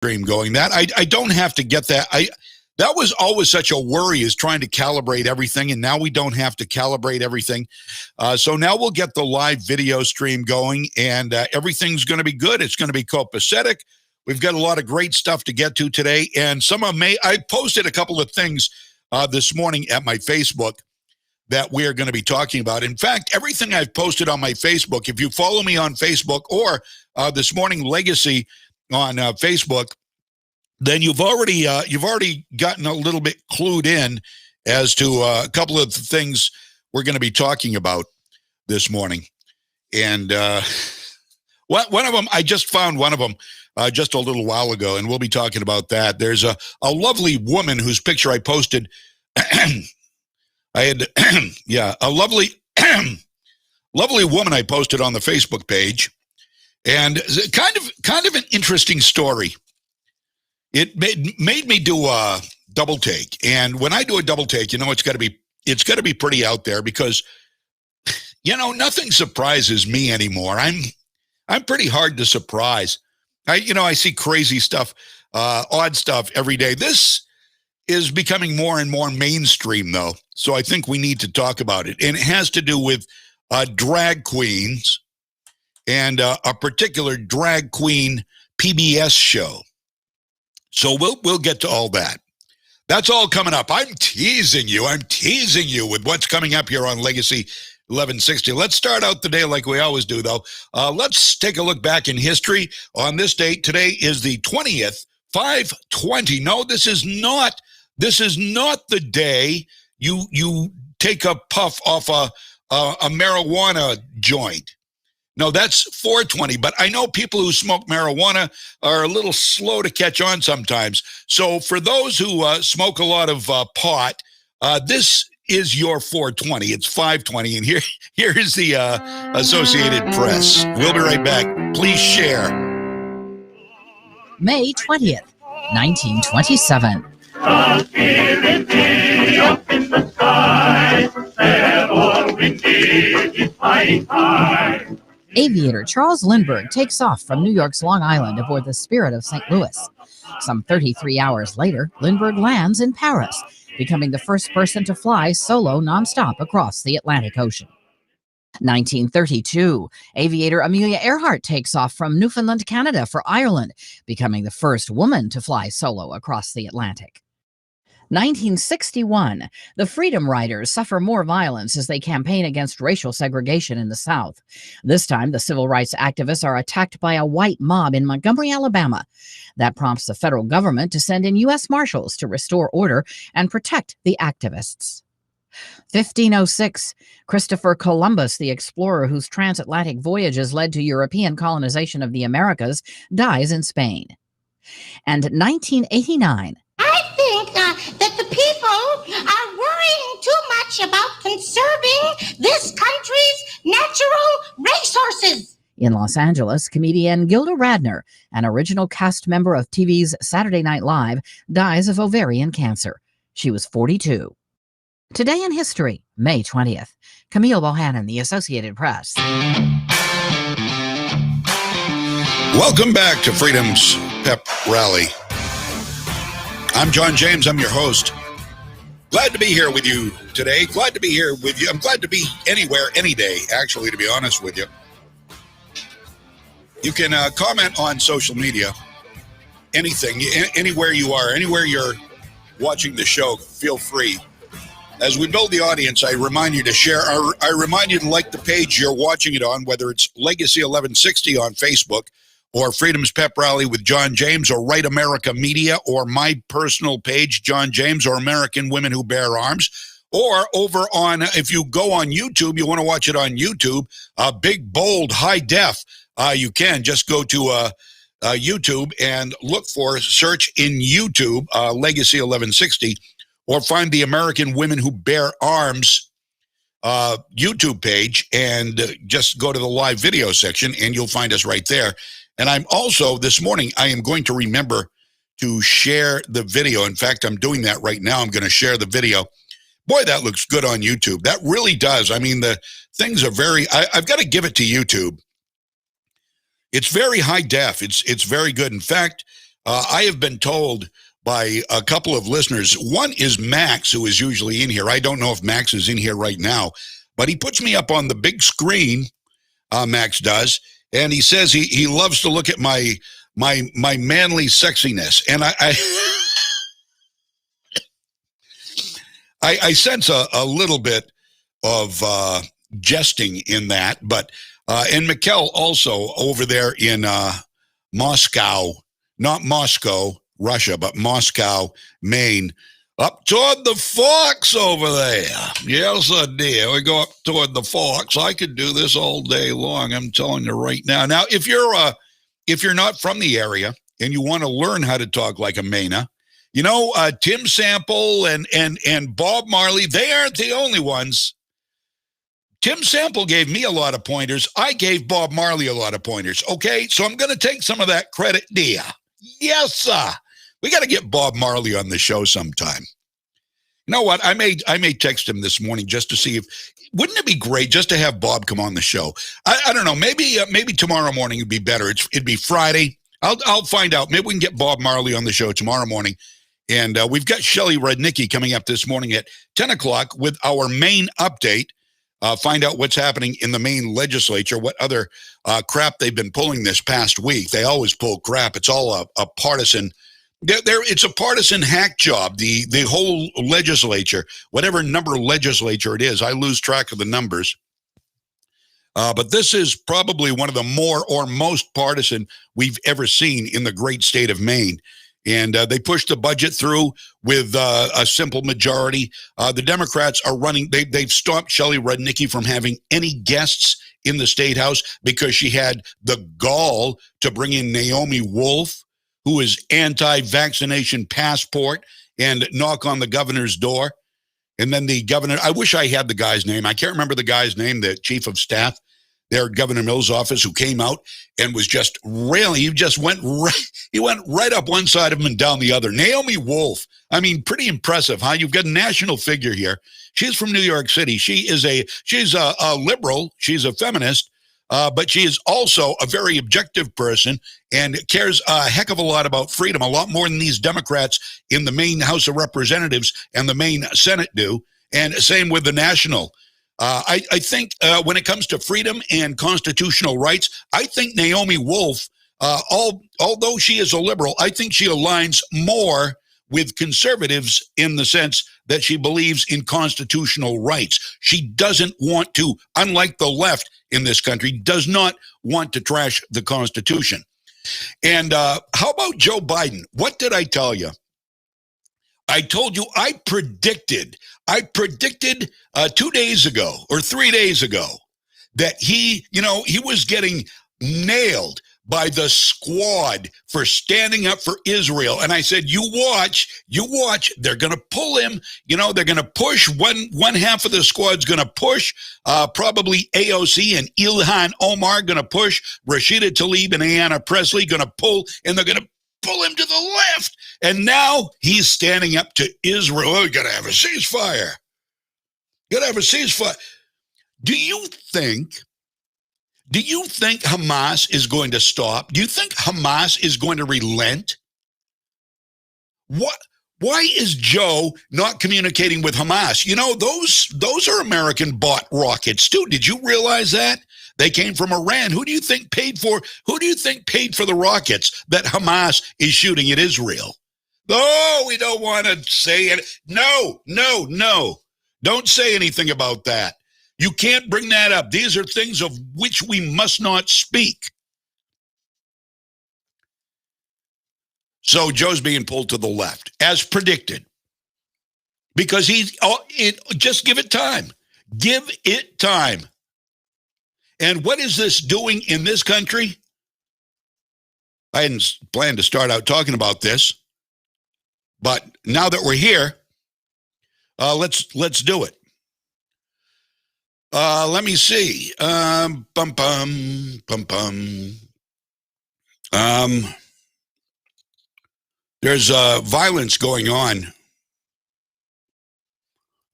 stream going. That I don't have to get that. That was always such a worry, is trying to calibrate everything, and now we don't have to calibrate everything. So now we'll get the live video stream going, and everything's going to be good. It's going to be copacetic. We've got a lot of great stuff to get to today, and I posted a couple of things this morning at my Facebook that we are going to be talking about. In fact, everything I've posted on my Facebook, if you follow me on Facebook or This Morning Legacy on Facebook, then you've already gotten a little bit clued in as to a couple of the things we're going to be talking about this morning. And one of them, I just found one of them just a little while ago, and we'll be talking about that. There's a lovely woman whose picture I posted. I had, a lovely woman I posted on the Facebook page, and kind of an interesting story. It made me do a double take, and when I do a double take, it's got to be pretty out there, because nothing surprises me anymore. I'm pretty hard to surprise. I see crazy stuff, odd stuff every day. This is becoming more and more mainstream, though, so I think we need to talk about it. And it has to do with drag queens and a particular drag queen PBS show. So we'll get to all that. That's all coming up. I'm teasing you with what's coming up here on Legacy 1160. Let's start out the day like we always do, though. Let's take a look back in history on this date. Today is the 20th, 5/20. No, this is not the day you take a puff off a marijuana joint. No, that's 4/20. But I know people who smoke marijuana are a little slow to catch on sometimes. So for those who smoke a lot of pot, this is your 4/20. It's 5/20. And here is the Associated Press. We'll be right back. Please share. May 20th, 1927. A spirit be up in the sky, that all we need is flying high. Aviator Charles Lindbergh takes off from New York's Long Island aboard the Spirit of St. Louis. Some 33 hours later, Lindbergh lands in Paris, becoming the first person to fly solo nonstop across the Atlantic Ocean. 1932, aviator Amelia Earhart takes off from Newfoundland, Canada for Ireland, becoming the first woman to fly solo across the Atlantic. 1961, the Freedom Riders suffer more violence as they campaign against racial segregation in the South. This time, the civil rights activists are attacked by a white mob in Montgomery, Alabama. That prompts the federal government to send in U.S. Marshals to restore order and protect the activists. 1506, Christopher Columbus, the explorer whose transatlantic voyages led to European colonization of the Americas, dies in Spain. And 1989, I think that the people are worrying too much about conserving this country's natural resources. In Los Angeles, comedian Gilda Radner, an original cast member of TV's Saturday Night Live, dies of ovarian cancer. She was 42. Today in history, May 20th. Camille Bohannon, The Associated Press. Welcome back to Freedom's Pep Rally. I'm John James. I'm your host. Glad to be here with you today. Glad to be here with you. I'm glad to be anywhere, any day, actually, to be honest with you. You can comment on social media, anything, anywhere you are, anywhere you're watching the show, feel free. As we build the audience, I remind you to share. I remind you to like the page you're watching it on, whether it's Legacy 1160 on Facebook or Freedom's Pep Rally with John James or Right America Media or my personal page, John James, or American Women Who Bear Arms. Or over on, if you go on YouTube, you want to watch it on YouTube, big, bold, high def, you can just go to YouTube and search in YouTube, Legacy 1160, or find the American Women Who Bear Arms YouTube page and just go to the live video section and you'll find us right there. And I'm also, this morning, I am going to remember to share the video. In fact, I'm doing that right now. I'm going to share the video. Boy, that looks good on YouTube. That really does. I mean, the things are I've got to give it to YouTube. It's very high def. It's very good. In fact, I have been told by a couple of listeners. One is Max, who is usually in here. I don't know if Max is in here right now, but he puts me up on the big screen. Max does, and he says he loves to look at my manly sexiness, and I sense a little bit of jesting in that, but and Mikkel also over there in Moscow, not Moscow, Russia, but Moscow, Maine, up toward the Forks over there. Yes, dear. We go up toward the Forks. I could do this all day long. I'm telling you right now. Now, if you're not from the area and you want to learn how to talk like a Mainer, you know, Tim Sample and Bob Marley, they aren't the only ones. Tim Sample gave me a lot of pointers. I gave Bob Marley a lot of pointers. Okay, so I'm going to take some of that credit, dear. Yes, sir. We got to get Bob Marley on the show sometime. You know what? I may text him this morning just to see if, wouldn't it be great just to have Bob come on the show? I don't know. Maybe tomorrow morning would be better. It'd be Friday. I'll find out. Maybe we can get Bob Marley on the show tomorrow morning. And we've got Shelley Rudnicki coming up this morning at 10 o'clock with our Maine update. Find out what's happening in the Maine legislature, what other crap they've been pulling this past week. They always pull crap. It's all a partisan. It's a partisan hack job. The whole legislature, whatever number legislature it is, I lose track of the numbers. But this is probably one of the more or most partisan we've ever seen in the great state of Maine. And they pushed the budget through with a simple majority. The Democrats are running. They've stopped Shelley Rudnicki from having any guests in the State House because she had the gall to bring in Naomi Wolf, who is anti-vaccination passport, and knock on the governor's door. And then the governor, I wish I had the guy's name. I can't remember the guy's name, the chief of staff there at Governor Mills' office, who came out and was just railing. He went right up one side of him and down the other. Naomi Wolf, I mean, pretty impressive, huh? You've got a national figure here. She's from New York City. She's a liberal. She's a feminist. But she is also a very objective person and cares a heck of a lot about freedom, a lot more than these Democrats in the Maine House of Representatives and the Maine Senate do. And same with the national. I think when it comes to freedom and constitutional rights, I think Naomi Wolf, although she is a liberal, I think she aligns more with conservatives in the sense that she believes in constitutional rights. She doesn't want to, unlike the left in this country, does not want to trash the Constitution. And how about Joe Biden? What did I tell you? I told you I predicted 2 days ago or 3 days ago that he was getting nailed by the squad for standing up for Israel. And I said, you watch, they're going to pull him, they're going to push one half of the squad's going to push, probably AOC and Ilhan Omar going to push, Rashida Tlaib and Ayanna Pressley going to pull, and they're going to pull him to the left. And now he's standing up to Israel. Oh, you got to have a ceasefire. Do you think Hamas is going to stop? Do you think Hamas is going to relent? Why is Joe not communicating with Hamas? Those are American bought rockets too. Did you realize that? They came from Iran. Who do you think paid for the rockets that Hamas is shooting at Israel? Oh, we don't want to say it. No. Don't say anything about that. You can't bring that up. These are things of which we must not speak. So Joe's being pulled to the left, as predicted, because just give it time. Give it time. And what is this doing in this country? I hadn't planned to start out talking about this, but now that we're here, let's do it. Let me see. There's violence going on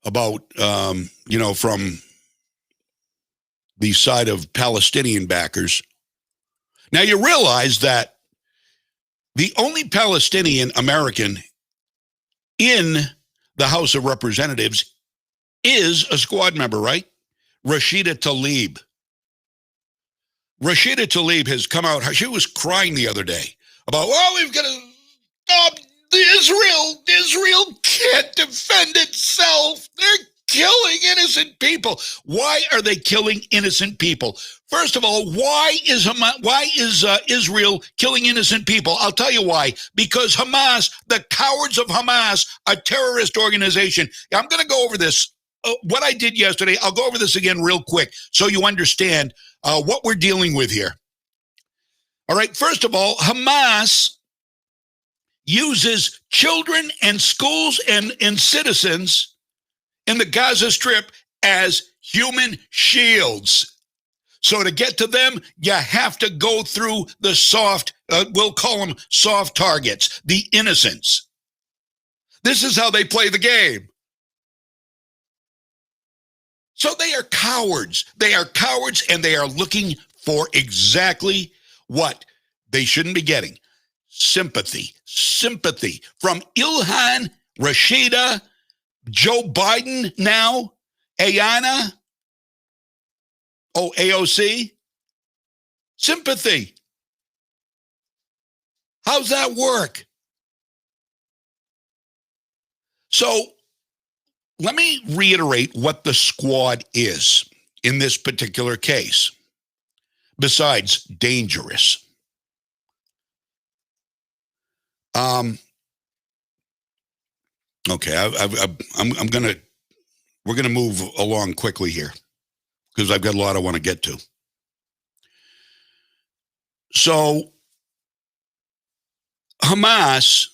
about, from the side of Palestinian backers. Now, you realize that The only Palestinian American in the House of Representatives is a squad member, right? Rashida Tlaib. Rashida Tlaib has come out. She was crying the other day about, we've got to stop Israel can't defend itself. They're killing innocent people. Why are they killing innocent people? First of all, why is Israel killing innocent people? I'll tell you why. Because Hamas, the cowards of Hamas, a terrorist organization. I'm going to go over this. What I did yesterday, I'll go over this again real quick so you understand what we're dealing with here. All right, first of all, Hamas uses children and schools and citizens in the Gaza Strip as human shields. So to get to them, you have to go through the soft, we'll call them soft targets, the innocents. This is how they play the game. So they are cowards. They are cowards, and they are looking for exactly what they shouldn't be getting. Sympathy from Ilhan, Rashida, Joe Biden now, Ayanna, AOC. Sympathy. How's that work? So let me reiterate what the squad is in this particular case, besides dangerous. Okay, we're gonna move along quickly here because I've got a lot I want to get to. So Hamas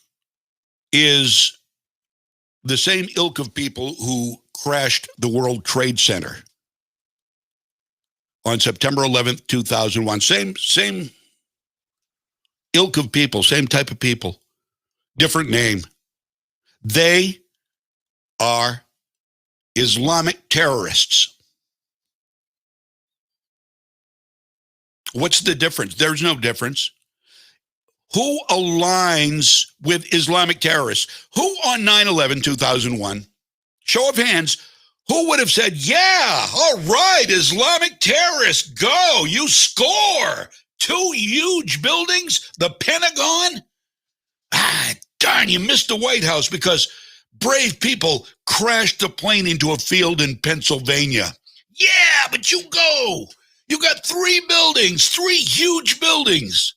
is the same ilk of people who crashed the World Trade Center on September 11th, 2001. Same ilk of people, same type of people, different name. They are Islamic terrorists. What's the difference? There's no difference. Who aligns with Islamic terrorists? Who on 9/11/2001, show of hands, who would have said, yeah, all right, Islamic terrorists, go, you score. 2 huge buildings, the Pentagon. Darn, you missed the White House because brave people crashed the plane into a field in Pennsylvania. Yeah, but you go. You got 3 buildings, 3 huge buildings.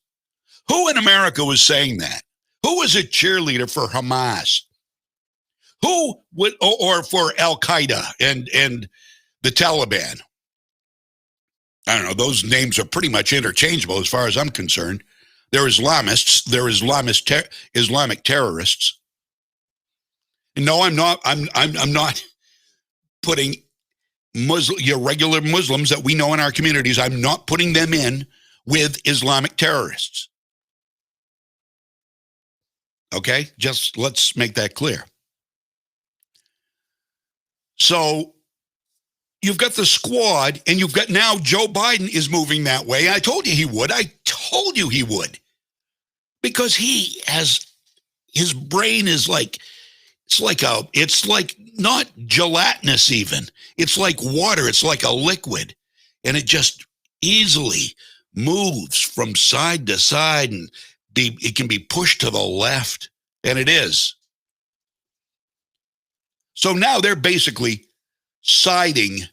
Who in America was saying that? Who was a cheerleader for Hamas? Who would, or for Al-Qaeda and the Taliban? I don't know. Those names are pretty much interchangeable as far as I'm concerned. They're Islamists. They're Islamic terrorists. No, I'm not. I'm not putting your regular Muslims that we know in our communities. I'm not putting them in with Islamic terrorists. Okay, just let's make that clear. So you've got the squad, and you've got now Joe Biden is moving that way. I told you he would. I told you he would. Because he has, his brain is like, it's like not gelatinous even. It's like water. It's like a liquid. And it just easily moves from side to side, and it can be pushed to the left. And it is. So now they're basically siding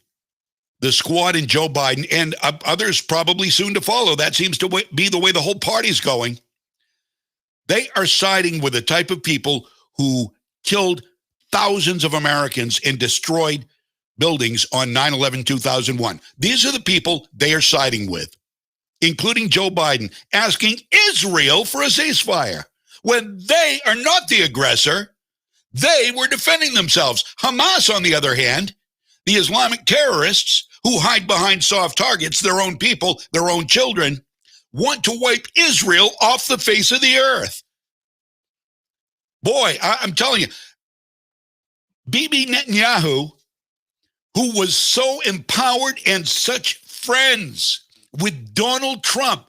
the squad and Joe Biden, and others probably soon to follow. That seems to be the way the whole party's going. They are siding with the type of people who killed thousands of Americans and destroyed buildings on 9/11/2001. These are the people they are siding with, including Joe Biden, asking Israel for a ceasefire when they are not the aggressor. They were defending themselves. Hamas, on the other hand, the Islamic terrorists who hide behind soft targets, their own people, their own children, want to wipe Israel off the face of the earth. Boy, I'm telling you, Bibi Netanyahu, who was so empowered and such friends with Donald Trump,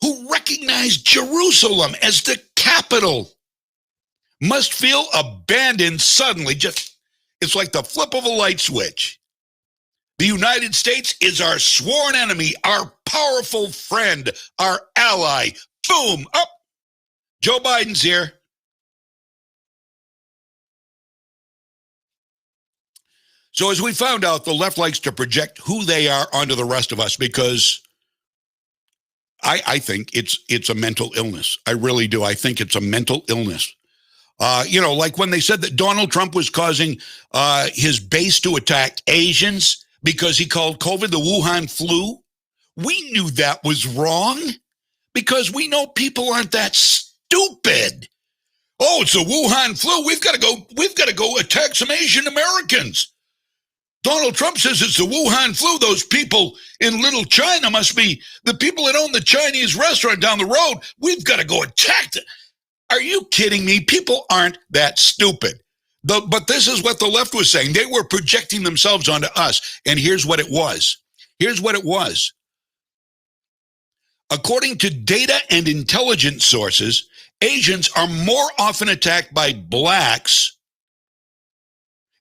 who recognized Jerusalem as the capital must feel abandoned suddenly. It's like the flip of a light switch. The United States is our sworn enemy, our powerful friend, our ally. Boom, up. Joe Biden's here. So as we found out, the left likes to project who they are onto the rest of us because I think it's a mental illness. I really do. I think it's a mental illness. Like when they said that Donald Trump was causing his base to attack Asians because he called COVID the Wuhan flu. We knew that was wrong because we know people aren't that stupid. Oh, it's the Wuhan flu. We've got to go attack some Asian Americans. Donald Trump says it's the Wuhan flu. Those people in Little China must be the people that own the Chinese restaurant down the road. We've got to go attack them. Are you kidding me? People aren't that stupid. But this is what the left was saying. They were projecting themselves onto us. And here's what it was. According to data and intelligence sources, Asians are more often attacked by blacks.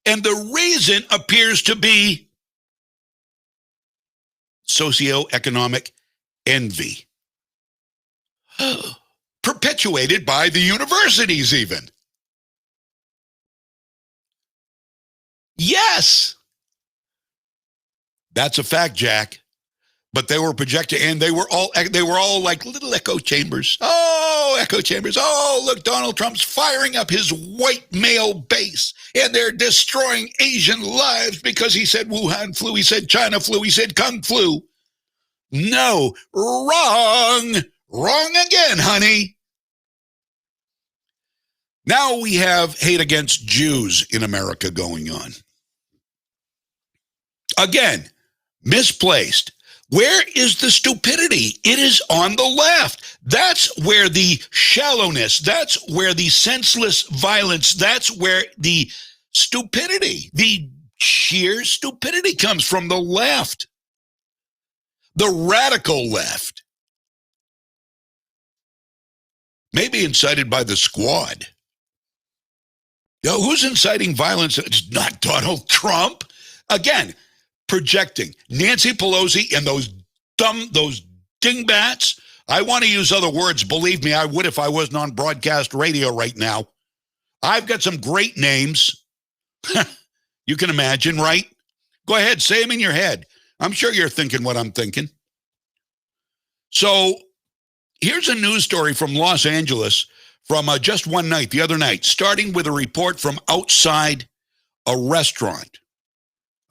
And the reason appears to be socioeconomic envy, perpetuated by the universities even. Yes, that's a fact, Jack. But they were projected, and they were all like little echo chambers. Oh, echo chambers. Oh, look, Donald Trump's firing up his white male base, and they're destroying Asian lives because he said Wuhan flu, he said China flu, he said Kung flu. No, wrong again, honey. Now we have hate against Jews in America going on. Again, misplaced. Where is the stupidity? It is on the left. That's where the shallowness, that's where the senseless violence, that's where the stupidity, the sheer stupidity comes from the left. The radical left. Maybe incited by the squad. Now, who's inciting violence? It's not Donald Trump. Again, projecting Nancy Pelosi and those dingbats. I want to use other words. Believe me, I would if I wasn't on broadcast radio right now. I've got some great names. You can imagine, right? Go ahead, say them in your head. I'm sure you're thinking what I'm thinking. So here's a news story from Los Angeles from just one night, the other night, starting with a report from outside a restaurant.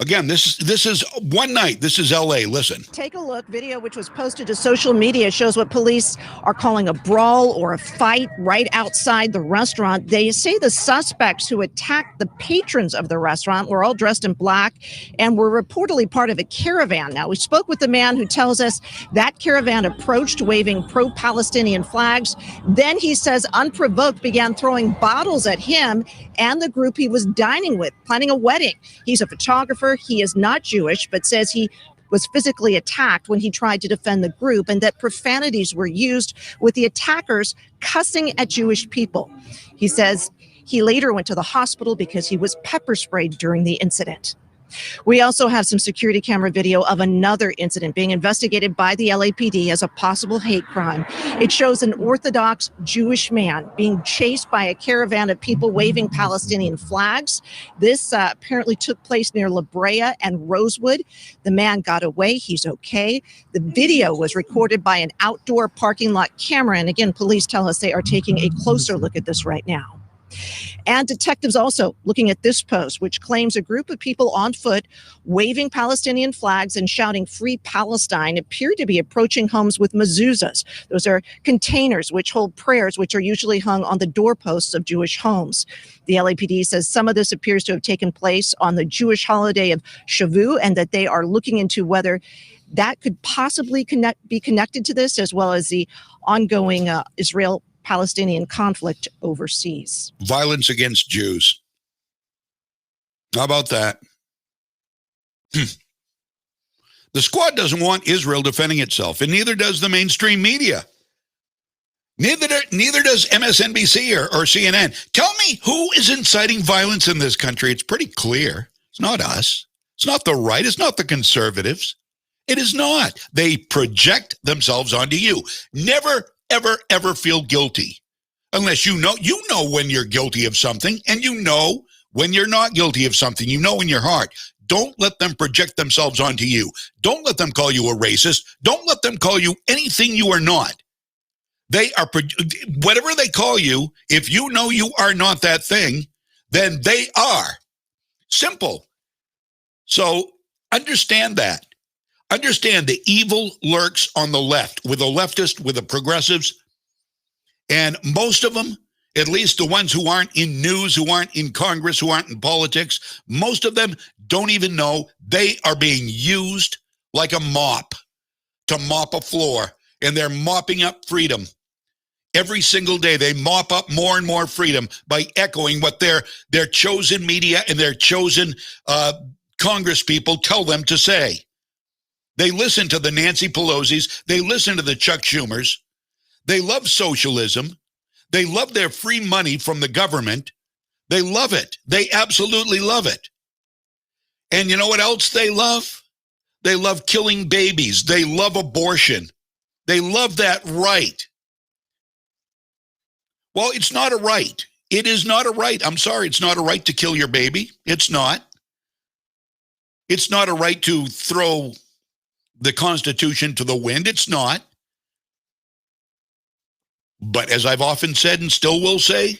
Again, this is one night. This is L.A. Listen. Take a look. Video which was posted to social media shows what police are calling a brawl or a fight right outside the restaurant. They say the suspects who attacked the patrons of the restaurant were all dressed in black and were reportedly part of a caravan. Now, we spoke with the man who tells us that caravan approached waving pro-Palestinian flags. Then he says unprovoked began throwing bottles at him and the group he was dining with, planning a wedding. He's a photographer. He is not Jewish, but says he was physically attacked when he tried to defend the group and that profanities were used with the attackers cussing at Jewish people. He says he later went to the hospital because he was pepper sprayed during the incident. We also have some security camera video of another incident being investigated by the LAPD as a possible hate crime. It shows an Orthodox Jewish man being chased by a caravan of people waving Palestinian flags. This apparently took place near La Brea and Rosewood. The man got away. He's okay. The video was recorded by an outdoor parking lot camera. And again, police tell us they are taking a closer look at this right now. And detectives also looking at this post, which claims a group of people on foot waving Palestinian flags and shouting Free Palestine appeared to be approaching homes with mezuzahs. Those are containers which hold prayers, which are usually hung on the doorposts of Jewish homes. The LAPD says some of this appears to have taken place on the Jewish holiday of Shavuot, and that they are looking into whether that could possibly be connected to this, as well as the ongoing Israel-Palestinian conflict overseas. Violence against Jews. How about that? The squad doesn't want Israel defending itself, and neither does the mainstream media. Neither does MSNBC or CNN. Tell me who is inciting violence in this country. It's pretty clear. It's not us. It's not the right. It's not the conservatives. It is not. They project themselves onto you. Never, ever, ever feel guilty unless you know when you're guilty of something, and you know when you're not guilty of something. You know in your heart. Don't let them project themselves onto you. Don't let them call you a racist. Don't let them call you anything you are not. They are, whatever they call you, if you know you are not that thing, then they are. Simple. So understand that. Understand the evil lurks on the left, with the leftists, with the progressives, and most of them, at least the ones who aren't in news, who aren't in Congress, who aren't in politics, most of them don't even know they are being used like a mop to mop a floor, and they're mopping up freedom. Every single day, they mop up more and more freedom by echoing what their chosen media and their chosen Congress people tell them to say. They listen to the Nancy Pelosi's. They listen to the Chuck Schumers. They love socialism. They love their free money from the government. They love it. They absolutely love it. And you know what else they love? They love killing babies. They love abortion. They love that right. Well, it's not a right. It is not a right. I'm sorry, it's not a right to kill your baby. It's not. It's not a right to throw the Constitution to the wind. It's not. But as I've often said and still will say,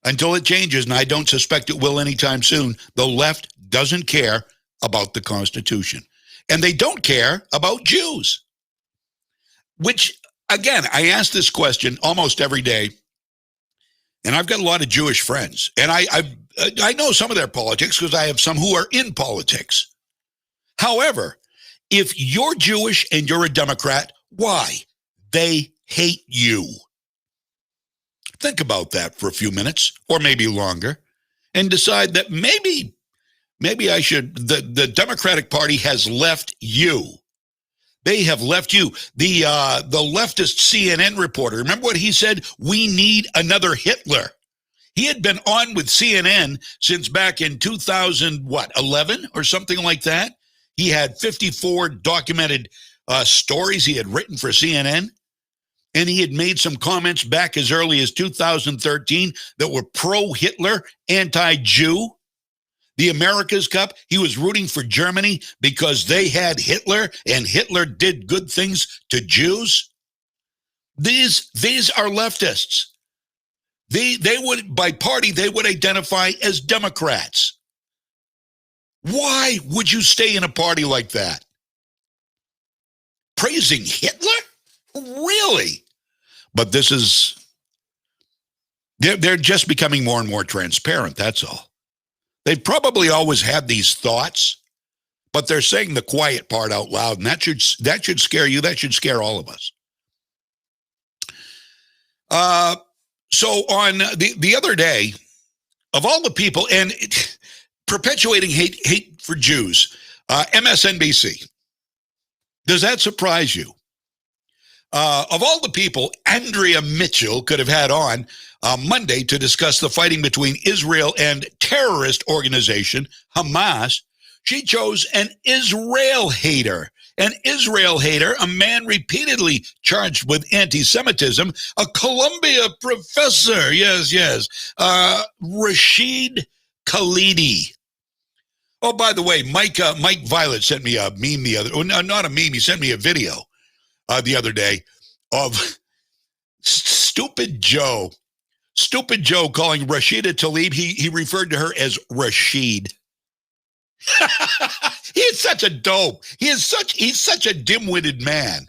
until it changes, and I don't suspect it will anytime soon, the left doesn't care about the Constitution. And they don't care about Jews. Which, again, I ask this question almost every day. And I've got a lot of Jewish friends. And I know some of their politics because I have some who are in politics. However, if you're Jewish and you're a Democrat, why? They hate you. Think about that for a few minutes, or maybe longer, and decide that maybe I should, the Democratic Party has left you. They have left you. The leftist CNN reporter, remember what he said? We need another Hitler. He had been on with CNN since back in 2011 or something like that. He had 54 documented stories he had written for CNN. And he had made some comments back as early as 2013 that were pro-Hitler, anti-Jew. The America's Cup, he was rooting for Germany because they had Hitler and Hitler did good things to Jews. These are leftists. They would, by party, they would identify as Democrats. Why would you stay in a party like that? Praising Hitler? Really? But this is, they're just becoming more and more transparent, that's all. They've probably always had these thoughts, but they're saying the quiet part out loud, and that should scare you. That should scare all of us. So on the other day, of all the people, and perpetuating hate for Jews, MSNBC, does that surprise you? Of all the people Andrea Mitchell could have had on Monday to discuss the fighting between Israel and terrorist organization Hamas, she chose an Israel hater. An Israel hater, a man repeatedly charged with anti-Semitism, a Columbia professor, yes, Rashid Khalidi. Oh, by the way, Mike Violette sent me a meme not a meme, he sent me a video the other day of Stupid Joe calling Rashida Tlaib, he referred to her as Rashid. He is such a dope. He's such a dim-witted man.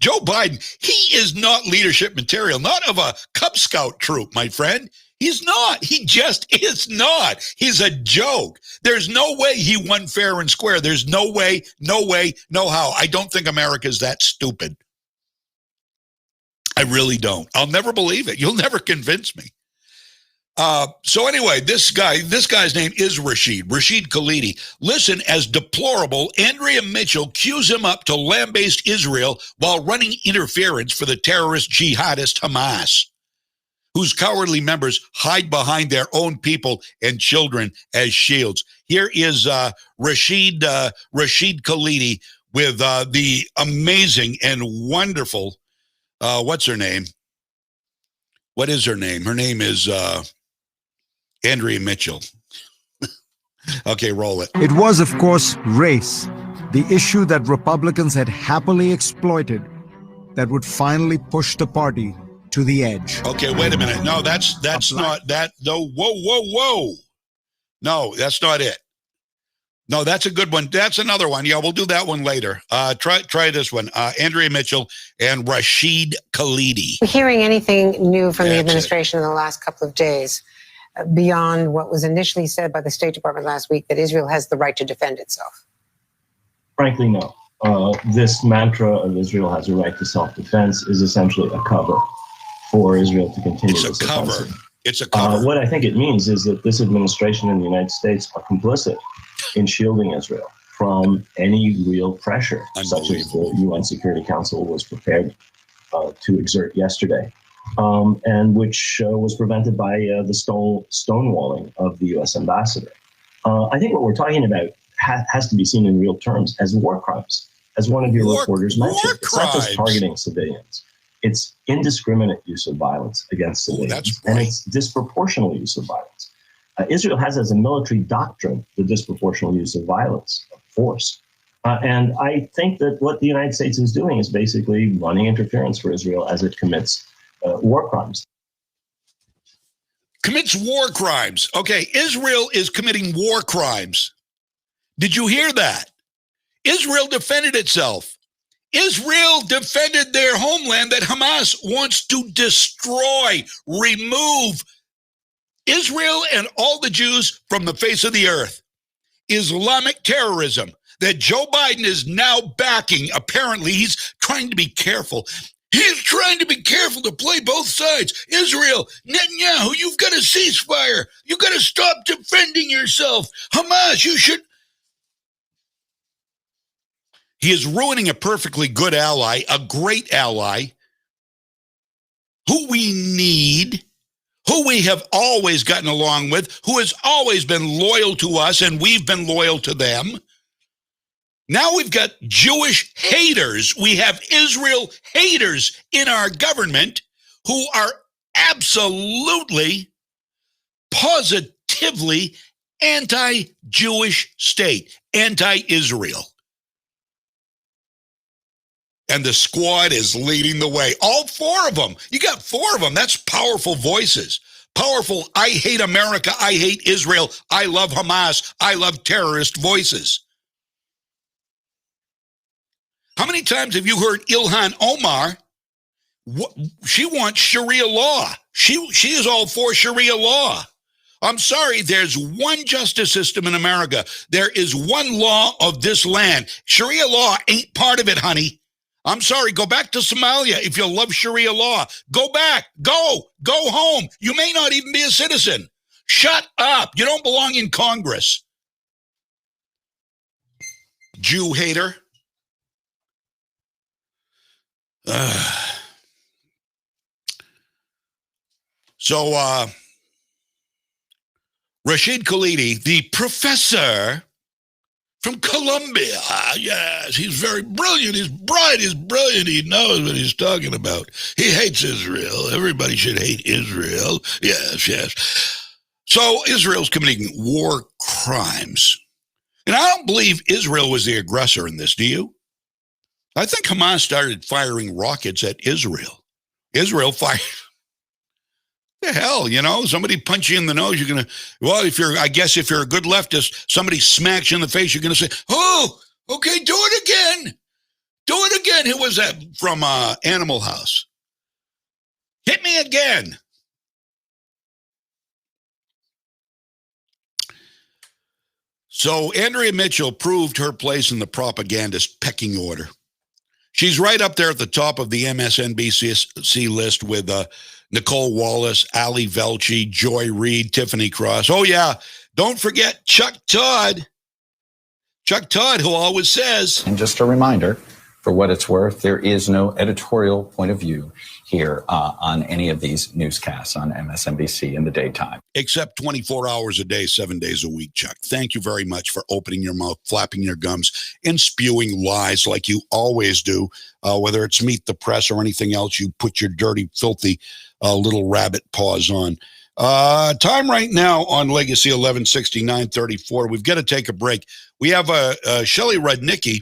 Joe Biden, he is not leadership material, not of a Cub Scout troop, my friend. He's not. He just is not. He's a joke. There's no way he won fair and square. There's no way, no how. I don't think America's that stupid. I really don't. I'll never believe it. You'll never convince me. So anyway, this guy's name is Rashid Khalidi. Listen, as deplorable, Andrea Mitchell cues him up to lambaste Israel while running interference for the terrorist jihadist Hamas, whose cowardly members hide behind their own people and children as shields. Here is Rashid Khalidi with the amazing and wonderful, what's her name? What is her name? Her name is Andrea Mitchell. Okay, roll it. It was, of course, race, the issue that Republicans had happily exploited that would finally push the party to the edge. Okay, wait a minute. No, that's not that. No, whoa. No, that's not it. No, that's a good one. That's another one. Yeah, we'll do that one later. Try this one. Andrea Mitchell and Rashid Khalidi. Hearing anything new from the administration in the last couple of days beyond what was initially said by the State Department last week that Israel has the right to defend itself? Frankly, no. This mantra of Israel has a right to self-defense is essentially a cover for Israel to continue this offensive. It's a cover. What I think it means is that this administration and the United States are complicit in shielding Israel from any real pressure, such as the UN Security Council was prepared to exert yesterday. And which was prevented by the stonewalling of the U.S. ambassador. I think what we're talking about has to be seen in real terms as war crimes, as one of your reporters mentioned. It's not just targeting civilians. It's indiscriminate use of violence against civilians, and it's disproportional use of violence. Israel has as a military doctrine the disproportional use of violence, of force. And I think that what the United States is doing is basically running interference for Israel as it commits war crimes. Commits war crimes. Okay, Israel is committing war crimes. Did you hear that? Israel defended itself. Israel defended their homeland that Hamas wants to destroy, remove Israel and all the Jews from the face of the earth. Islamic terrorism that Joe Biden is now backing. Apparently, he's trying to be careful. He's trying to be careful to play both sides. Israel, Netanyahu, you've got a ceasefire. You've got to stop defending yourself. Hamas, you should. He is ruining a perfectly good ally, a great ally, who we need, who we have always gotten along with, who has always been loyal to us, and we've been loyal to them. Now we've got Jewish haters. We have Israel haters in our government who are absolutely, positively anti-Jewish state, anti-Israel. And the squad is leading the way. All four of them. You got four of them. That's powerful voices. Powerful, I hate America, I hate Israel, I love Hamas, I love terrorist voices. How many times have you heard Ilhan Omar? She wants Sharia law. She is all for Sharia law. I'm sorry, there's one justice system in America. There is one law of this land. Sharia law ain't part of it, honey. I'm sorry, go back to Somalia if you love Sharia law. Go back, go home. You may not even be a citizen. Shut up. You don't belong in Congress. Jew hater. So, Rashid Khalidi, the professor from Columbia, yes, he's very brilliant, he's bright, he's brilliant, he knows what he's talking about. He hates Israel. Everybody should hate Israel. Yes. So, Israel's committing war crimes. And I don't believe Israel was the aggressor in this, do you? I think Hamas started firing rockets at Israel. Israel fired. The hell, somebody punch you in the nose, you're going to, if you're a good leftist, somebody smacks you in the face, you're going to say, oh, okay, do it again. Do it again. Who was that from Animal House? Hit me again. So Andrea Mitchell proved her place in the propagandist pecking order. She's right up there at the top of the MSNBC list with Nicole Wallace, Ali Velchi, Joy Reid, Tiffany Cross. Oh, yeah. Don't forget Chuck Todd. Chuck Todd, who always says. And just a reminder, for what it's worth, there is no editorial point of view here on any of these newscasts on MSNBC in the daytime. Except 24 hours a day, 7 days a week, Chuck. Thank you very much for opening your mouth, flapping your gums, and spewing lies like you always do. Whether it's Meet the Press or anything else, you put your dirty, filthy little rabbit paws on. Time right now on Legacy 116934. We've got to take a break. We have Shelley Rudnicki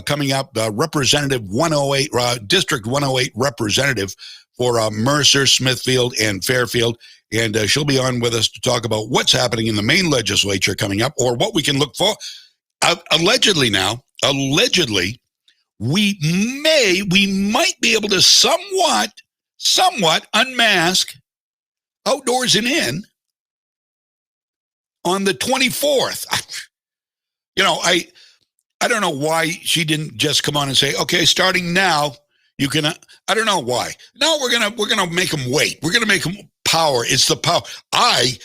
coming up, Representative 108, District 108 representative for Mercer, Smithfield, and Fairfield. And she'll be on with us to talk about what's happening in the Maine legislature coming up, or what we can look for. Allegedly, we might be able to somewhat unmask outdoors and in on the 24th. I don't know why she didn't just come on and say, okay, starting now, you can, I don't know why. No, we're going to make them wait. We're going to make them power. It's the power. I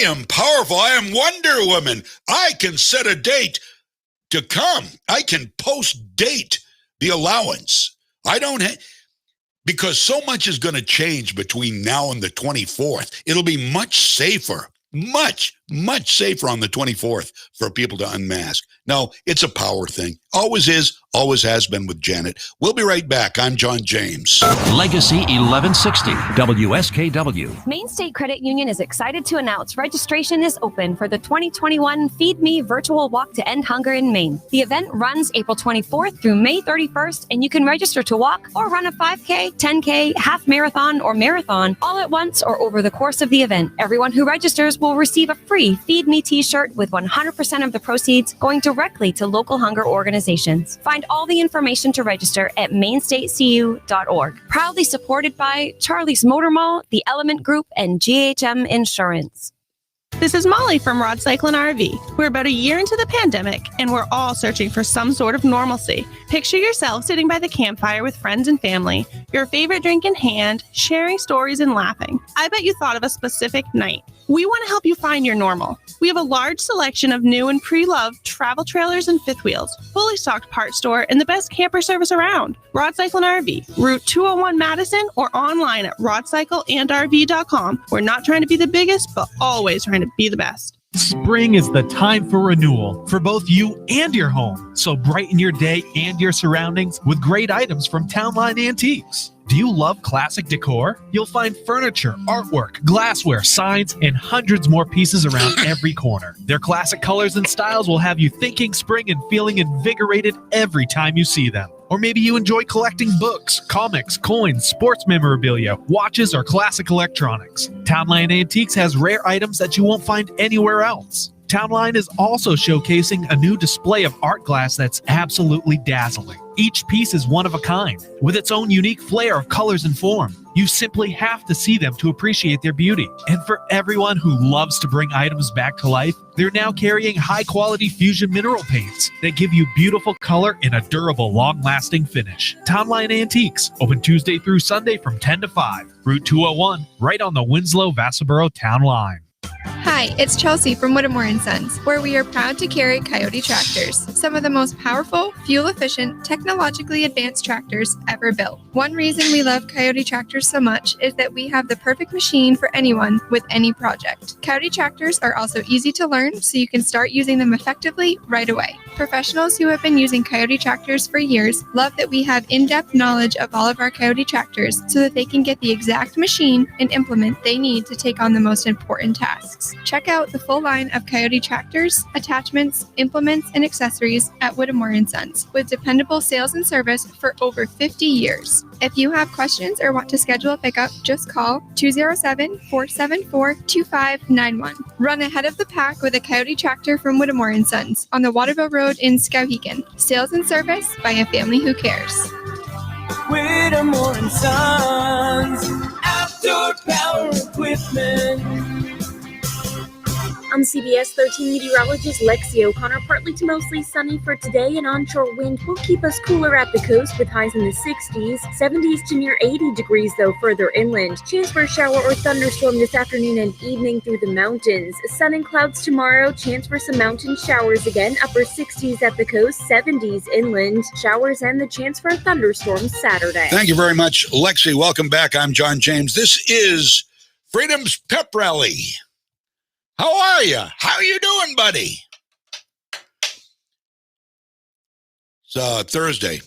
am powerful. I am Wonder Woman. I can set a date to come. I can post date the allowance. I don't because so much is going to change between now and the 24th. It'll be much safer on the 24th for people to unmask. No, it's a power thing. Always is, always has been with Janet. We'll be right back. I'm John James. Legacy 1160, WSKW. Maine State Credit Union is excited to announce registration is open for the 2021 Feed Me Virtual Walk to End Hunger in Maine. The event runs April 24th through May 31st, and you can register to walk or run a 5K, 10K, half marathon, or marathon all at once or over the course of the event. Everyone who registers will receive a free Feed Me t-shirt with 100% of the proceeds going directly to local hunger organizations. Find all the information to register at mainstatecu.org. Proudly supported by Charlie's Motor Mall, the Element Group, and GHM Insurance. This is Molly from Rod Cycle and RV. We're about a year into the pandemic, and we're all searching for some sort of normalcy. Picture yourself sitting by the campfire with friends and family, your favorite drink in hand, sharing stories and laughing. I bet you thought of a specific night. We want to help you find your normal. We have a large selection of new and pre-loved travel trailers and fifth wheels, fully stocked parts store, and the best camper service around. Rod Cycle and RV, Route 201 Madison, or online at rodcycleandrv.com. We're not trying to be the biggest, but always trying to be the best. Spring is the time for renewal for both you and your home. So brighten your day and your surroundings with great items from Townline Antiques. Do you love classic decor? You'll find furniture, artwork, glassware, signs, and hundreds more pieces around every corner. Their classic colors and styles will have you thinking spring and feeling invigorated every time you see them. Or maybe you enjoy collecting books, comics, coins, sports memorabilia, watches, or classic electronics. Townline Antiques has rare items that you won't find anywhere else. Townline is also showcasing a new display of art glass that's absolutely dazzling. Each piece is one of a kind, with its own unique flair of colors and form. You simply have to see them to appreciate their beauty. And for everyone who loves to bring items back to life, they're now carrying high-quality fusion mineral paints that give you beautiful color and a durable, long-lasting finish. Townline Antiques, open Tuesday through Sunday from 10 to 5. Route 201, right on the Winslow-Vassaboro Town Line. Hi, it's Chelsea from Whittemore & Sons, where we are proud to carry Coyote tractors, some of the most powerful, fuel-efficient, technologically advanced tractors ever built. One reason we love Coyote tractors so much is that we have the perfect machine for anyone with any project. Coyote tractors are also easy to learn, so you can start using them effectively right away. Professionals who have been using Coyote tractors for years love that we have in-depth knowledge of all of our Coyote tractors so that they can get the exact machine and implement they need to take on the most important tasks. Check out the full line of Coyote tractors, attachments, implements, and accessories at Whittemore & Sons, with dependable sales and service for over 50 years. If you have questions or want to schedule a pickup, just call 207-474-2591. Run ahead of the pack with a Coyote tractor from Whittemore & Sons on the Waterville Road in Skowhegan. Sales and service by a family who cares. Whittemore & Sons, outdoor power equipment. I'm CBS 13 meteorologist Lexi O'Connor. Partly to mostly sunny for today. An onshore wind will keep us cooler at the coast with highs in the 60s, 70s to near 80 degrees though further inland. Chance for a shower or thunderstorm this afternoon and evening through the mountains. Sun and clouds tomorrow. Chance for some mountain showers again. Upper 60s at the coast, 70s inland. Showers and the chance for a thunderstorm Saturday. Thank you very much, Lexi. Welcome back. I'm John James. This is Freedom's Pep Rally. How are you? How are you doing, buddy? It's Thursday.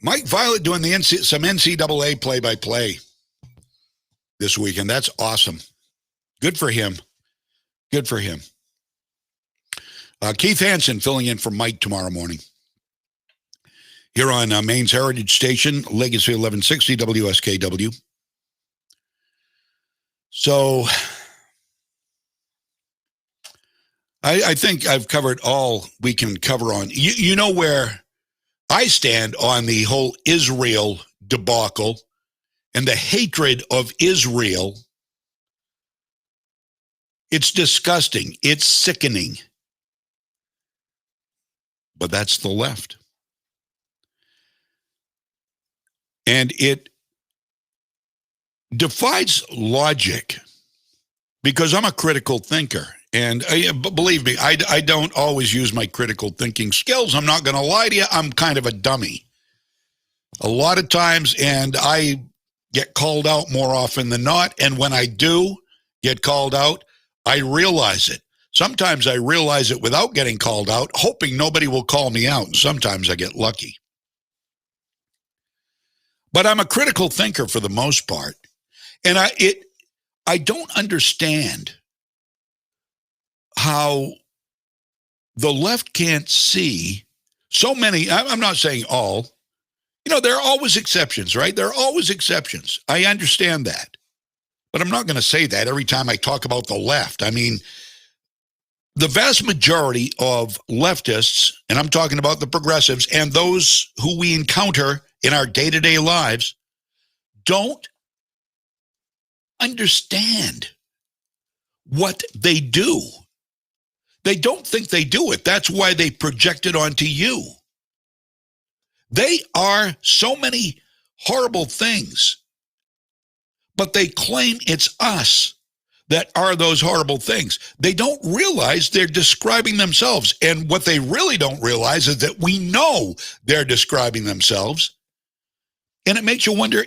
Mike Violette doing some NCAA play-by-play this weekend. That's awesome. Good for him. Good for him. Keith Hansen filling in for Mike tomorrow morning. Here on Maine's Heritage Station, Legacy 1160 WSKW. So I think I've covered all we can cover on. You know where I stand on the whole Israel debacle and the hatred of Israel. It's disgusting. It's sickening. But that's the left. And it defies logic because I'm a critical thinker. And believe me, I don't always use my critical thinking skills. I'm not going to lie to you. I'm kind of a dummy a lot of times, and I get called out more often than not. And when I do get called out, I realize it. Sometimes I realize it without getting called out, hoping nobody will call me out. And sometimes I get lucky. But I'm a critical thinker for the most part. And I don't understand how the left can't see so many. I'm not saying all. You know, there are always exceptions, right? There are always exceptions. I understand that. But I'm not going to say that every time I talk about the left. I mean, the vast majority of leftists, and I'm talking about the progressives and those who we encounter in our day-to-day lives, don't understand what they do. They don't think they do it. That's why they project it onto you. They are so many horrible things, but they claim it's us that are those horrible things. They don't realize they're describing themselves. And what they really don't realize is that we know they're describing themselves. And it makes you wonder,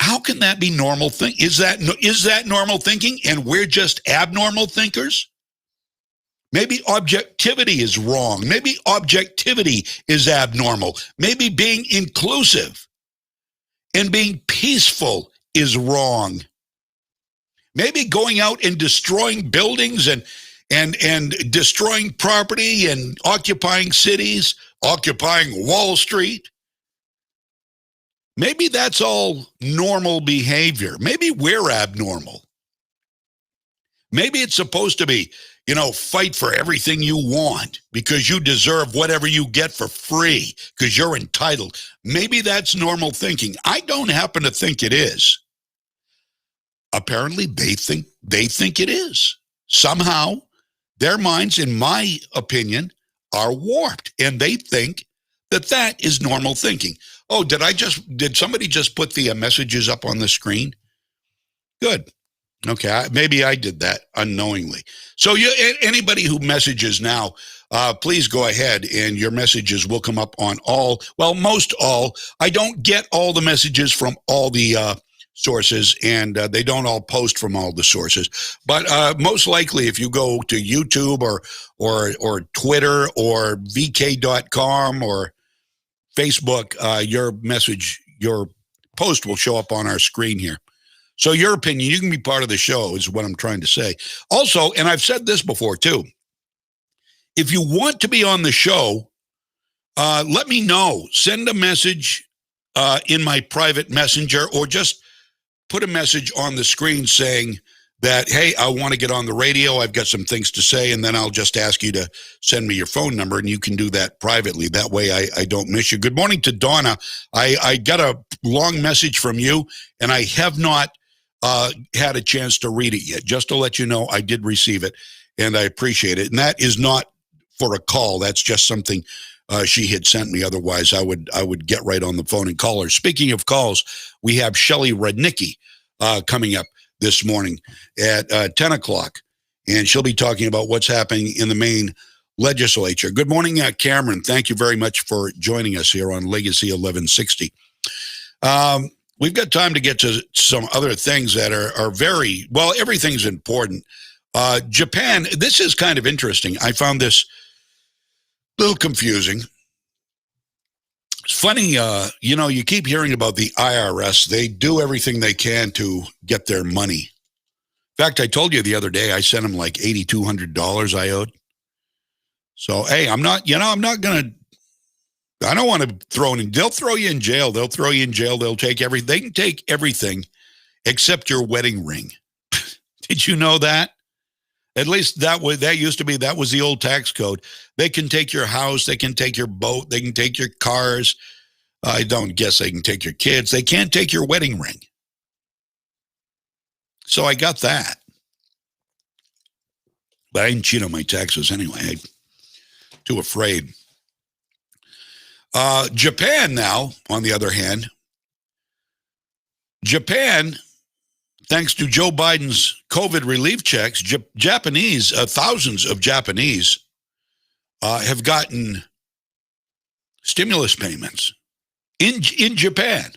how can that be normal thing? Is that normal thinking and we're just abnormal thinkers? Maybe objectivity is wrong. Maybe objectivity is abnormal. Maybe being inclusive and being peaceful is wrong. Maybe going out and destroying buildings and destroying property and occupying cities, occupying Wall Street. Maybe that's all normal behavior. Maybe we're abnormal. Maybe it's supposed to be, fight for everything you want because you deserve whatever you get for free because you're entitled. Maybe that's normal thinking. I don't happen to think it is. Apparently, they think it is. Somehow, their minds, in my opinion, are warped, and they think that is normal thinking. Oh, did somebody just put the messages up on the screen? Good. Okay, maybe I did that unknowingly. So anybody who messages now, please go ahead and your messages will come up on most all. I don't get all the messages from all the sources, and they don't all post from all the sources. But most likely, if you go to YouTube or Twitter or VK.com or Facebook, your post will show up on our screen here. So your opinion, you can be part of the show is what I'm trying to say. Also, and I've said this before too, if you want to be on the show, let me know. Send a message in my private messenger or just put a message on the screen saying that, hey, I want to get on the radio. I've got some things to say, and then I'll just ask you to send me your phone number, and you can do that privately. That way I don't miss you. Good morning to Donna. I got a long message from you, and I have not had a chance to read it yet. Just to let you know, I did receive it, and I appreciate it. And that is not for a call. That's just something she had sent me. Otherwise, I would get right on the phone and call her. Speaking of calls, we have Shelley Rudnicki coming up this morning at 10 o'clock, and she'll be talking about what's happening in the Maine legislature. Good morning, Cameron. Thank you very much for joining us here on Legacy 1160. We've got time to get to some other things that are very, well, everything's important. Japan, this is kind of interesting. I found this a little confusing. It's funny, you keep hearing about the IRS. They do everything they can to get their money. In fact, I told you the other day, I sent them like $8,200 I owed. So, hey, I don't want to throw it in. They'll throw you in jail. They'll throw you in jail. They'll take everything. They can take everything except your wedding ring. Did you know that? At least that was the old tax code. They can take your house. They can take your boat. They can take your cars. I don't guess they can take your kids. They can't take your wedding ring. So I got that. But I didn't cheat on my taxes anyway. I'm too afraid. Japan now, on the other hand, Japan, thanks to Joe Biden's COVID relief checks, thousands of Japanese have gotten stimulus payments in Japan.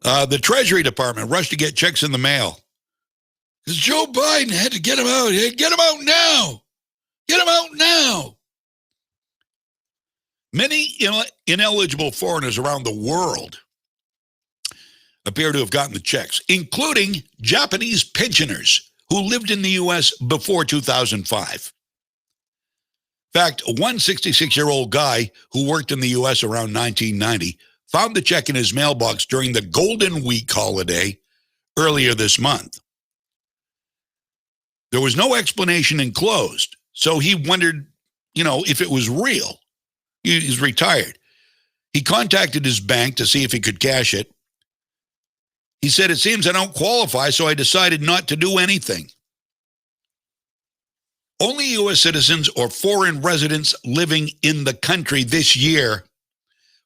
The Treasury Department rushed to get checks in the mail because Joe Biden had to get them out. Get them out now. Get them out now. Many ineligible foreigners around the world appear to have gotten the checks, including Japanese pensioners who lived in the U.S. before 2005. In fact, one 66-year-old guy who worked in the U.S. around 1990 found the check in his mailbox during the Golden Week holiday earlier this month. There was no explanation enclosed, so he wondered, if it was real. He's retired. He contacted his bank to see if he could cash it. He said, "It seems I don't qualify, so I decided not to do anything." Only U.S. citizens or foreign residents living in the country this year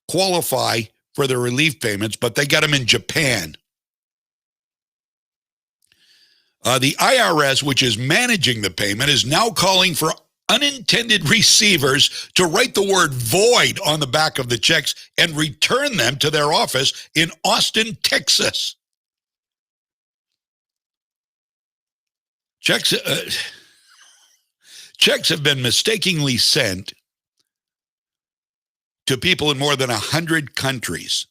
qualify for the relief payments, but they got them in Japan. The IRS, which is managing the payment, is now calling for unintended receivers to write the word void on the back of the checks and return them to their office in Austin, Texas. Checks have been mistakenly sent to people in more than 100 countries,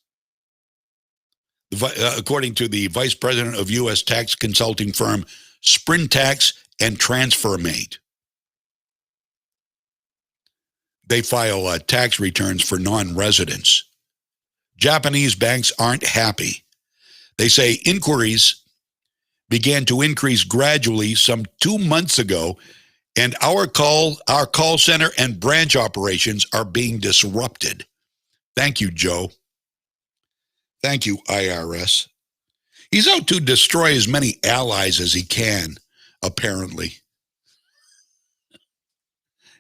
according to the vice president of U.S. tax consulting firm Sprintax and TransferMate. They file tax returns for non-residents. Japanese banks aren't happy. They say inquiries began to increase gradually some 2 months ago, and our call center and branch operations are being disrupted. Thank you, Joe. Thank you, IRS. He's out to destroy as many allies as he can, apparently.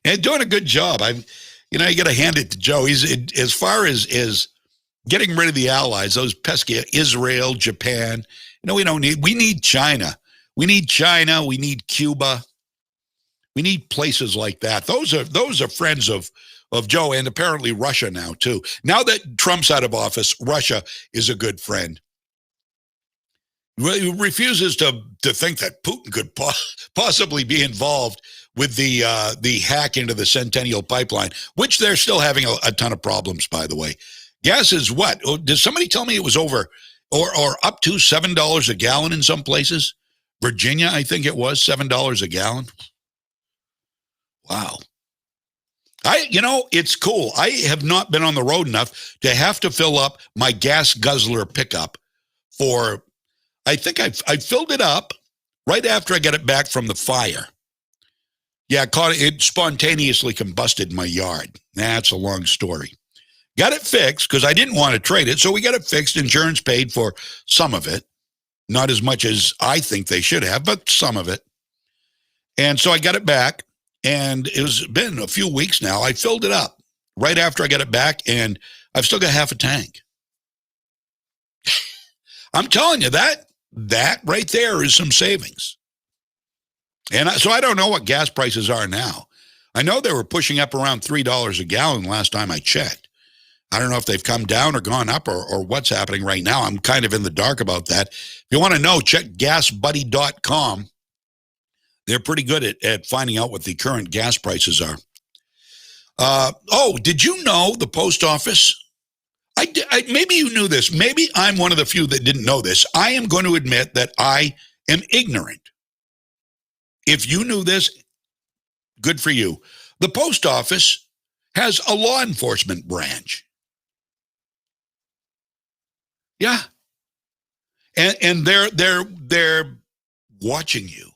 And doing a good job. You got to hand it to Joe. He's, as far as getting rid of the allies, those pesky Israel, Japan. We need China. We need China. We need Cuba. We need places like that. Those are friends of Joe, and apparently Russia now too. Now that Trump's out of office, Russia is a good friend. He refuses to think that Putin could possibly be involved with the hack into the Centennial Pipeline, which they're still having a ton of problems, by the way. Gas is what? Did somebody tell me it was over or up to $7 a gallon in some places? Virginia, I think it was $7 a gallon. Wow. It's cool. I have not been on the road enough to have to fill up my gas guzzler pickup for, I think I filled it up right after I got it back from the fire. Yeah, it spontaneously combusted in my yard. That's a long story. Got it fixed because I didn't want to trade it. So we got it fixed. Insurance paid for some of it. Not as much as I think they should have, but some of it. And so I got it back. And it's been a few weeks now. I filled it up right after I got it back. And I've still got half a tank. I'm telling you, that right there is some savings. And so I don't know what gas prices are now. I know they were pushing up around $3 a gallon last time I checked. I don't know if they've come down or gone up or what's happening right now. I'm kind of in the dark about that. If you want to know, check gasbuddy.com. They're pretty good at finding out what the current gas prices are. Did you know the post office? Maybe you knew this. Maybe I'm one of the few that didn't know this. I am going to admit that I am ignorant. If you knew this, good for you. The post office has a law enforcement branch. Yeah. And they're watching you.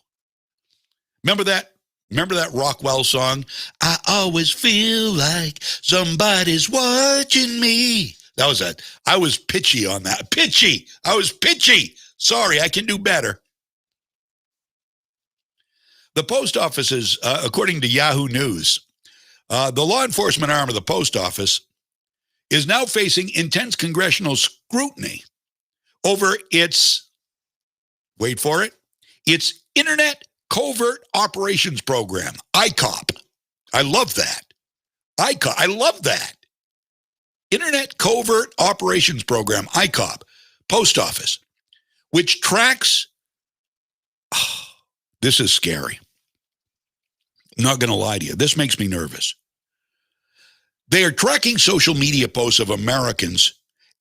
Remember that Rockwell song? I always feel like somebody's watching me. That was it. I was pitchy on that. Pitchy. I was pitchy. Sorry, I can do better. The post office is, according to Yahoo News, the law enforcement arm of the post office is now facing intense congressional scrutiny over its, wait for it, its Internet Covert Operations Program, ICOP. I love that. ICOP. I love that. Internet Covert Operations Program, ICOP, Post Office, which tracks, this is scary. I'm not going to lie to you. This makes me nervous. They are tracking social media posts of Americans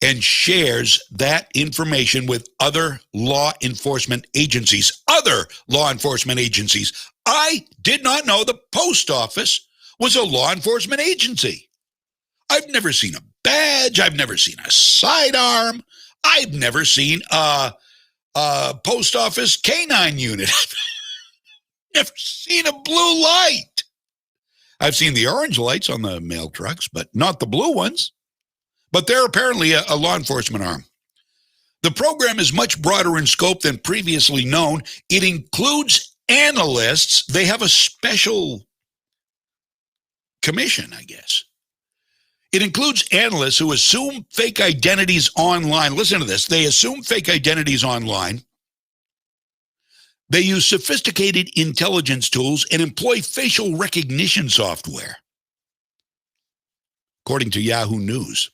and shares that information with other law enforcement agencies. Other law enforcement agencies. I did not know the post office was a law enforcement agency. I've never seen a badge. I've never seen a sidearm. I've never seen a post office canine unit. Never seen a blue light. I've seen the orange lights on the mail trucks, but not the blue ones. But they're apparently a law enforcement arm. The program is much broader in scope than previously known. It includes analysts. They have a special commission, I guess. It includes analysts who assume fake identities online. Listen to this. They assume fake identities online. They use sophisticated intelligence tools and employ facial recognition software, according to Yahoo News.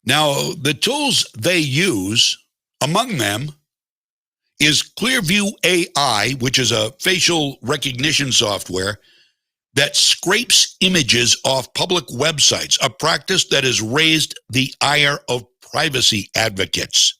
Now, the tools they use, among them, is Clearview AI, which is a facial recognition software that scrapes images off public websites, a practice that has raised the ire of privacy advocates.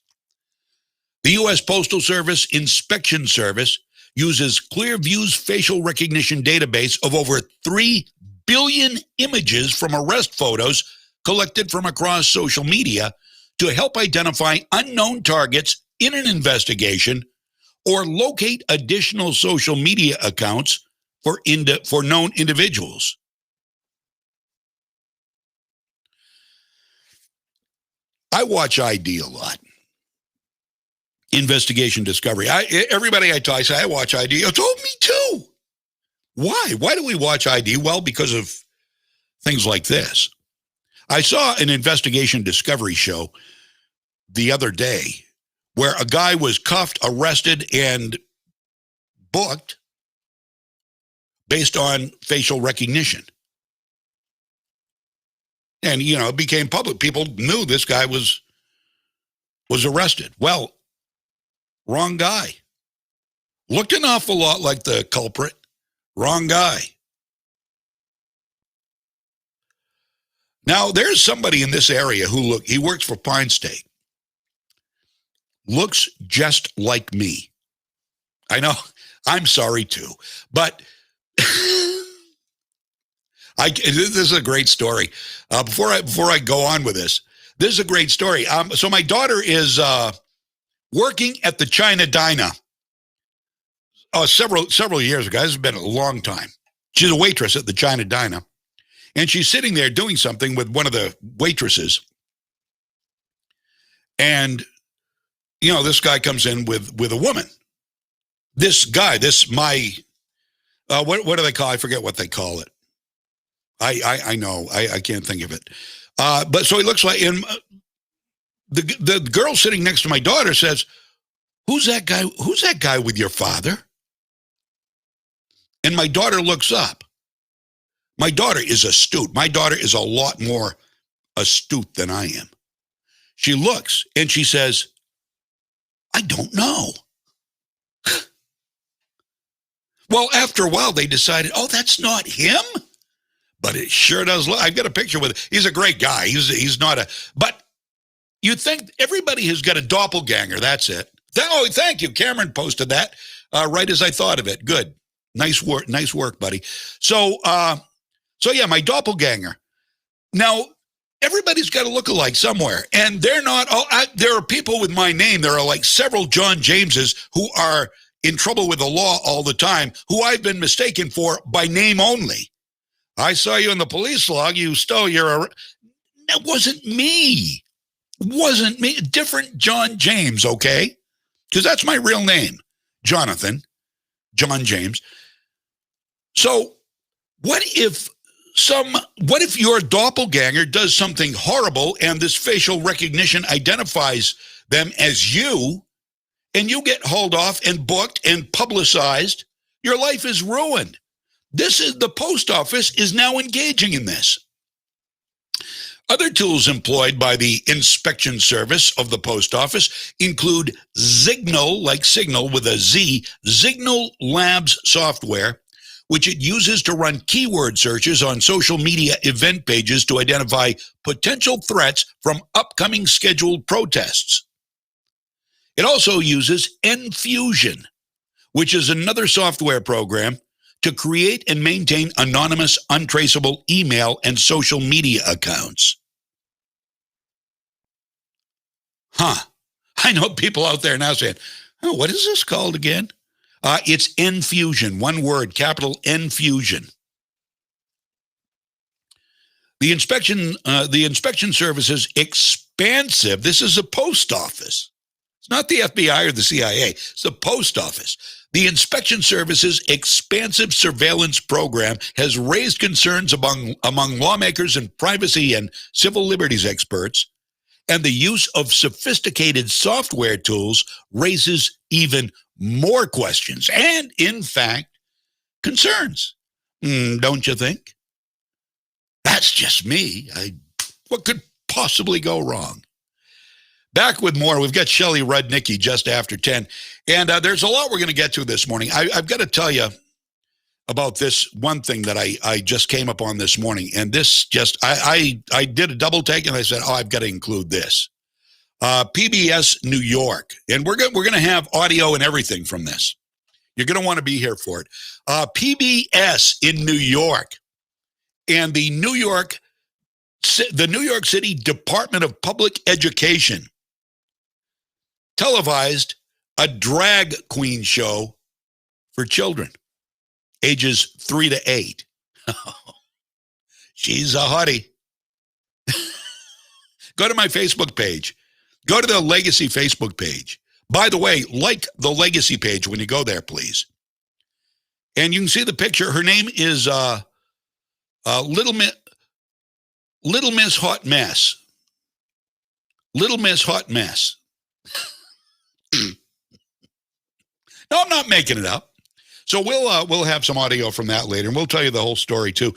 The U.S. Postal Service Inspection Service uses Clearview's facial recognition database of over 3 billion images from arrest photos collected from across social media to help identify unknown targets in an investigation or locate additional social media accounts for known individuals. I watch ID a lot. Investigation Discovery. Everybody I talk to, I watch ID. Oh, me too. Why? Why do we watch ID? Well, because of things like this. I saw an Investigation Discovery show the other day where a guy was cuffed, arrested, and booked based on facial recognition. And, it became public. People knew this guy was arrested. Well, wrong guy. Looked an awful lot like the culprit. Wrong guy. Now, there's somebody in this area he works for Pine State. Looks just like me. I know, I'm sorry too, but this is a great story. Before I go on with this is a great story. So my daughter is working at the China Diner several years ago. This has been a long time. She's a waitress at the China Diner. And she's sitting there doing something with one of the waitresses. And, you know, this guy comes in with a woman. This guy, what do they call it? I forget what they call it. I know. I can't think of it. But so he looks like, and the girl sitting next to my daughter says, who's that guy? Who's that guy with your father? And my daughter looks up. My daughter is astute. My daughter is a lot more astute than I am. She looks and she says, I don't know. Well, after a while, they decided, oh, that's not him. But it sure does look. I've got a picture with him. He's a great guy. He's not a, but you think everybody has got a doppelganger. That's it. Oh, thank you. Cameron posted that right as I thought of it. Good. Nice work, buddy. So yeah, my doppelganger. Now, everybody's got a look-alike somewhere, and they're not. There are people with my name. There are like several John Jameses who are in trouble with the law all the time, who I've been mistaken for by name only. I saw you in the police log. You stole your. That wasn't me. Wasn't me. Different John James, okay? Because that's my real name, Jonathan, John James. So, what if your doppelganger does something horrible and this facial recognition identifies them as you, and you get hauled off and booked and publicized? Your life is ruined. The post office is now engaging in this. Other tools employed by the inspection service of the post office include Signal, like signal with a Z, Signal Labs software, which it uses to run keyword searches on social media event pages to identify potential threats from upcoming scheduled protests. It also uses Enfusion, which is another software program to create and maintain anonymous, untraceable email and social media accounts. I know people out there now saying, oh, what is this called again? It's Enfusion, one word, capital Enfusion. The inspection service is expansive. This is a post office. It's not the FBI or the CIA. It's the post office. The inspection service's expansive surveillance program has raised concerns among lawmakers and privacy and civil liberties experts, and the use of sophisticated software tools raises even more questions and, in fact, concerns. Don't you think? That's just me. What could possibly go wrong? Back with more. We've got Shelley Rudnicki just after 10. And there's a lot we're going to get to this morning. I've got to tell you about this one thing that I just came up on this morning. And this just, I did a double take and I said, oh, I've got to include this. PBS New York. And we're going to have audio and everything from this. You're going to want to be here for it. PBS in New York and the New York City Department of Public Education televised a drag queen show for children ages 3 to 8. She's a hottie. Go to my Facebook page. Go to the Legacy Facebook page. By the way, like the Legacy page when you go there, please. And you can see the picture. Her name is Little Miss Hot Mess. Little Miss Hot Mess. No, I'm not making it up. So we'll have some audio from that later, and we'll tell you the whole story too.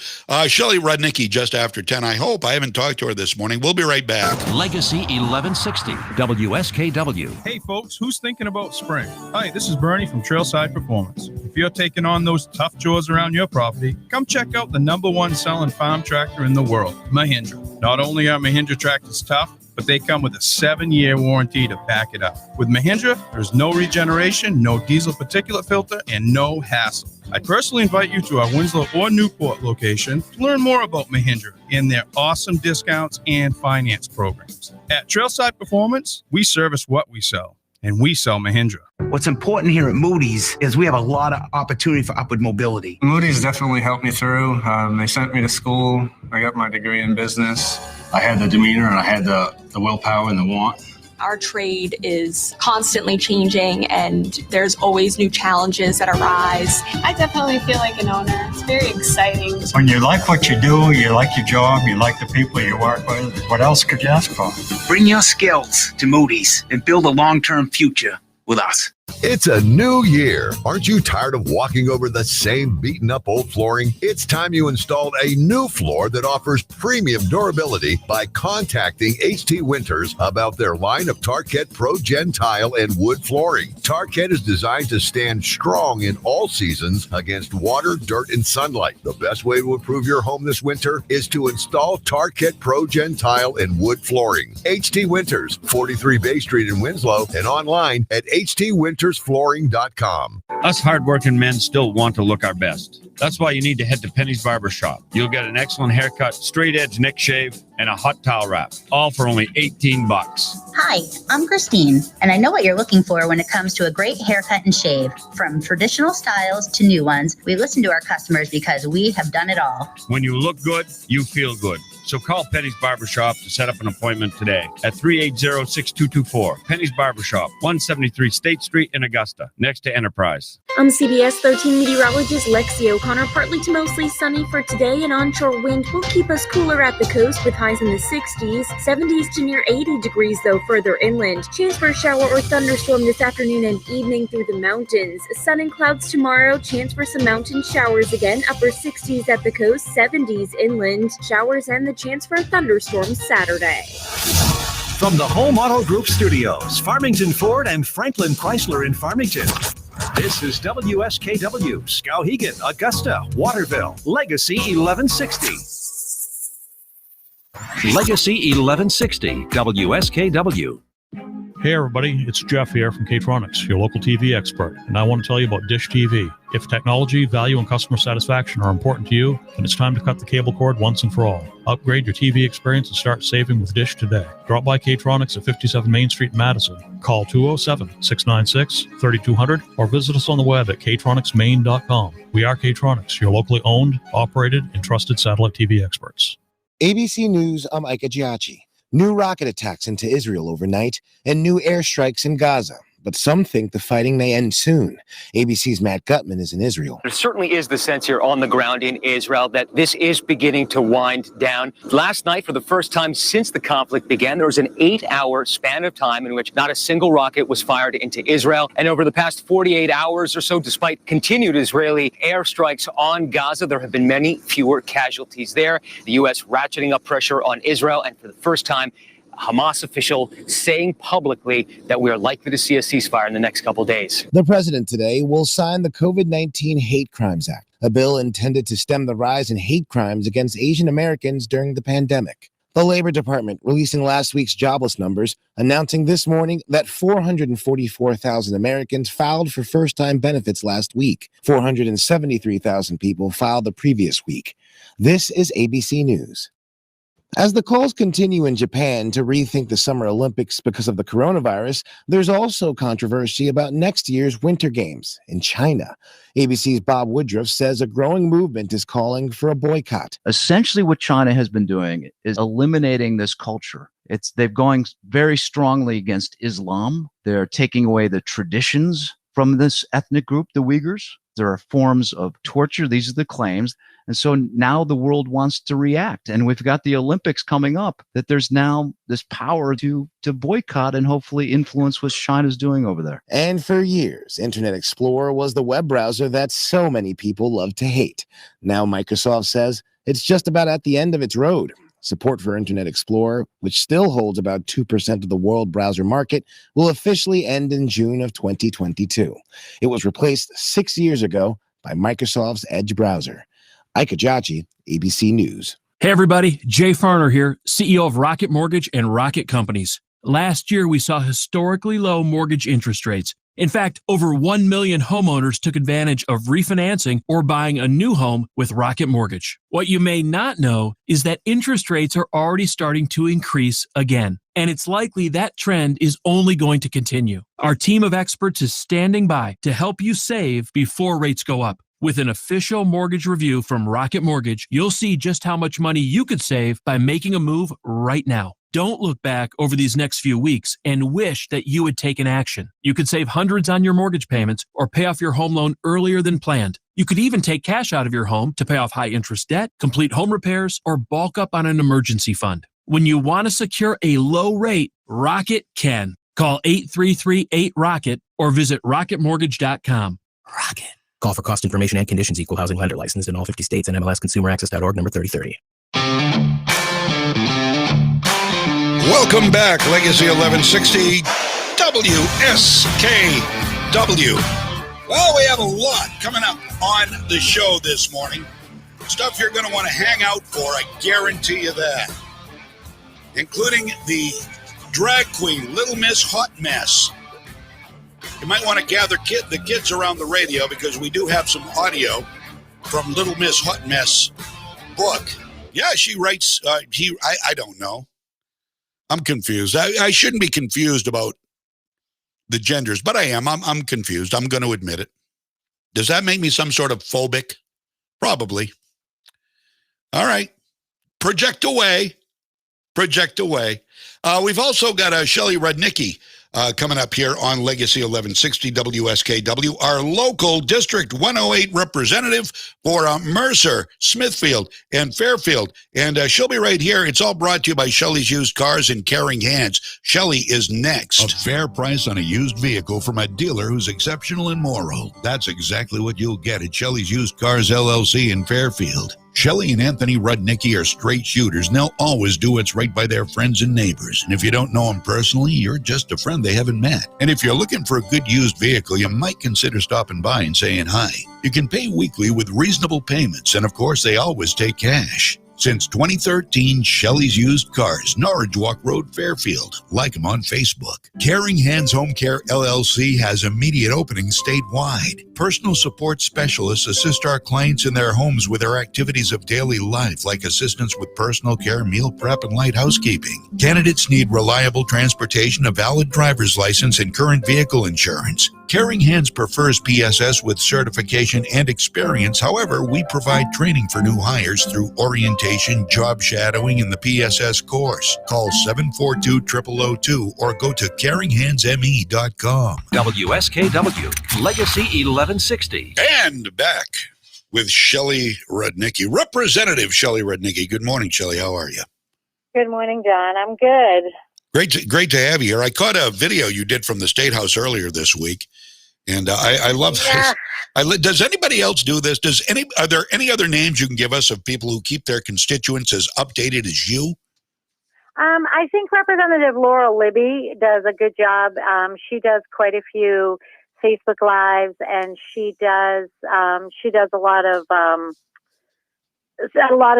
Shelley Rudnicki just after 10. I hope. I haven't talked to her this morning. We'll be right back. Legacy 1160 WSKW. Hey folks, who's thinking about spring? Hi, this is Bernie from Trailside Performance. If you're taking on those tough chores around your property, come check out the #1 selling farm tractor in the world, Mahindra. Not only are Mahindra tractors tough, but they come with a 7-year warranty to back it up. With Mahindra, there's no regeneration, no diesel particulate filter, and no hassle. I personally invite you to our Winslow or Newport location to learn more about Mahindra and their awesome discounts and finance programs. At Trailside Performance, we service what we sell. and we sell Mahindra. What's important here at Moody's is we have a lot of opportunity for upward mobility. Moody's definitely helped me through. They sent me to school. I got my degree in business. I had the demeanor and I had the willpower and the want. Our trade is constantly changing and there's always new challenges that arise. I definitely feel like an owner. It's very exciting. When you like what you do, you like your job, you like the people you work with, what else could you ask for? Bring your skills to Moody's and build a long-term future with us. It's a new year. Aren't you tired of walking over the same beaten up old flooring? It's time you installed a new floor that offers premium durability by contacting HT Winters about their line of Tarkett Pro Gen tile and wood flooring. Tarkett is designed to stand strong in all seasons against water, dirt, and sunlight. The best way to improve your home this winter is to install Tarkett Pro Gen tile and wood flooring. HT Winters, 43 Bay Street in Winslow, and online at htwintersflooring.com. Us hardworking men still want to look our best. That's why you need to head to Penny's Barber Shop. You'll get an excellent haircut, straight edge neck shave, and a hot towel wrap, all for only $18. Hi, I'm Christine, and I know what you're looking for when it comes to a great haircut and shave. From traditional styles to new ones, we listen to our customers because we have done it all. When you look good, you feel good. So call Penny's Barber Shop to set up an appointment today at 380-6224. Penny's Barber Shop, 173 State Street in Augusta, next to Enterprise. I'm CBS 13 meteorologist Lexi O'Connor. Partly to mostly sunny for today. An onshore wind will keep us cooler at the coast with highs in the 60s, 70s to near 80 degrees though further inland. Chance for a shower or thunderstorm this afternoon and evening through the mountains. Sun and clouds tomorrow. Chance for some mountain showers again. Upper 60s at the coast, 70s inland. Showers and the chance for a thunderstorm Saturday. From the Home Auto Group Studios, Farmington Ford and Franklin Chrysler in Farmington. This is WSKW, Skowhegan, Augusta, Waterville, Legacy 1160. Legacy 1160, WSKW. Hey everybody, it's Jeff here from K-Tronics, your local TV expert, and I want to tell you about Dish TV. If technology, value, and customer satisfaction are important to you, then it's time to cut the cable cord once and for all. Upgrade your TV experience and start saving with Dish today. Drop by K-Tronics at 57 Main Street in Madison. Call 207-696-3200 or visit us on the web at ktronicsmaine.com. We are K-Tronics, your locally owned, operated, and trusted satellite TV experts. ABC News, I'm Ika Giacchi. New rocket attacks into Israel overnight and new airstrikes in Gaza. But some think the fighting may end soon. ABC's Matt Gutman is in Israel. There certainly is the sense here on the ground in Israel that this is beginning to wind down. Last night, for the first time since the conflict began, there was an 8-hour span of time in which not a single rocket was fired into Israel. And over the past 48 hours or so, despite continued Israeli airstrikes on Gaza, there have been many fewer casualties there. The U.S. ratcheting up pressure on Israel, and for the first time, Hamas official saying publicly that we are likely to see a ceasefire in the next couple days. The president today will sign the COVID-19 Hate Crimes Act, a bill intended to stem the rise in hate crimes against Asian Americans during the pandemic. The Labor Department releasing last week's jobless numbers, announcing this morning that 444,000 Americans filed for first-time benefits last week. 473,000 people filed the previous week. This is ABC News. As the calls continue in Japan to rethink the Summer Olympics because of the coronavirus, there's also controversy about next year's Winter Games in China. ABC's Bob Woodruff says a growing movement is calling for a boycott. Essentially, what China has been doing is eliminating this culture. They're going very strongly against Islam. They're taking away the traditions from this ethnic group, the Uyghurs. There are forms of torture. These are the claims. And so now the world wants to react. And we've got the Olympics coming up, that there's now this power to boycott and hopefully influence what China's doing over there. And for years, Internet Explorer was the web browser that so many people love to hate. Now Microsoft says it's just about at the end of its road. Support for Internet Explorer, which still holds about 2% of the world browser market, will officially end in June of 2022. It was replaced 6 years ago by Microsoft's Edge browser. Ika Giacchi, ABC News. Hey everybody, Jay Farner here, CEO of Rocket Mortgage and Rocket Companies. Last year, we saw historically low mortgage interest rates. In fact, over 1 million homeowners took advantage of refinancing or buying a new home with Rocket Mortgage. What you may not know is that interest rates are already starting to increase again, and it's likely that trend is only going to continue. Our team of experts is standing by to help you save before rates go up. With an official mortgage review from Rocket Mortgage, you'll see just how much money you could save by making a move right now. Don't look back over these next few weeks and wish that you had taken action. You could save hundreds on your mortgage payments or pay off your home loan earlier than planned. You could even take cash out of your home to pay off high-interest debt, complete home repairs, or bulk up on an emergency fund. When you want to secure a low rate, Rocket can. Call 833-8ROCKET or visit rocketmortgage.com. Rocket. Call for cost information and conditions. Equal housing lender licensed in all 50 states and MLSConsumerAccess.org number 3030. Welcome back, Legacy 1160 WSKW. Well, we have a lot coming up on the show this morning. Stuff you're going to want to hang out for, I guarantee you that. Including the drag queen, Little Miss Hot Mess. You might want to gather the kids around the radio because we do have some audio from Little Miss Hot Mess book. Yeah, she writes, I don't know. I'm confused. I shouldn't be confused about the genders, but I am. I'm confused. I'm going to admit it. Does that make me some sort of phobic? Probably. All right. Project away. Project away. We've also got Shelley Rudnicki coming up here on Legacy 1160 WSKW, our local District 108 representative for Mercer, Smithfield, and Fairfield. And she'll be right here. It's all brought to you by Shelley's Used Cars in Caring Hands. Shelley is next. A fair price on a used vehicle from a dealer who's exceptional and moral. That's exactly what you'll get at Shelley's Used Cars LLC in Fairfield. Shelley and Anthony Rudnicki are straight shooters, and they'll always do what's right by their friends and neighbors. And if you don't know them personally, you're just a friend they haven't met. And if you're looking for a good used vehicle, you might consider stopping by and saying hi. You can pay weekly with reasonable payments, and of course, they always take cash. Since 2013, Shelley's Used Cars, Norridge Walk Road, Fairfield. Like them on Facebook. Caring Hands Home Care LLC has immediate openings statewide. Personal support specialists assist our clients in their homes with their activities of daily life, like assistance with personal care, meal prep, and light housekeeping. Candidates need reliable transportation, a valid driver's license, and current vehicle insurance. Caring Hands prefers PSS with certification and experience. However, we provide training for new hires through orientation, job shadowing, and the PSS course. Call 742-0002 or go to caringhandsme.com. WSKW, Legacy 1160. And back with Shelley Rudnicki, Representative Shelley Rudnicki. Good morning, Shelley. How are you? Good morning, John. I'm good. Great to have you here. I caught a video you did from the State House earlier this week, and I love this. Does anybody else do this? Are there any other names you can give us of people who keep their constituents as updated as you? I think Representative Laurel Libby does a good job. She does quite a few Facebook Lives, and she does a lot of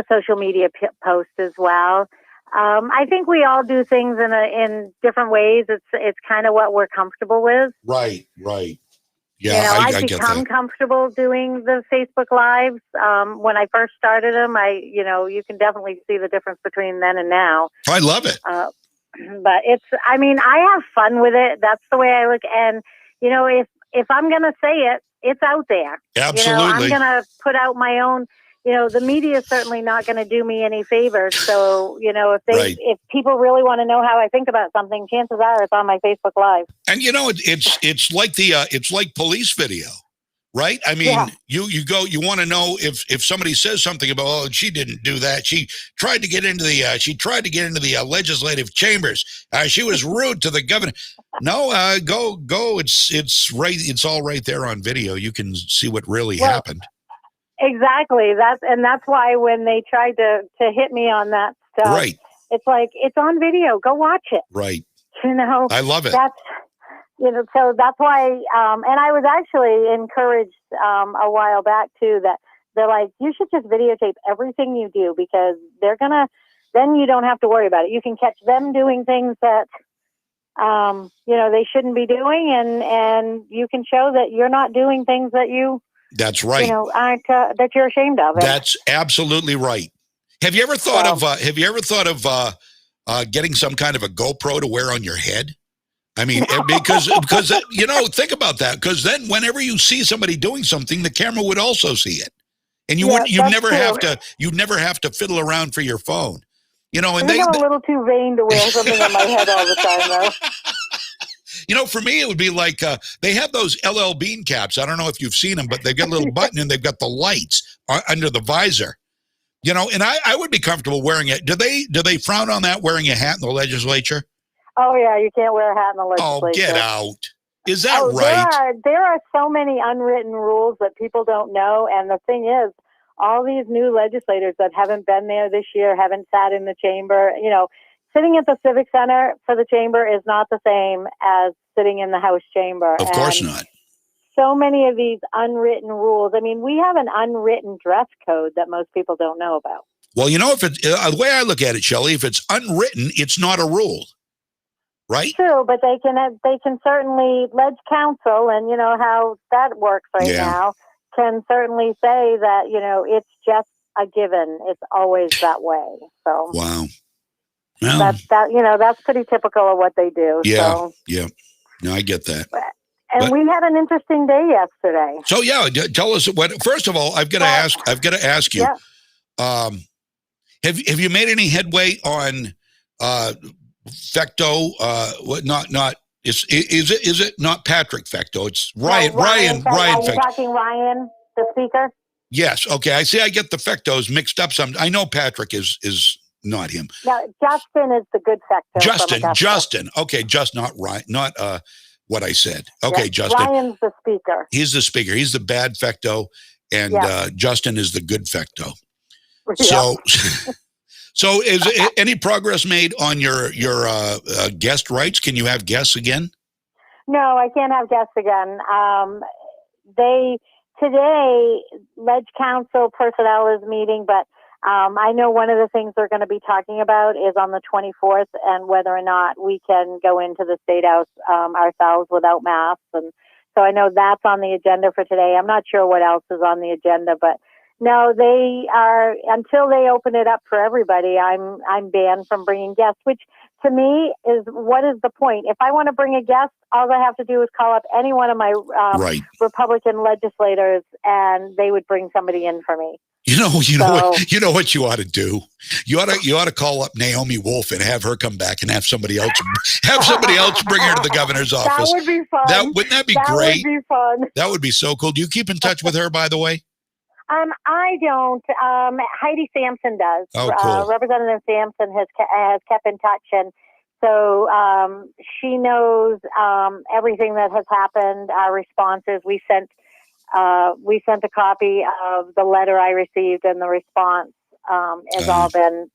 social media posts as well. I think we all do things in different ways. It's kind of what we're comfortable with. Right. Yeah, I've become comfortable doing the Facebook Lives. When I first started them, you can definitely see the difference between then and now. I love it. But I have fun with it. That's the way I look. And, if I'm going to say it, it's out there. Absolutely. I'm going to put out my own. The media is certainly not going to do me any favors. So, if people really want to know how I think about something, chances are it's on my Facebook Live. And it's like police video, right? I mean, you want to know if somebody says something about, she didn't do that. She tried to get into the legislative chambers. She was rude to the governor. No, go. It's right. It's all right there on video. You can see what really happened. Exactly. That's why when they tried to hit me on that stuff, right. It's like, it's on video. Go watch it. Right. I love it. That's, so that's why, and I was actually encouraged a while back too, that they're like, you should just videotape everything you do because then you don't have to worry about it. You can catch them doing things that they shouldn't be doing, and you can show that you're not doing things that you That's right. aren't that you're ashamed of. That's absolutely right. Have you ever thought of getting some kind of a GoPro to wear on your head? I mean, because think about that. Because then, whenever you see somebody doing something, the camera would also see it, and you'd never have to fiddle around for your phone. And I'm a little too vain to wear something on my head all the time, though. For me, it would be like they have those LL Bean caps. I don't know if you've seen them, but they've got a little button and they've got the lights under the visor. And I would be comfortable wearing it. Do they frown on that, wearing a hat in the legislature? Oh, yeah, you can't wear a hat in the legislature. Oh, get out. Is that right? There are so many unwritten rules that people don't know. And the thing is, all these new legislators that haven't been there this year, haven't sat in the chamber, sitting at the Civic Center for the chamber is not the same as sitting in the House chamber. Of course not. So many of these unwritten rules. I mean, we have an unwritten dress code that most people don't know about. Well, if it's the way I look at it, Shelley, if it's unwritten, it's not a rule. Right? True, but they can certainly, Ledge Council, and how that works now, can certainly say that, it's just a given. It's always that way. So wow. Well, that's pretty typical of what they do. Yeah. So. Yeah. No, I get that. And we had an interesting day yesterday. So tell us first of all, I've got to ask you, have you made any headway on, Fecto, is it not Patrick Fecto? It's Ryan. Ryan Fecto. Are you Fecto. talking Ryan, the speaker? Yes. Okay. I see. I get the Fectos mixed up. I know Patrick is not him. No, Justin is the good Fecto. Justin. Okay. Just not Ryan. Not what I said. Okay, Justin. Ryan's the speaker. He's the speaker. He's the bad Fecto, and Justin is the good Fecto. Yeah. So is any progress made on your guest rights? Can you have guests again? No, I can't have guests again. Today, Ledge Council personnel is meeting, but I know one of the things they're going to be talking about is on the 24th and whether or not we can go into the State House ourselves without masks. And so I know that's on the agenda for today. I'm not sure what else is on the agenda, but no, they are, until they open it up for everybody, I'm banned from bringing guests, which to me is, what is the point? If I want to bring a guest, all I have to do is call up any one of my Republican legislators and they would bring somebody in for me. You know what you ought to do? You ought to call up Naomi Wolf and have her come back and have somebody else bring her to the governor's office. That would be fun. Wouldn't that be great? That would be fun. That would be so cool. Do you keep in touch with her, by the way? I don't. Heidi Sampson does. Oh, cool. Representative Sampson has kept in touch, and so she knows everything that has happened. Our responses. We sent a copy of the letter I received, and the response has all been.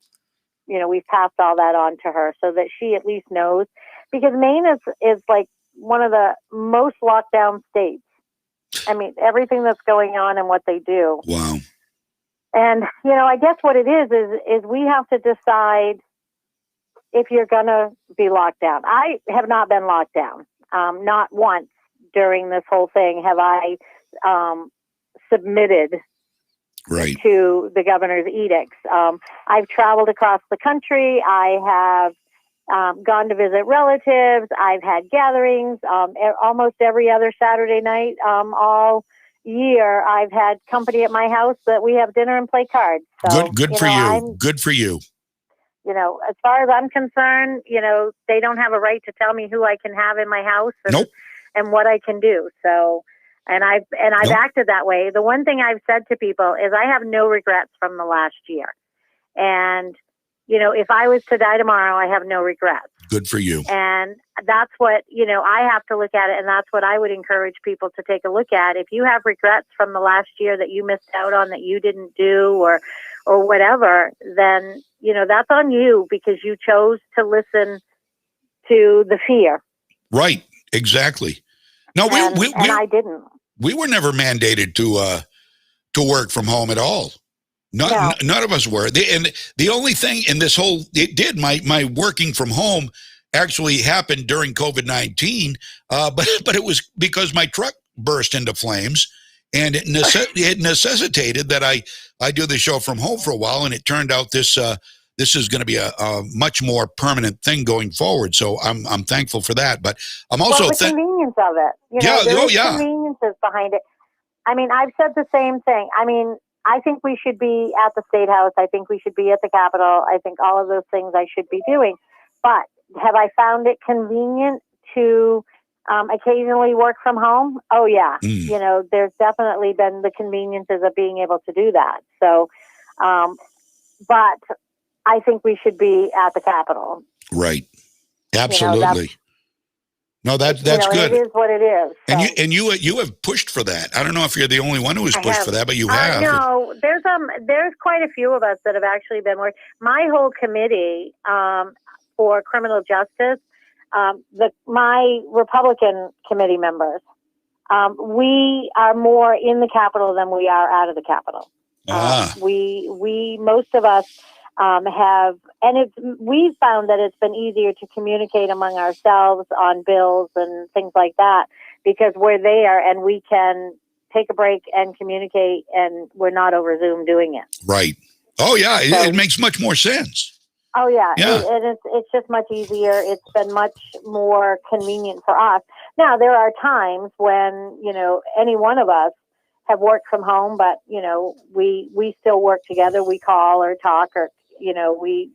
We've passed all that on to her so that she at least knows, because Maine is like one of the most locked down states. I mean, everything that's going on and what they do. Wow. And, I guess what it is we have to decide if you're going to be locked down. I have not been locked down. Not once during this whole thing have I submitted to the governor's edicts. I've traveled across the country. I have gone to visit relatives. I've had gatherings almost every other Saturday night all year. I've had company at my house that we have dinner and play cards. So, good for you. Good for you. As far as I'm concerned, they don't have a right to tell me who I can have in my house and what I can do. So, and I've acted that way. The one thing I've said to people is I have no regrets from the last year. And if I was to die tomorrow, I have no regrets. Good for you. And that's what, I have to look at it. And that's what I would encourage people to take a look at. If you have regrets from the last year that you missed out on, that you didn't do or whatever, then, that's on you, because you chose to listen to the fear. Right. Exactly. No, I didn't. We were never mandated to work from home at all. None of us were. And the only thing in this whole, my working from home actually happened during COVID-19, but it was because my truck burst into flames, and it necessitated that I do the show from home for a while, and it turned out this is going to be a much more permanent thing going forward. So I'm thankful for that. But I'm also the convenience of it. There's conveniences behind it. I mean, I've said the same thing. I mean, I think we should be at the State House. I think we should be at the Capitol. I think all of those things I should be doing. But have I found it convenient to occasionally work from home? Oh, yeah. There's definitely been the conveniences of being able to do that. So, but I think we should be at the Capitol. Right. Absolutely. That's good. It is what it is. So. And you have pushed for that. I don't know if you're the only one who has pushed for that, but you have. No, there's quite a few of us that have actually been working. My whole committee for criminal justice, my Republican committee members, we are more in the Capitol than we are out of the Capitol. We most of us have, and we've found that it's been easier to communicate among ourselves on bills and things like that because we're there and we can take a break and communicate, and we're not over Zoom doing it. Right. Oh yeah, it makes much more sense. Oh yeah, it's just much easier. It's been much more convenient for us. Now there are times when any one of us have worked from home, but we still work together. We call or talk, or we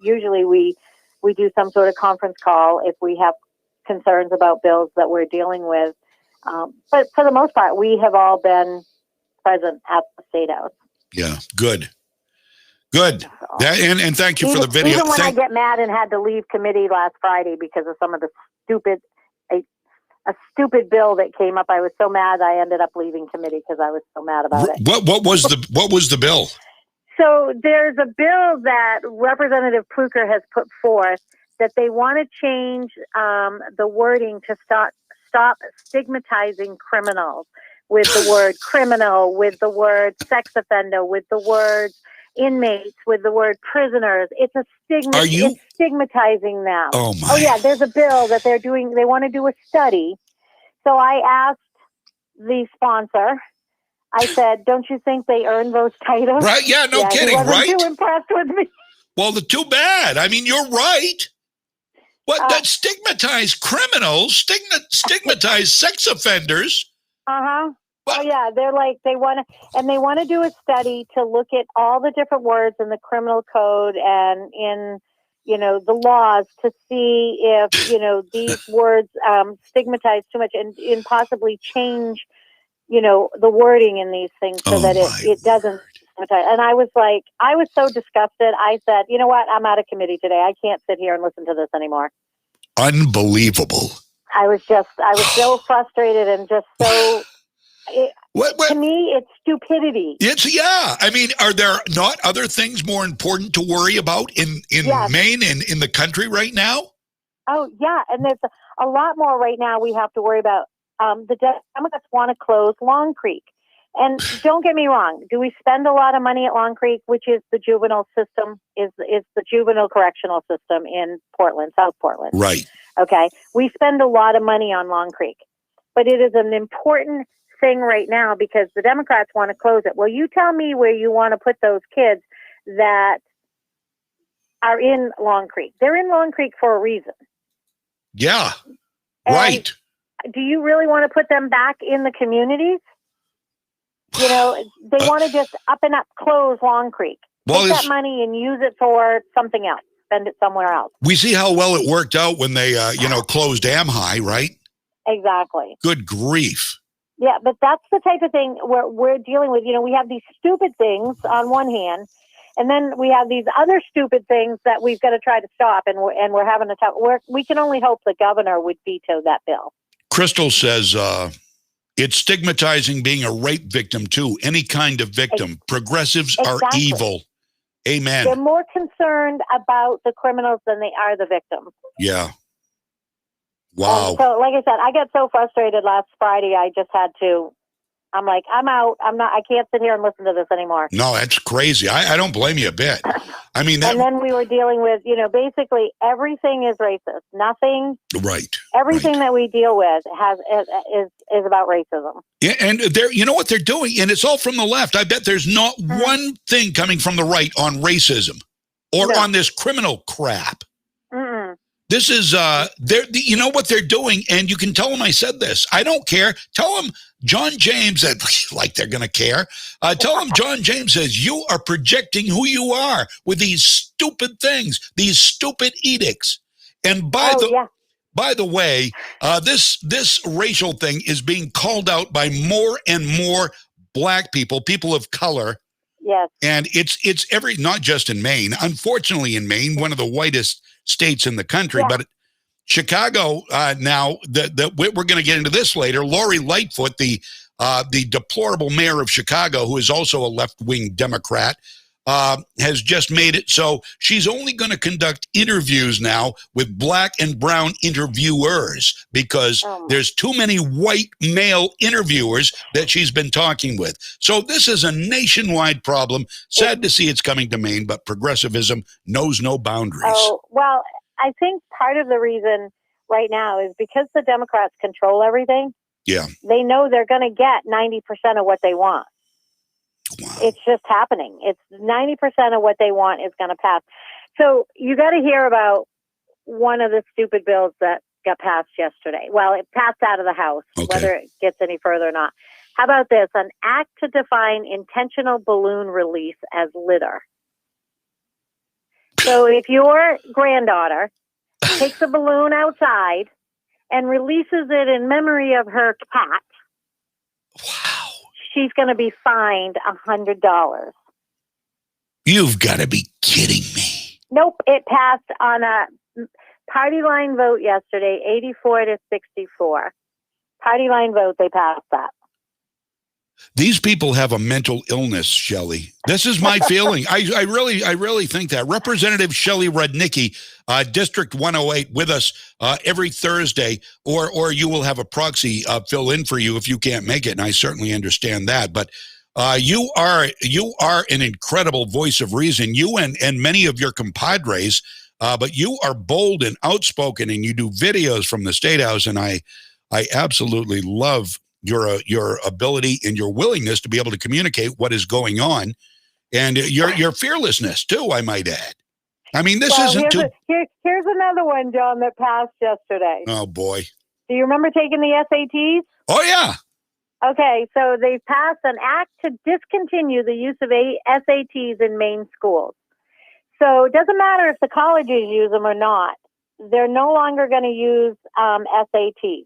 do some sort of conference call if we have concerns about bills that we're dealing with. But for the most part, we have all been present at the State House. Yeah, good. And thank you for the video. Even when I get mad and had to leave committee last Friday because of some of the a stupid bill that came up, I was so mad I ended up leaving committee because I was so mad about it. What was the bill? So there's a bill that Representative Pluker has put forth that they want to change the wording to stop stigmatizing criminals with the word criminal, with the word sex offender, with the word inmates, with the word prisoners. It's a stigma. It's stigmatizing them. Oh my! Oh yeah, there's a bill that they're doing. They want to do a study. So I asked the sponsor. I said, "Don't you think they earned those titles?" Right? Yeah, no kidding. He wasn't right? Too impressed with me. Well, too bad. I mean, you're right. What that stigmatize criminals, stigmatize sex offenders. Oh yeah, they're like they want to do a study to look at all the different words in the criminal code and in the laws to see if these words stigmatize too much and possibly change the wording in these things so that it doesn't stigmatize. And I was so disgusted. I said, you know what? I'm out of committee today. I can't sit here and listen to this anymore. Unbelievable. I was so frustrated and just so. To me, it's stupidity. I mean, are there not other things more important to worry about in Maine and in the country right now? Oh, yeah. And there's a lot more right now we have to worry about. The Democrats want to close Long Creek. And don't get me wrong. Do we spend a lot of money at Long Creek, which is the juvenile system, is the juvenile correctional system in Portland, South Portland? Right. Okay. We spend a lot of money on Long Creek. But it is an important thing right now because the Democrats want to close it. Well, you tell me where you want to put those kids that are in Long Creek. They're in Long Creek for a reason. Yeah, right. Do you really want to put them back in the communities? They want to just up and up close Long Creek. Take that money and use it for something else. Spend it somewhere else. We see how well it worked out when they, closed Am-High, right? Exactly. Good grief. Yeah, but that's the type of thing where we're dealing with. We have these stupid things on one hand, and then we have these other stupid things that we've got to try to stop, and we're having a tough. We can only hope the governor would veto that bill. Crystal says it's stigmatizing being a rape victim too. Any kind of victim. Progressives are evil. Amen. They're more concerned about the criminals than they are the victims. Yeah. Wow. So, like I said, I got so frustrated last Friday, I just had to I'm like, I'm out. I can't sit here and listen to this anymore. No, that's crazy. I don't blame you a bit. I mean, and then we were dealing with, basically everything is racist. Nothing. Right. Everything that we deal with is about racism. Yeah, and you know what they're doing, and it's all from the left. I bet there's not one thing coming from the right on racism or on this criminal crap. Mm-mm. This is you know what they're doing, and you can tell them I said this. I don't care. Tell them John James, like they're going to care. Tell them John James says you are projecting who you are with these stupid things, these stupid edicts. And by the way, this racial thing is being called out by more and more black people of color. Yes. And it's not just in Maine. Unfortunately, in Maine, one of the whitest states in the country, but Chicago now. We're going to get into this later. Lori Lightfoot, the deplorable mayor of Chicago, who is also a left-wing Democrat, has just made it so she's only going to conduct interviews now with black and brown interviewers because there's too many white male interviewers that she's been talking with. So this is a nationwide problem. Sad to see it's coming to Maine, but progressivism knows no boundaries. Oh, well, I think part of the reason right now is because the Democrats control everything. Yeah. They know they're going to get 90% of what they want. Wow. It's just happening. It's 90% of what they want is going to pass. So you got to hear about one of the stupid bills that got passed yesterday. Well, it passed out of the House, whether it gets any further or not. How about this? An act to define intentional balloon release as litter. So if your granddaughter takes a balloon outside and releases it in memory of her cat, she's going to be fined $100. You've got to be kidding me. Nope. It passed on a party line vote yesterday, 84-64. Party line vote, they passed that. These people have a mental illness, Shelley. This is my feeling. I really think that. Representative Shelley Rudnicki, District 108, with us every Thursday, or you will have a proxy fill in for you if you can't make it, and I certainly understand that. But you are an incredible voice of reason. You and many of your compadres, but you are bold and outspoken, and you do videos from the State House, and I absolutely love your ability and your willingness to be able to communicate what is going on, and your fearlessness too, I might add. I mean, this isn't too. Here's another one, John, that passed yesterday. Oh boy! Do you remember taking the SATs? Oh yeah. Okay, so they passed an act to discontinue the use of SATs in Maine schools. So it doesn't matter if the colleges use them or not; they're no longer going to use SATs.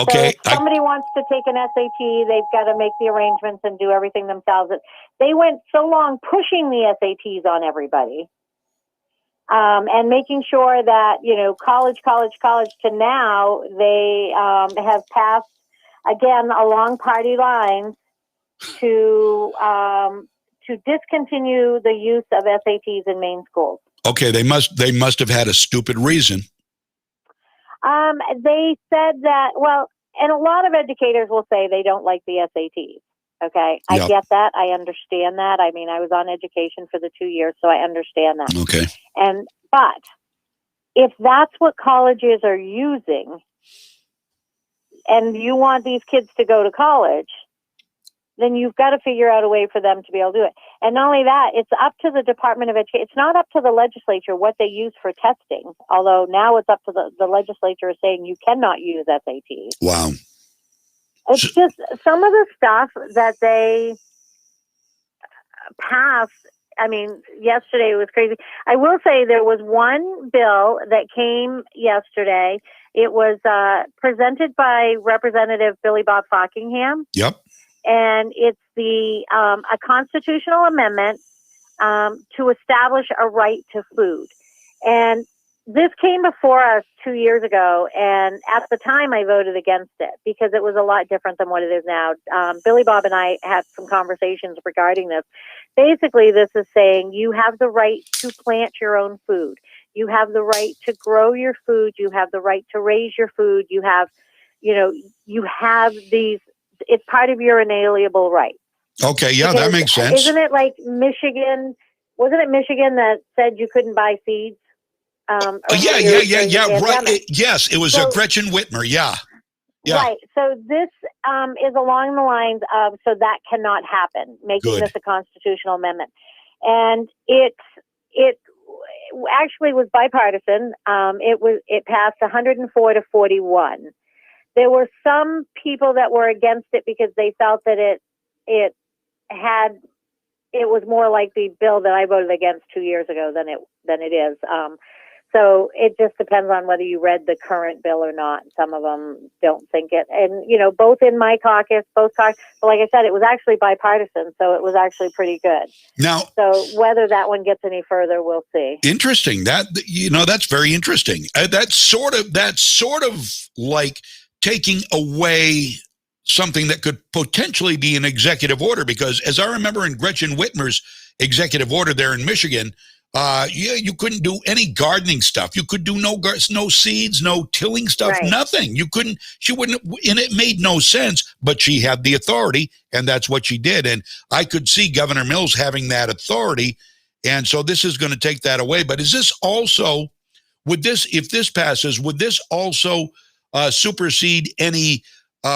Okay. So if somebody wants to take an SAT, they've got to make the arrangements and do everything themselves. They went so long pushing the SATs on everybody and making sure that, college to now, they have passed, again, along party lines to discontinue the use of SATs in Maine schools. Okay, they must have had a stupid reason. They said that, and a lot of educators will say they don't like the SATs. Okay. I get that. I understand that. I mean, I was on education for the 2 years, so I understand that. Okay. But if that's what colleges are using and you want these kids to go to college, then you've got to figure out a way for them to be able to do it. And not only that, it's up to the Department of Education. It's not up to the legislature what they use for testing, although now it's up to the legislature saying you cannot use SATs. Wow. It's just some of the stuff that they passed. I mean, yesterday was crazy. I will say there was one bill that came yesterday. It was presented by Representative Billy Bob Fockingham. Yep. And it's a constitutional amendment to establish a right to food. And this came before us 2 years ago, and at the time I voted against it because it was a lot different than what it is now. Billy Bob and I had some conversations regarding this. Basically, this is saying you have the right to plant your own food. You have the right to grow your food. You have the right to raise your food. You have these it's part of your inalienable right. Okay, yeah, Because that makes sense. Isn't it like Michigan? Wasn't it Michigan that said you couldn't buy seeds? Yeah, the right. pandemic? Yes, it was So- Gretchen Whitmer. Yeah. Right. So this is along the lines of so that cannot happen, making Good. this a constitutional amendment, and it actually was bipartisan. It passed 104 to 41. There were some people that were against it because they felt that it was more like the bill that I voted against 2 years ago than it is. So it just depends on whether you read the current bill or not. Some of them don't think it. And, both in my caucus, but like I said, it was actually bipartisan. So it was actually pretty good. Now, so whether that one gets any further, we'll see. Interesting. That's very interesting. That's sort of like taking away something that could potentially be an executive order, because as I remember in Gretchen Whitmer's executive order there in Michigan, you couldn't do any gardening stuff. You could do no seeds, no tilling stuff, Right. nothing. She wouldn't, and it made no sense, but she had the authority, and that's what she did. And I could see Governor Mills having that authority. And so this is going to take that away. But is this also, if this passes, would this also supersede any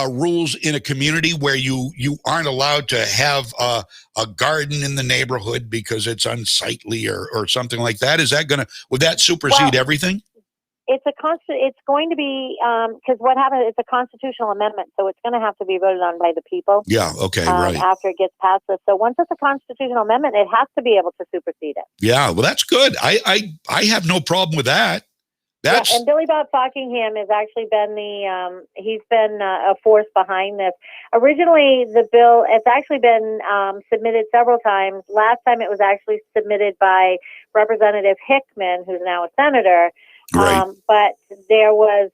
rules in a community where you aren't allowed to have a garden in the neighborhood because it's unsightly or something like that? Would that supersede everything? It's going to be, because what happened, it's a constitutional amendment, so it's going to have to be voted on by the people. Yeah, okay, right. After it gets passed. So once it's a constitutional amendment, it has to be able to supersede it. Yeah, well, that's good. I have no problem with that. And Billy Bob Fockingham has actually been he's been a force behind this. Originally, the bill, it's actually been submitted several times. Last time it was actually submitted by Representative Hickman, who's now a senator. Right. But there was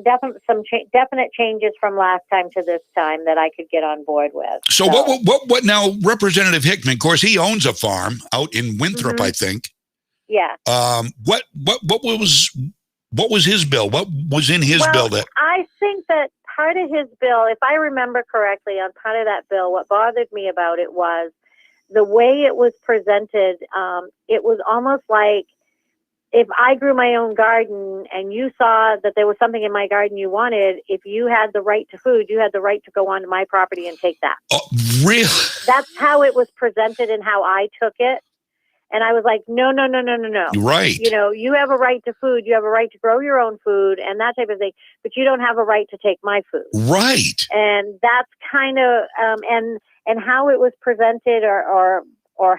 definite changes from last time to this time that I could get on board with. So what now, Representative Hickman, of course, he owns a farm out in Winthrop, I think. Yeah. What was his bill? What was in his bill? I think that part of his bill, if I remember correctly, on part of that bill, what bothered me about it was the way it was presented. It was almost like if I grew my own garden and you saw that there was something in my garden you wanted, if you had the right to food, you had the right to go onto my property and take that. Oh, really? That's how it was presented and how I took it. And I was like, no. Right. You have a right to food. You have a right to grow your own food and that type of thing. But you don't have a right to take my food. Right. And that's kind of and how it was presented or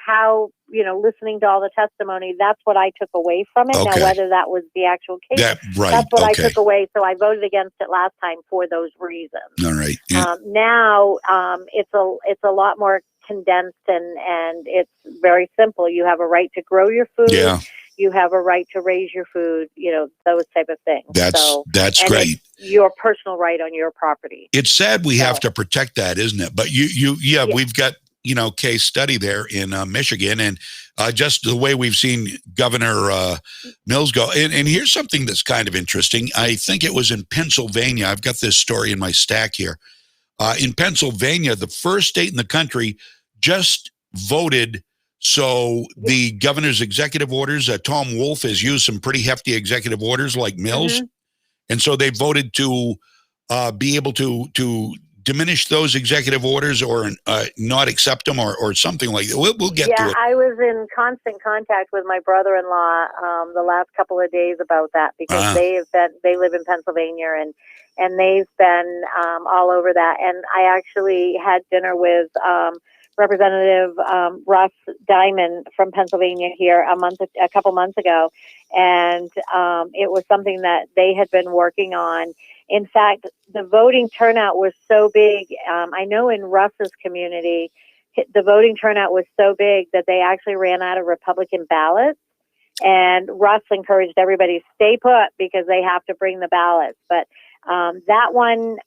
how listening to all the testimony. That's what I took away from it. Okay. Now whether that was the actual case, right. that's what Okay. I took away. So I voted against it last time for those reasons. All right. Yeah. Now it's a lot more condensed and it's very simple. You have a right to grow your food. Yeah. You have a right to raise your food, those type of things. That's and great. It's your personal right on your property. It's sad we have to protect that, isn't it? But we've got, case study there in Michigan, and just the way we've seen Governor Mills go. And here's something that's kind of interesting. I think it was in Pennsylvania. I've got this story in my stack here. In Pennsylvania, the first state in the country just voted. So the governor's executive orders, Tom Wolf has used some pretty hefty executive orders like Mills. Mm-hmm. And so they voted to be able to diminish those executive orders or not accept them or something like that. We'll get to it. I was in constant contact with my brother-in-law the last couple of days about that because they live in Pennsylvania and they've been all over that. And I actually had dinner with Representative Russ Diamond from Pennsylvania here a couple months ago, and it was something that they had been working on. In fact, the voting turnout was so big. I know in Russ's community, the voting turnout was so big that they actually ran out of Republican ballots. And Russ encouraged everybody to stay put because they have to bring the ballots. But that one,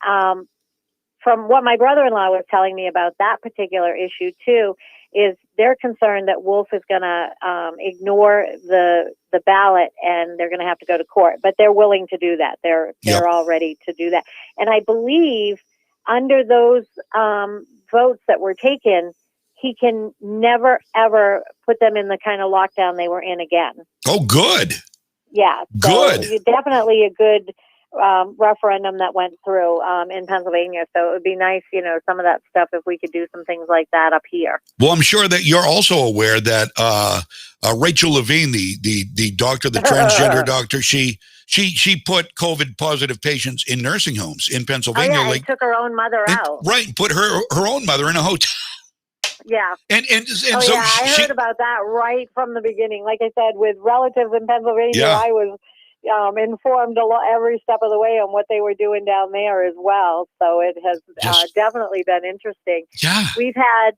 from what my brother-in-law was telling me about that particular issue too, is they're concerned that Wolf is going to ignore the ballot and they're going to have to go to court. But they're willing to do that. They're all ready to do that. And I believe under those votes that were taken, he can never, ever put them in the kind of lockdown they were in again. Oh, good. Yeah. Good. So definitely a good referendum that went through in Pennsylvania. So it would be nice, some of that stuff if we could do some things like that up here. Well, I'm sure that you're also aware that Rachel Levine, the doctor, the transgender doctor, she put COVID positive patients in nursing homes in Pennsylvania. Oh, yeah, and took her own mother out. Right, put her own mother in a hotel. Yeah. And so yeah, I heard about that right from the beginning. Like I said, with relatives in Pennsylvania, Yeah. I was informed every step of the way on what they were doing down there as well. So it has definitely been interesting. Yeah. We've had,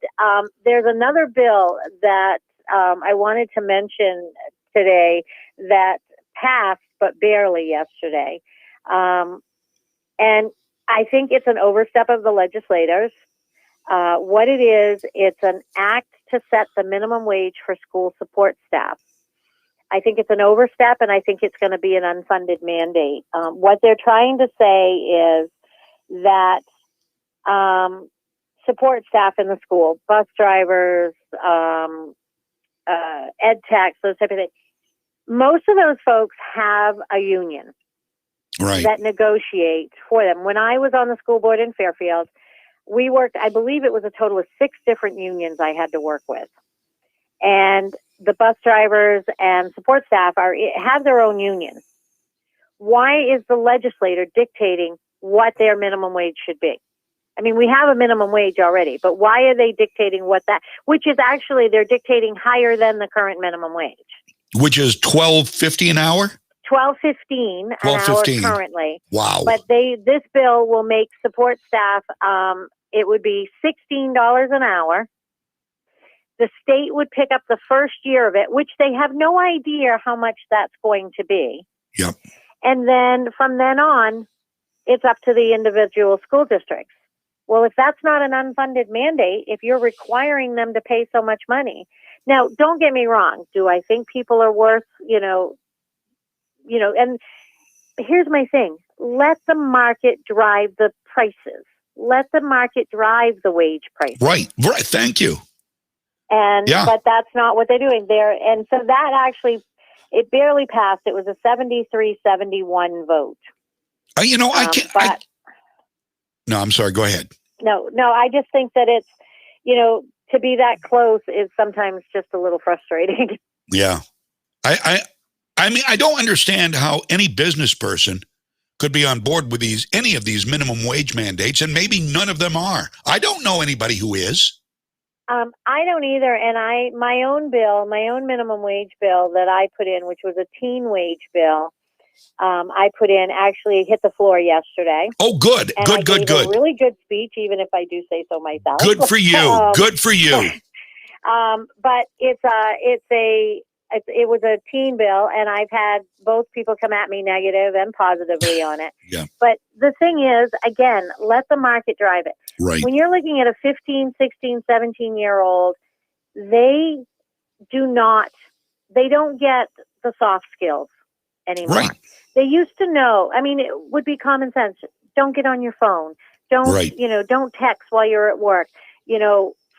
there's another bill that I wanted to mention today that passed, but barely yesterday. And I think it's an overstep of the legislators. What it is, it's an act to set the minimum wage for school support staff. I think it's an overstep, and I think it's going to be an unfunded mandate. What they're trying to say is that support staff in the school, bus drivers, ed techs, those type of things, most of those folks have a union that negotiates for them. When I was on the school board in Fairfield, we worked, I believe it was a total of 6 different unions I had to work with. And the bus drivers and support staff have their own union. Why is the legislator dictating what their minimum wage should be? I mean, we have a minimum wage already, but why are they dictating which is actually, they're dictating higher than the current minimum wage. Which is $12.50 an hour? $12.15 an hour currently. Wow. But this bill will make support staff, it would be $16 an hour. The state would pick up the first year of it, which they have no idea how much that's going to be. Yep. And then from then on, it's up to the individual school districts. Well, if that's not an unfunded mandate, if you're requiring them to pay so much money. Now, don't get me wrong. Do I think people are worth, and here's my thing. Let the market drive the prices. Let the market drive the wage prices. Right. Thank you. But that's not what they're doing there. And so that actually, it barely passed. It was a 73-71 vote. No, I'm sorry. Go ahead. No, I just think that it's, to be that close is sometimes just a little frustrating. Yeah. I mean, I don't understand how any business person could be on board with any of these minimum wage mandates, and maybe none of them are. I don't know anybody who is. I don't either. And my own minimum wage bill that I put in, which was a teen wage bill, I put in, actually hit the floor yesterday. Oh, good. And good. A really good speech, even if I do say so myself. Good for you. Good for you. But it was a teen bill, and I've had both people come at me negative and positively on it. Yeah. But the thing is, again, let the market drive it. Right. When you're looking at a 15, 16, 17-year-old, they don't get the soft skills anymore. Right. They used to know. I mean, it would be common sense. Don't get on your phone. Don't text while you're at work.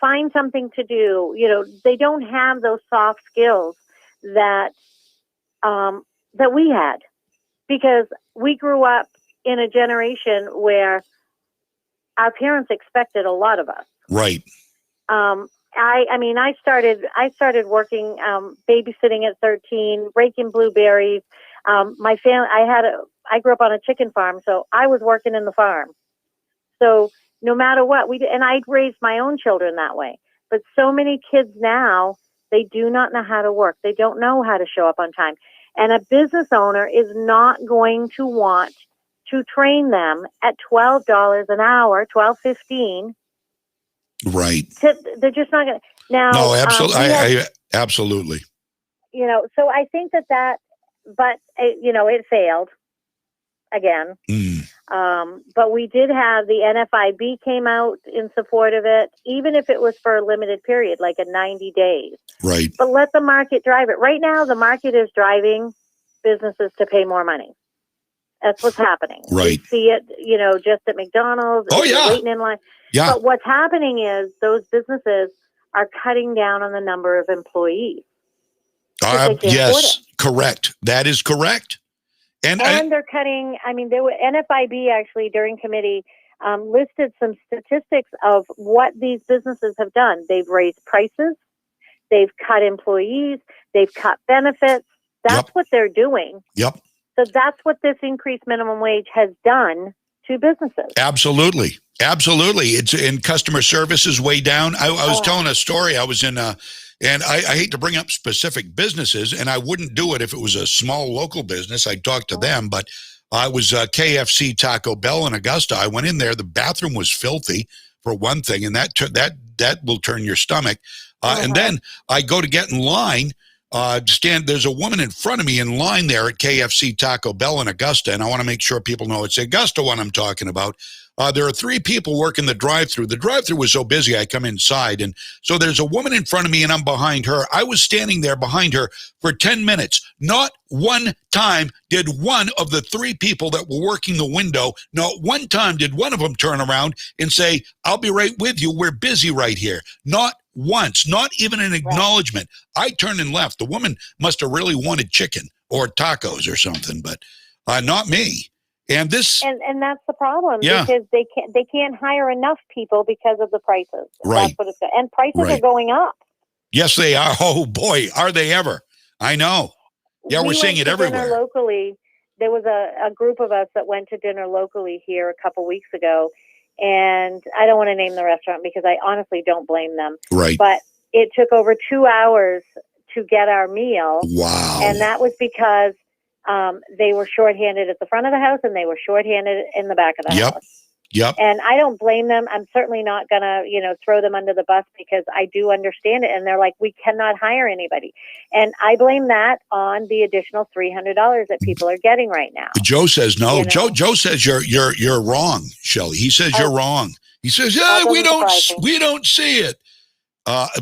Find something to do. They don't have those soft skills that we had, because we grew up in a generation where our parents expected a lot of us. Right. I started working babysitting at 13, raking blueberries. My family, I grew up on a chicken farm, so I was working in the farm. So no matter what and I'd raised my own children that way. But so many kids now, they do not know how to work. They don't know how to show up on time. And a business owner is not going to want to train them at $12 an hour, $12.15. Right. They're just not going to. Now, no, absolutely. Absolutely. So I think that, but it failed again. But we did have the NFIB came out in support of it, even if it was for a limited period, like a 90 days. Right. But let the market drive it. Right now, the market is driving businesses to pay more money. That's what's happening. Right. We see it, just at McDonald's. Oh, if you're yeah. waiting in line. Yeah. But what's happening is those businesses are cutting down on the number of employees. They can't afford Yes, it. correct. That is correct. And they're cutting. I mean, NFIB actually during committee listed some statistics of what these businesses have done. They've raised prices. They've cut employees. They've cut benefits. That's what they're doing. Yep. So that's what this increased minimum wage has done to businesses. Absolutely. It's in customer service is way down. I was telling a story. I was in and I hate to bring up specific businesses, and I wouldn't do it if it was a small local business. I'd talk to them, but I was KFC Taco Bell in Augusta. I went in there. The bathroom was filthy, for one thing, and that will turn your stomach. And then I go to get in line. There's a woman in front of me in line there at KFC Taco Bell in Augusta, and I want to make sure people know it's Augusta one I'm talking about. There are 3 people working the drive-thru. The drive-thru was so busy, I come inside, and so there's a woman in front of me, and I'm behind her. I was standing there behind her for 10 minutes. Not one time did one of the 3 people that were working the window, not one time did one of them turn around and say, "I'll be right with you. We're busy right here." Not once, not even an acknowledgement. I turned and left. The woman must have really wanted chicken or tacos or something, but not me. And this, and that's the problem Yeah. because they can't hire enough people because of the prices. Right. That's what it's, and prices are going up. yes, they are. Oh boy, are they ever? I know. Yeah, we're seeing it everywhere. Dinner locally. There was a group of us that went to dinner locally here a couple weeks ago, and I don't want to name the restaurant because I honestly don't blame them. Right. But it took over 2 hours to get our meal. Wow. And that was because they were shorthanded at the front of the house and they were shorthanded in the back of the house. Yep. And I don't blame them. I'm certainly not going to, throw them under the bus because I do understand it. And they're like, we cannot hire anybody. And I blame that on the additional $300 that people are getting right now. Joe says no. Joe says you're wrong, Shelley. He says you're wrong. He says, we don't see it.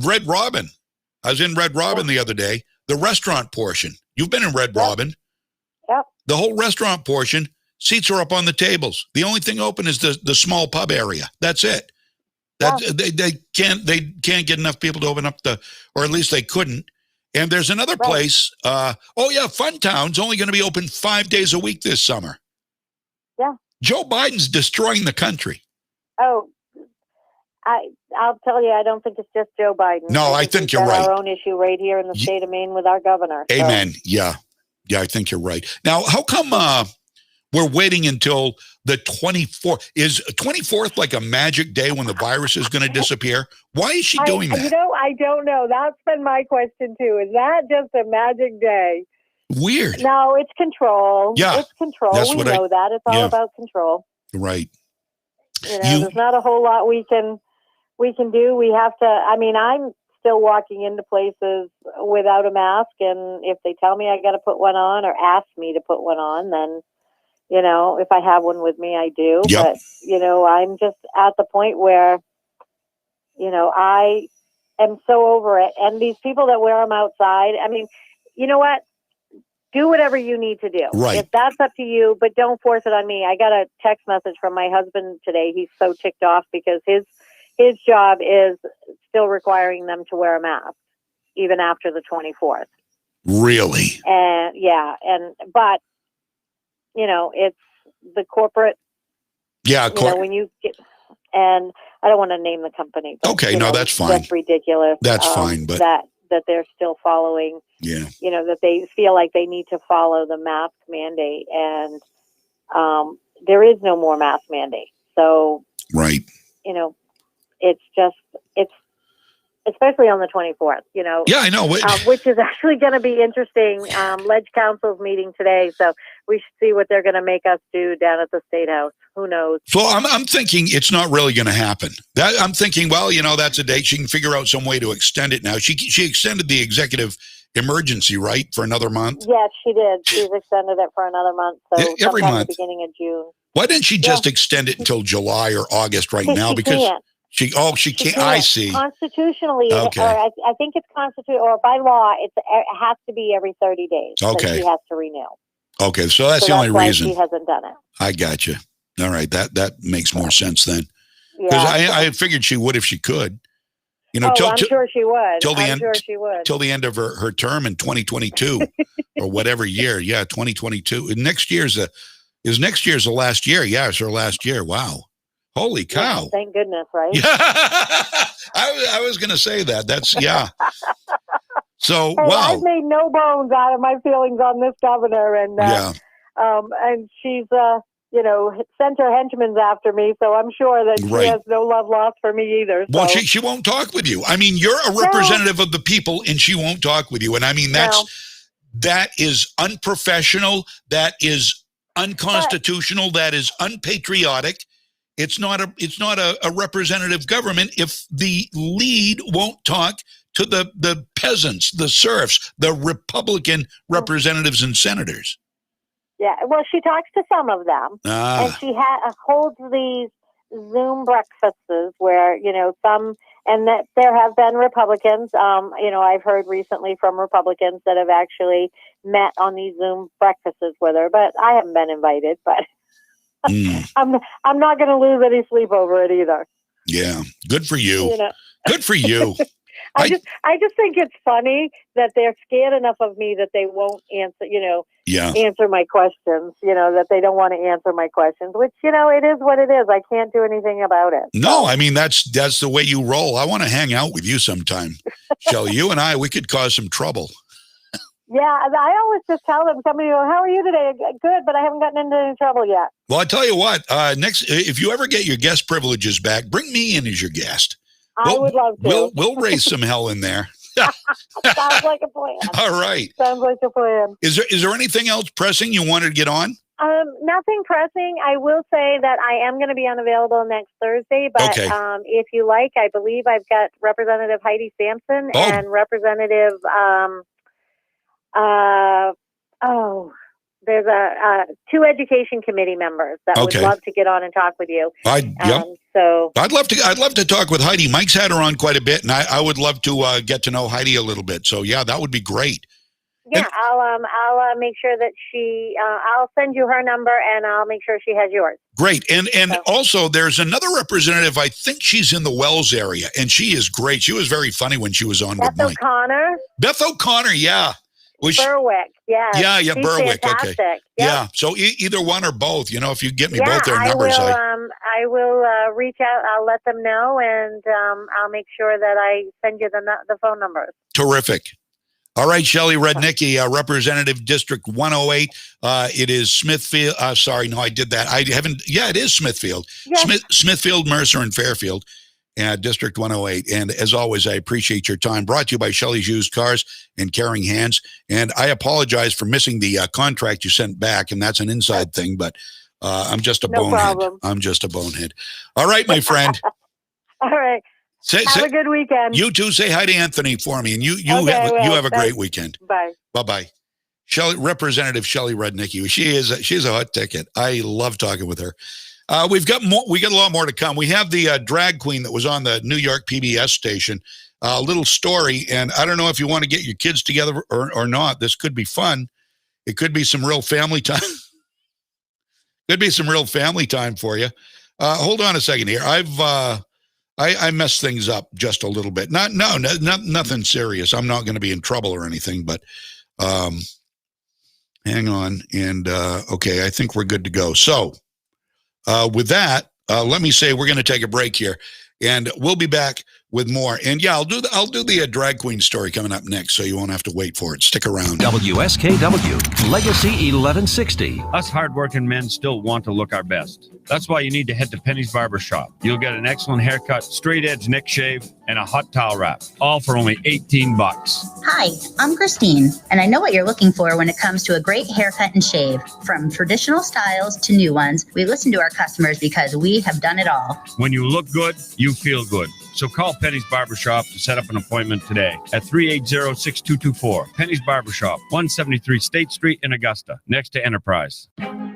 Red Robin. I was in Red Robin the other day. The restaurant portion. You've been in Red Robin. Yep. The whole restaurant portion. Seats are up on the tables. The only thing open is the small pub area. That's it. They can't get enough people to open up or at least they couldn't. And there's another place. Funtown's only going to be open 5 days a week this summer. Yeah. Joe Biden's destroying the country. Oh, I'll tell you, I don't think it's just Joe Biden. No, I think you're we've got right. Our own issue right here in the state of Maine with our governor. Amen. So. Yeah, I think you're right. Now, how come we're waiting until the 24th? Is 24th like a magic day when the virus is going to disappear? Why is she doing that? I don't know. That's been my question too. Is that just a magic day? Weird. No, it's control. Yeah, it's control. That's we what know that. It's all about control. Right. There's not a whole lot we can do. We have to. I mean, I'm still walking into places without a mask, and if they tell me I got to put one on or ask me to put one on, then if I have one with me, I do. Yep. But I'm just at the point where I am so over it. And these people that wear them outside, I mean, you know what? Do whatever you need to do. Right. If that's up to you, but don't force it on me. I got a text message from my husband today. He's so ticked off because his job is still requiring them to wear a mask even after the 24th. Really? And but it's the corporate. Yeah. When you get, and I don't want to name the company. But, okay. No, that's fine. That's ridiculous. That's fine. But that they're still following. Yeah. That they feel like they need to follow the mask mandate, and there is no more mask mandate. So right. It's especially on the 24th. Yeah, I know. Which is actually going to be interesting. Ledge Council's meeting today, so we should see what they're going to make us do down at the State House. Who knows? So I'm thinking it's not really going to happen. I'm thinking, well, that's a date. She can figure out some way to extend it now. She extended the executive emergency, right, for another month? Yes, she did. She's extended it for another month. So every month. At the beginning of June. Why didn't she just extend it until July or August now? Because can't. She can't. I see. Constitutionally, okay. or I think it's or by law, it has to be every 30 days. Okay. That she has to renew. Okay, so that's the why only reason. she hasn't done it. I got you. All right, that makes more sense then. Because I figured she would if she could. You know, I'm sure she would. Till the end of her term in 2022 or whatever year. Yeah, 2022. And next year's the last year. Yeah, it's her last year. Wow. Holy cow. Yeah, thank goodness, right? Yeah. I was going to say that. That's, yeah. So, hey, wow. I've made no bones out of my feelings on this governor. And, and she's, sent her henchmen after me, so I'm sure that she has no love lost for me either. So. Well, she won't talk with you. I mean, you're a representative of the people, and she won't talk with you. And I mean, that is unprofessional. That is unconstitutional. That is unpatriotic. It's not a representative government if the lead won't talk to the peasants, the serfs, the Republican representatives and senators. Yeah, well, she talks to some of them, and she holds these Zoom breakfasts where, some, and that there have been Republicans, I've heard recently from Republicans that have actually met on these Zoom breakfasts with her, but I haven't been invited, but I'm not going to lose any sleep over it either. Yeah, good for you. Good for you. I just think it's funny that they're scared enough of me that they won't answer, answer my questions, that they don't want to answer my questions, which, it is what it is. I can't do anything about it. No, I mean, that's the way you roll. I want to hang out with you sometime. Shelley, you and we could cause some trouble. Yeah, I always just tell them, somebody goes, how are you today? Good, but I haven't gotten into any trouble yet. Well, I tell you what, next, if you ever get your guest privileges back, bring me in as your guest. I would love to. We'll raise some hell in there. Sounds like a plan. All right. Sounds like a plan. Is there anything else pressing you wanted to get on? Nothing pressing. I will say that I am going to be unavailable next Thursday, but if you like, I believe I've got Representative Heidi Sampson and Representative there's two education committee members that would love to get on and talk with you. So I'd love to talk with Heidi. Mike's had her on quite a bit, and I would love to get to know Heidi a little bit. So yeah, that would be great. Yeah, I'll make sure that I'll send you her number, and I'll make sure she has yours. Great, and also there's another representative. I think she's in the Wells area, and she is great. She was very funny when she was on with Mike. Beth O'Connor, yeah. Berwick, yeah. Yeah, she's Berwick. Fantastic. Okay. Yep. Yeah. So either one or both. If you get me both their numbers, I will reach out. I'll let them know, and I'll make sure that I send you the phone numbers. Terrific. All right, Shelley Rudnicki, Representative District 108. It is Smithfield. Sorry, no, I did that. I haven't. Yeah, it is Smithfield. Yes. Smithfield, Mercer, and Fairfield. District 108. And as always, I appreciate your time. Brought to you by Shelley's Used Cars and Caring Hands. And I apologize for missing the contract you sent back, and that's an inside thing, but I'm just a bonehead. Problem. I'm just a bonehead. All right, my friend. All right. Have a good weekend. You too. Say hi to Anthony for me, and you have a great weekend. Bye. Bye-bye. Representative Shelley Rudnicki. She's a hot ticket. I love talking with her. We got a lot more to come. We have the drag queen that was on the New York PBS station. A little story, and I don't know if you want to get your kids together or not. This could be fun. It could be some real family time. Could be some real family time for you. Hold on a second here. I messed things up just a little bit. Nothing serious. I'm not going to be in trouble or anything, but hang on. And okay, I think we're good to go. So. With that, let me say we're going to take a break here, and we'll be back with more. And yeah, I'll do the drag queen story coming up next, so you won't have to wait for it. Stick around. WSKW, Legacy 1160. Us hardworking men still want to look our best. That's why you need to head to Penny's Barbershop. You'll get an excellent haircut, straight edge neck shave, and a hot towel wrap, all for only $18. Hi, I'm Christine, and I know what you're looking for when it comes to a great haircut and shave. From traditional styles to new ones, we listen to our customers because we have done it all. When you look good, you feel good. So call Penny's Barbershop to set up an appointment today at 380-6224. Penny's Barbershop, 173 State Street in Augusta, next to Enterprise.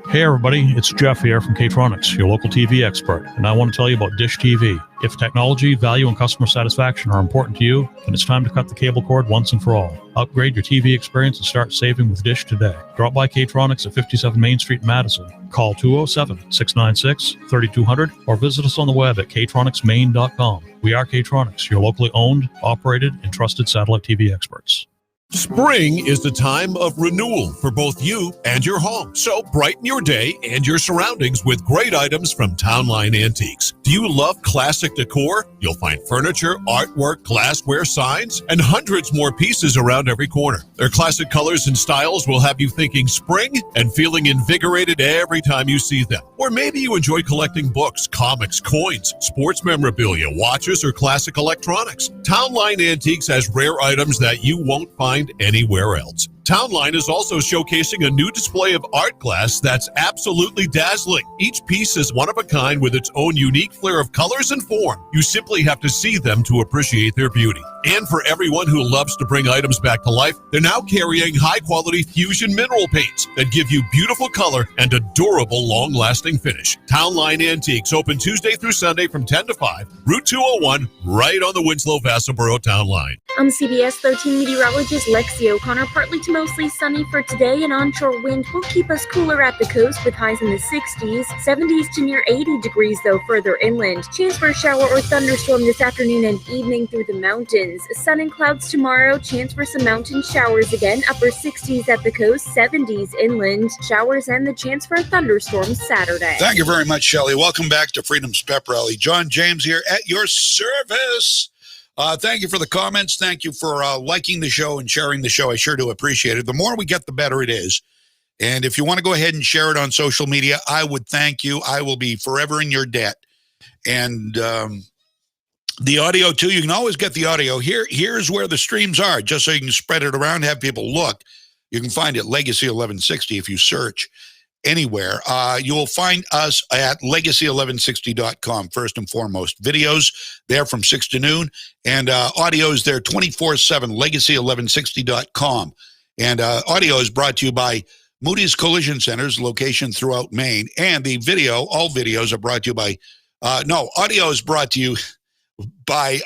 Hey everybody, it's Jeff here from K-Tronics, your local TV expert, and I want to tell you about Dish TV. If technology, value, and customer satisfaction are important to you, then it's time to cut the cable cord once and for all. Upgrade your TV experience and start saving with Dish today. Drop by K-Tronics at 57 Main Street in Madison. Call 207-696-3200 or visit us on the web at ktronicsmaine.com. We are K-Tronics, your locally owned, operated, and trusted satellite TV experts. Spring is the time of renewal for both you and your home. So brighten your day and your surroundings with great items from Townline Antiques. Do you love classic decor? You'll find furniture, artwork, glassware, signs, and hundreds more pieces around every corner. Their classic colors and styles will have you thinking spring and feeling invigorated every time you see them. Or maybe you enjoy collecting books, comics, coins, sports memorabilia, watches, or classic electronics. Townline Antiques has rare items that you won't find anywhere else. Townline is also showcasing a new display of art glass that's absolutely dazzling. Each piece is one of a kind with its own unique flair of colors and form. You simply have to see them to appreciate their beauty. And for everyone who loves to bring items back to life, they're now carrying high-quality fusion mineral paints that give you beautiful color and a durable, long-lasting finish. Townline Antiques, open Tuesday through Sunday from 10 to 5, Route 201, right on the Winslow-Vassaboro Town Line. I'm CBS 13 meteorologist Lexi O'Connor. Partly to mostly sunny for today. An onshore wind will keep us cooler at the coast with highs in the 60s, 70s to near 80 degrees though further inland. Chance for a shower or thunderstorm this afternoon and evening through the mountains. Sun and clouds tomorrow. Chance for some mountain showers again. Upper 60s at the coast, 70s inland. Showers and the chance for a thunderstorm Saturday. Thank you very much, Shelley. Welcome back to Freedom's Pep Rally. John James here at your service. Thank you for the comments. Thank you for liking the show and sharing the show. I sure do appreciate it. The more we get, the better it is. And if you want to go ahead and share it on social media, I would thank you. I will be forever in your debt. And the audio, too, you can always get the audio. Here's where the streams are, just so you can spread it around, have people look. You can find it Legacy 1160 if you search anywhere. You will find us at legacy1160.com first and foremost. Videos there from 6 to noon, and audio is there 24/7, legacy1160.com. And audio is brought to you by Moody's Collision Centers, location throughout Maine. And the video, all videos are brought to you by, audio is brought to you by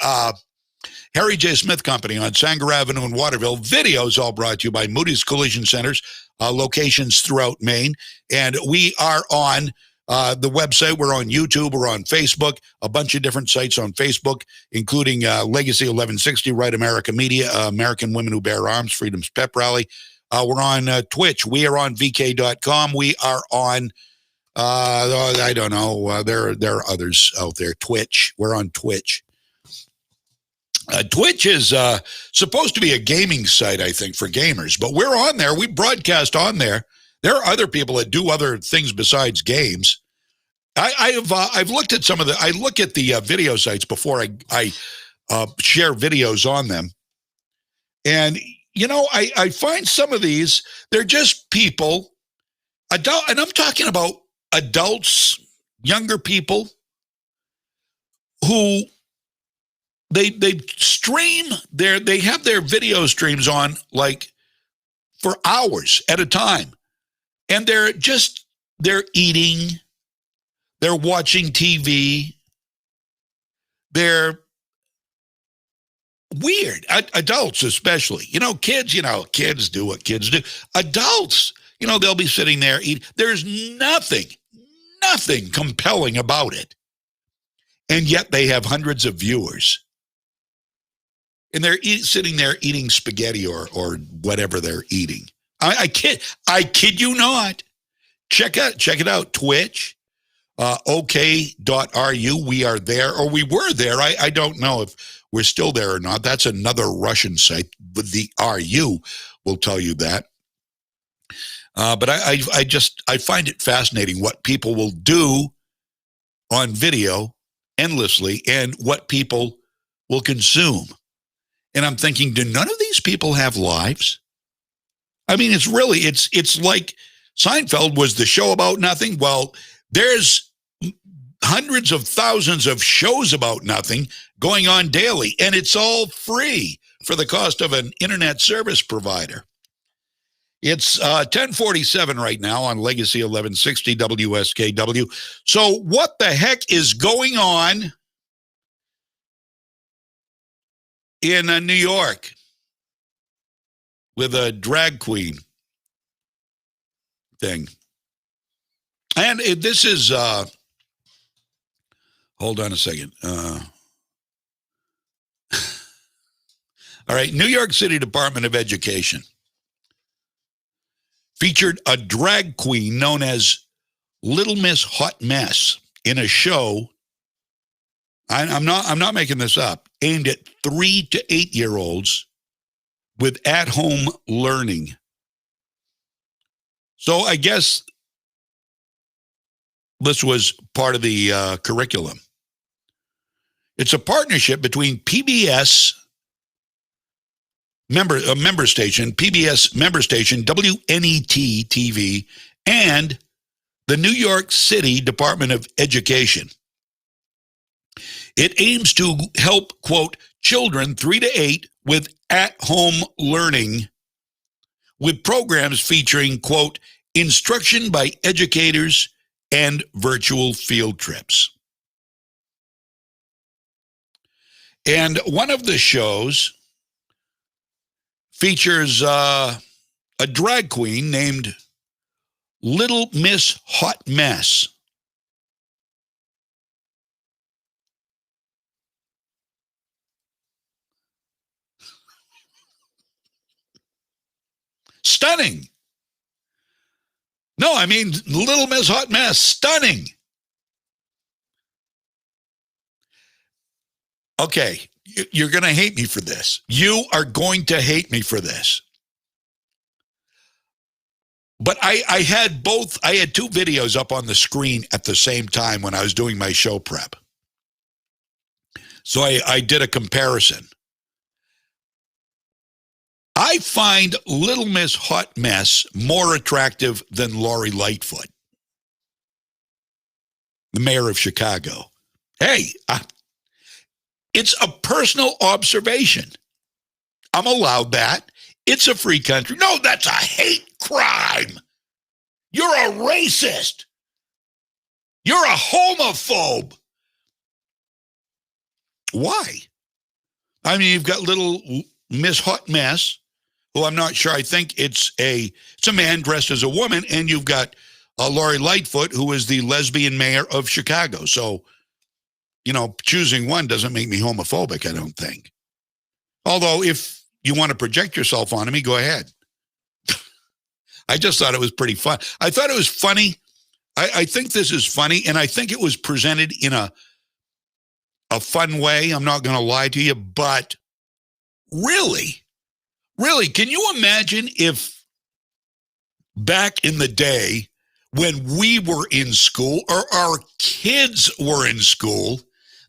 Harry J. Smith Company on Sanger Avenue in Waterville. Videos all brought to you by Moody's Collision Centers, locations throughout Maine. And we are on the website. We're on YouTube. We're on Facebook, a bunch of different sites on Facebook, including Legacy 1160, Right America Media, American Women Who Bear Arms, Freedom's Pep Rally. We're on Twitch. We are on VK.com. We are on, I don't know, there are others out there. Twitch. We're on Twitch. Twitch is supposed to be a gaming site, I think, for gamers, but we're on there. We broadcast on there. There are other people that do other things besides games. I've looked at I look at the video sites before I share videos on them. And, I find some of these, they're just people, and I'm talking about adults, younger people, who they stream they have their video streams on like for hours at a time. And they're eating, they're watching TV, they're weird. Adults especially, kids do what kids do. Adults, they'll be sitting there eating. There's nothing compelling about it. And yet they have hundreds of viewers. And they're sitting there eating spaghetti or whatever they're eating. I kid you not. Check it out. Twitch, OK.ru. We are there, or we were there. I don't know if we're still there or not. That's another Russian site, but the RU will tell you that. But I find it fascinating what people will do on video endlessly and what people will consume. And I'm thinking, do none of these people have lives? I mean, it's like Seinfeld was the show about nothing. Well, there's hundreds of thousands of shows about nothing going on daily, and it's all free for the cost of an internet service provider. It's 1047 right now on Legacy 1160 WSKW. So what the heck is going on in New York with a drag queen thing? And this is, hold on a second. All right, New York City Department of Education featured a drag queen known as Little Miss Hot Mess in a show. I'm not making this up. Aimed at 3 to 8-year-olds with at-home learning. So I guess this was part of the curriculum. It's a partnership between PBS member station, PBS member station, WNET TV, and the New York City Department of Education. It aims to help, quote, children 3 to 8 with at-home learning with programs featuring, quote, instruction by educators and virtual field trips. And one of the shows features a drag queen named Little Miss Hot Mess. Stunning. No, I mean, Little Miss Hot Mess, stunning. Okay, you're going to hate me for this. You are going to hate me for this. But I had two videos up on the screen at the same time when I was doing my show prep. So I did a comparison. I find Little Miss Hot Mess more attractive than Lori Lightfoot, the mayor of Chicago. Hey, it's a personal observation. I'm allowed that. It's a free country. No, that's a hate crime. You're a racist. You're a homophobe. Why? I mean, you've got Little Miss Hot Mess, who I'm not sure. I think it's a man dressed as a woman, and you've got Lori Lightfoot, who is the lesbian mayor of Chicago. So, you know, choosing one doesn't make me homophobic, I don't think. Although, if you want to project yourself onto me, go ahead. I just thought it was pretty fun. I thought it was funny. I think this is funny, and I think it was presented in a fun way. I'm not going to lie to you, but really, can you imagine if back in the day when we were in school or our kids were in school,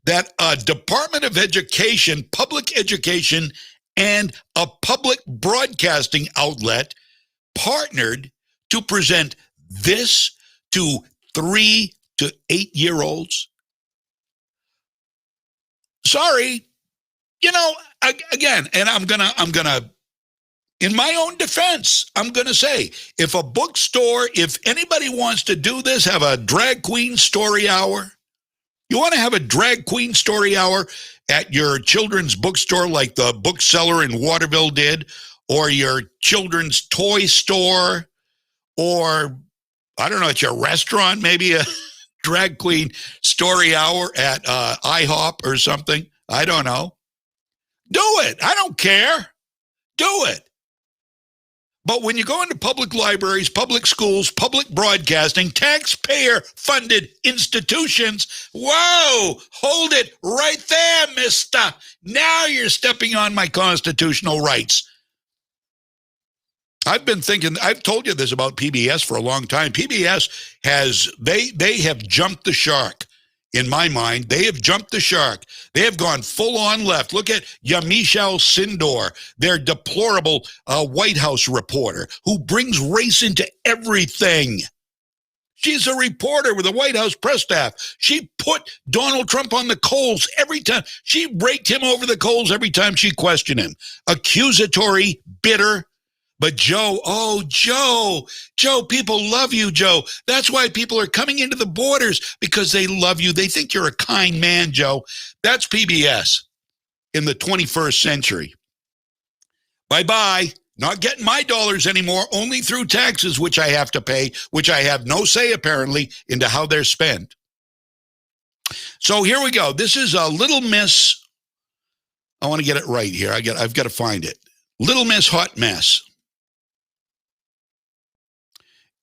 that a Department of Education, public education, and a public broadcasting outlet partnered to present this to 3 to 8-year-olds? Sorry, you know, again, and I'm gonna, in my own defense, I'm gonna say, if a bookstore, if anybody wants to do this, have a drag queen story hour. You want to have a drag queen story hour at your children's bookstore like the bookseller in Waterville did, or your children's toy store, or, I don't know, at your restaurant, maybe a drag queen story hour at IHOP or something. I don't know. Do it. I don't care. Do it. But when you go into public libraries, public schools, public broadcasting, taxpayer-funded institutions, whoa, hold it right there, mister. Now you're stepping on my constitutional rights. I've been thinking, I've told you this about PBS for a long time. PBS they have jumped the shark. In my mind, they have jumped the shark. They have gone full on left. Look at Yamichelle Sindor, their deplorable White House reporter who brings race into everything. She's a reporter with the White House press staff. She put Donald Trump on the coals every time. She raked him over the coals every time she questioned him. Accusatory, bitter, But Joe, Joe, people love you, Joe. That's why people are coming into the borders, because they love you. They think you're a kind man, Joe. That's PBS in the 21st century. Bye-bye. Not getting my dollars anymore, only through taxes, which I have to pay, which I have no say, apparently, into how they're spent. So here we go. This is a Little Miss. I want to get it right here. I've got to find it. Little Miss Hot Mess.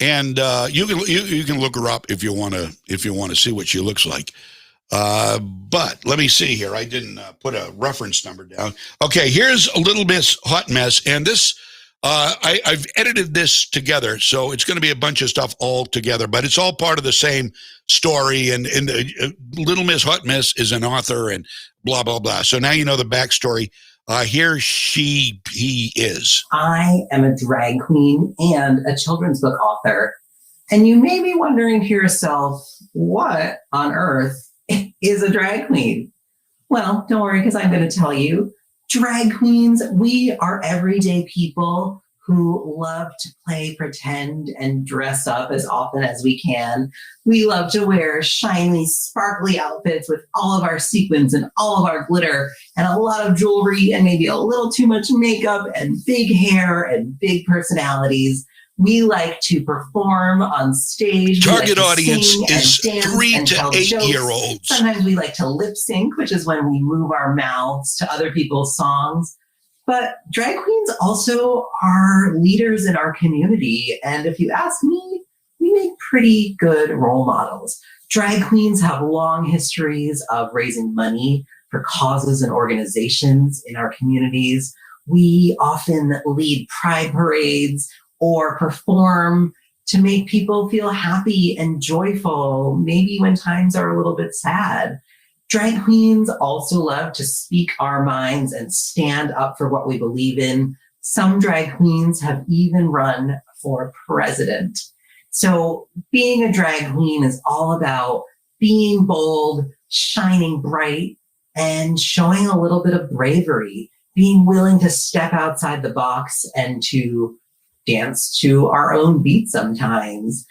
And you can look her up if you want to see what she looks like. But let me see here. I didn't put a reference number down. Okay, here's a Little Miss Hot Mess, and this I've edited this together, so it's going to be a bunch of stuff all together, but it's all part of the same story. And Little Miss Hot Mess is an author, and blah blah blah. So now you know the backstory. Here he is. I am a drag queen and a children's book author. And you may be wondering to yourself, what on earth is a drag queen? Well, don't worry, because I'm going to tell you. Drag queens, we are everyday people who love to play pretend and dress up as often as we can. We love to wear shiny, sparkly outfits with all of our sequins and all of our glitter and a lot of jewelry and maybe a little too much makeup and big hair and big personalities. We like to perform on stage. Target audience is 3 to 8 year olds. Sometimes we like to lip sync, which is when we move our mouths to other people's songs. But drag queens also are leaders in our community. And if you ask me, we make pretty good role models. Drag queens have long histories of raising money for causes and organizations in our communities. We often lead pride parades or perform to make people feel happy and joyful, maybe when times are a little bit sad. Drag queens also love to speak our minds and stand up for what we believe in. Some drag queens have even run for president. So being a drag queen is all about being bold, shining bright, and showing a little bit of bravery, being willing to step outside the box and to dance to our own beat sometimes.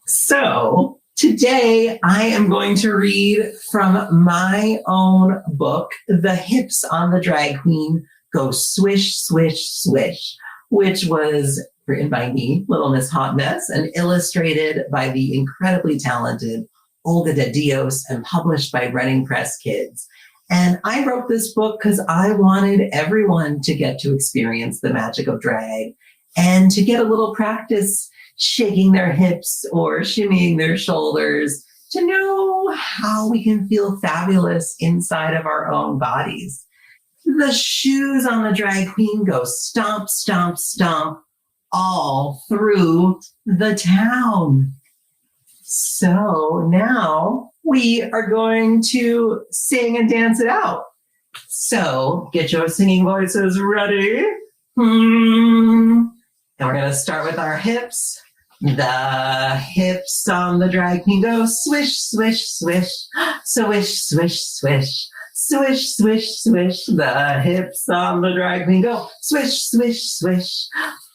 So today I am going to read from my own book, The Hips on the Drag Queen Go Swish, Swish, Swish, which was written by me, Little Miss Hot Mess, and illustrated by the incredibly talented Olga de Dios and published by Running Crest Kids. And I wrote this book because I wanted everyone to get to experience the magic of drag and to get a little practice shaking their hips or shimmying their shoulders to know how we can feel fabulous inside of our own bodies. The shoes on the drag queen go stomp, stomp, stomp all through the town. So now we are going to sing and dance it out. So get your singing voices ready. And we're going to start with our hips. The hips on the drag queen go swish, swish, swish, swish, swish, swish, swish, swish, swish. The hips on the drag queen go swish, swish, swish,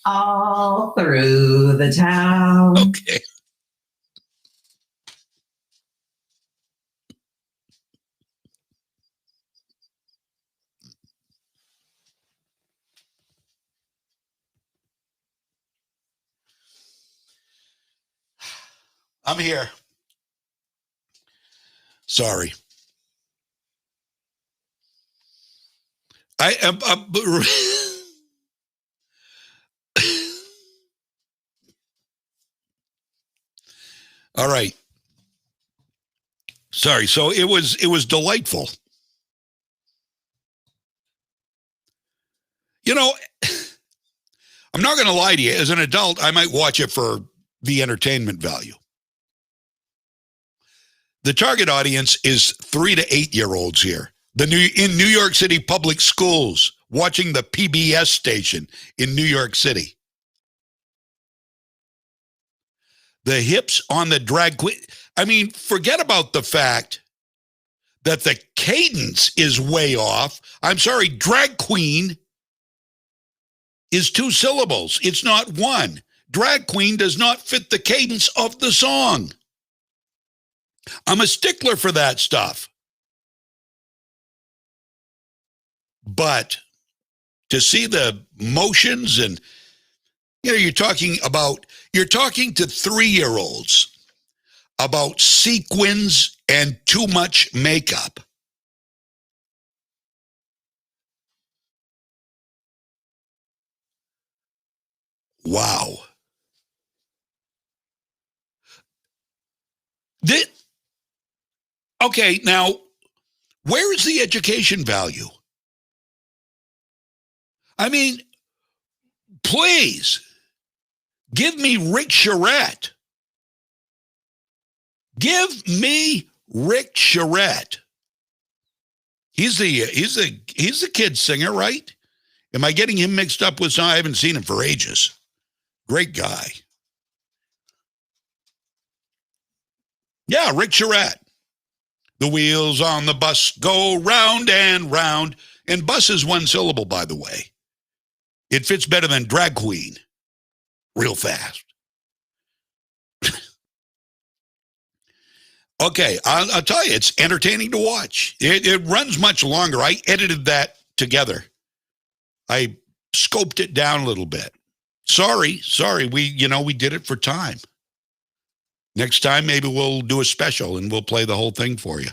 all through the town. Okay. I'm here. Sorry. I am. All right. Sorry. So it was delightful. You know, I'm not going to lie to you. As an adult, I might watch it for the entertainment value. The target audience is 3 to 8 year olds here. In New York City public schools, watching the PBS station in New York City. The hips on the drag queen. I mean, forget about the fact that the cadence is way off. I'm sorry, drag queen is 2 syllables. It's not one. Drag queen does not fit the cadence of the song. I'm a stickler for that stuff. But to see the motions and, you're talking to 3-year-olds about sequins and too much makeup. Wow. Okay, now, where is the education value? I mean, please, give me Rick Charette. Give me Rick Charette. He's the kid singer, right? Am I getting him mixed up with some? I haven't seen him for ages. Great guy. Yeah, Rick Charette. The wheels on the bus go round and round. And bus is 1 syllable, by the way. It fits better than drag queen. Real fast. Okay, I'll tell you, it's entertaining to watch. It runs much longer. I edited that together. I scoped it down a little bit. Sorry. We did it for time. Next time, maybe we'll do a special and we'll play the whole thing for you.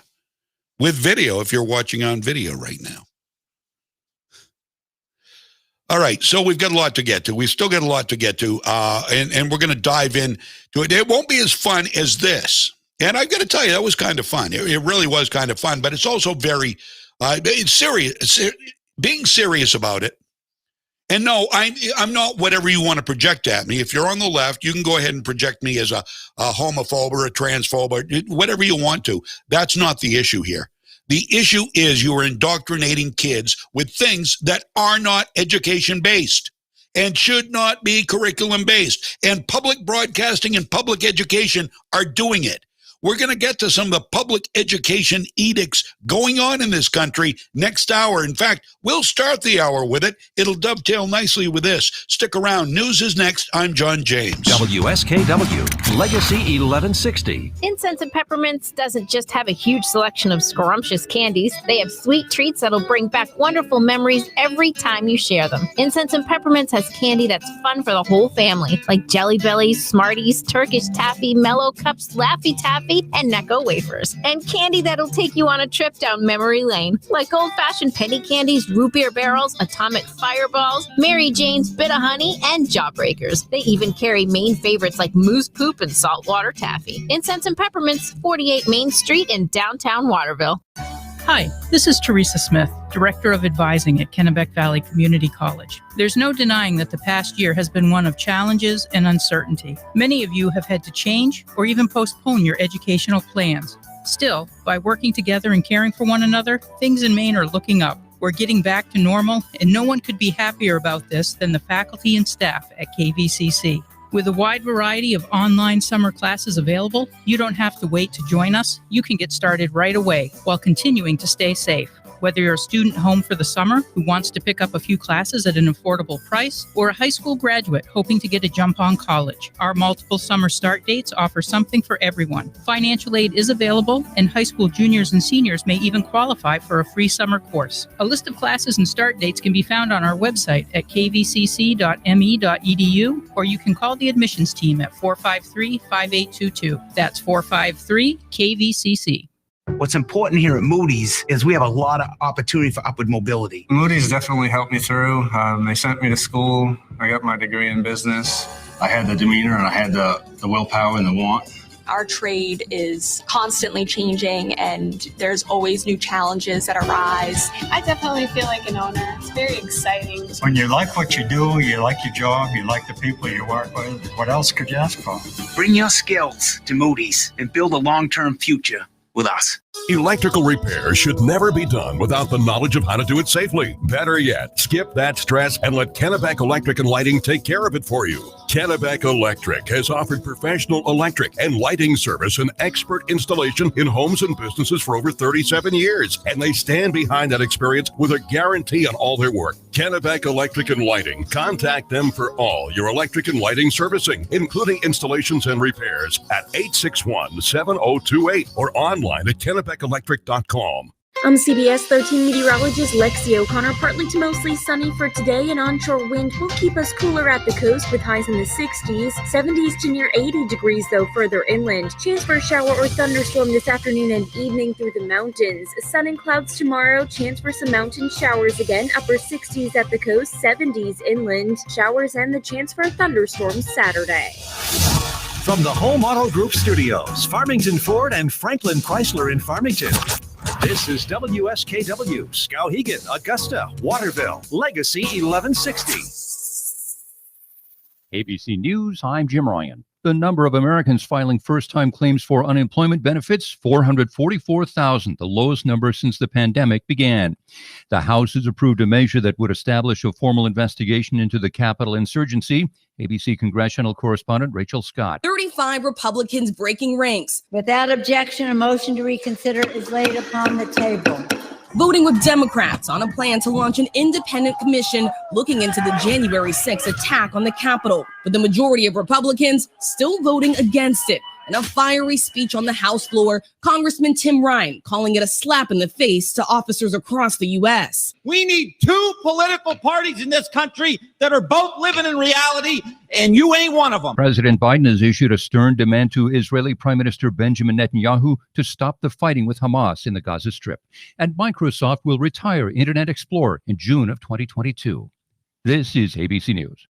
With video, if you're watching on video right now. All right, so we've got a lot to get to. We've still got a lot to get to, and we're going to dive into it. It won't be as fun as this. And I've got to tell you, that was kind of fun. It really was kind of fun, but it's also very it's serious. Being serious about it. And no, I'm not whatever you want to project at me. If you're on the left, you can go ahead and project me as a homophobe or a transphobe or whatever you want to. That's not the issue here. The issue is you are indoctrinating kids with things that are not education-based and should not be curriculum-based. And public broadcasting and public education are doing it. We're going to get to some of the public education edicts going on in this country next hour. In fact, we'll start the hour with it. It'll dovetail nicely with this. Stick around. News is next. I'm John James. WSKW, Legacy 1160. Incense and Peppermints doesn't just have a huge selection of scrumptious candies. They have sweet treats that'll bring back wonderful memories every time you share them. Incense and Peppermints has candy that's fun for the whole family, like Jelly Bellies, Smarties, Turkish Taffy, Mellow Cups, Laffy Taffy, and Necco wafers. And candy that'll take you on a trip down memory lane, like old-fashioned penny candies, root beer barrels, atomic fireballs, Mary Jane's Bit of Honey, and Jawbreakers. They even carry Maine favorites like Moose Poop and Saltwater Taffy. Incense and Peppermints, 48 Main Street in downtown Waterville. Hi, this is Teresa Smith, Director of Advising at Kennebec Valley Community College. There's no denying that the past year has been one of challenges and uncertainty. Many of you have had to change or even postpone your educational plans. Still, by working together and caring for one another, things in Maine are looking up. We're getting back to normal, and no one could be happier about this than the faculty and staff at KVCC. With a wide variety of online summer classes available, you don't have to wait to join us. You can get started right away while continuing to stay safe. Whether you're a student home for the summer who wants to pick up a few classes at an affordable price, or a high school graduate hoping to get a jump on college, our multiple summer start dates offer something for everyone. Financial aid is available, and high school juniors and seniors may even qualify for a free summer course. A list of classes and start dates can be found on our website at kvcc.me.edu, or you can call the admissions team at 453-5822. That's 453-KVCC. What's important here at Moody's is we have a lot of opportunity for upward mobility. Moody's definitely helped me through. They sent me to school. I got my degree in business. I had the demeanor and I had the willpower and the want. Our trade is constantly changing and there's always new challenges that arise. I definitely feel like an owner. It's very exciting. When you like what you do, you like your job, you like the people you work with, what else could you ask for? Bring your skills to Moody's and build a long-term future with us. Electrical repair should never be done without the knowledge of how to do it safely. Better yet, skip that stress and let Kennebec Electric and Lighting take care of it for you. Kennebec Electric has offered professional electric and lighting service and expert installation in homes and businesses for over 37 years, and they stand behind that experience with a guarantee on all their work. Kennebec Electric and Lighting. Contact them for all your electric and lighting servicing, including installations and repairs at 861-7028 or online at KennebecElectric.com. I'm CBS 13 meteorologist Lexi O'Connor. Partly to mostly sunny for today. An onshore wind will keep us cooler at the coast with highs in the 60s. 70s to near 80 degrees, though, further inland. Chance for a shower or thunderstorm this afternoon and evening through the mountains. Sun and clouds tomorrow. Chance for some mountain showers again. Upper 60s at the coast, 70s inland. Showers and the chance for a thunderstorm Saturday. From the Home Auto Group Studios, Farmington Ford and Franklin Chrysler in Farmington. This is WSKW, Skowhegan, Augusta, Waterville, Legacy 1160. ABC News, I'm Jim Ryan. The number of Americans filing first-time claims for unemployment benefits, 444,000, the lowest number since the pandemic began. The House has approved a measure that would establish a formal investigation into the Capitol insurgency. ABC congressional correspondent Rachel Scott. 35 Republicans breaking ranks. Without objection, a motion to reconsider is laid upon the table. Voting with Democrats on a plan to launch an independent commission looking into the January 6th attack on the Capitol. But the majority of Republicans still voting against it. In a fiery speech on the House floor, Congressman Tim Ryan calling it a slap in the face to officers across the U.S. We need two political parties in this country that are both living in reality, and you ain't one of them. President Biden has issued a stern demand to Israeli Prime Minister Benjamin Netanyahu to stop the fighting with Hamas in the Gaza Strip. And Microsoft will retire Internet Explorer in June of 2022. This is ABC News.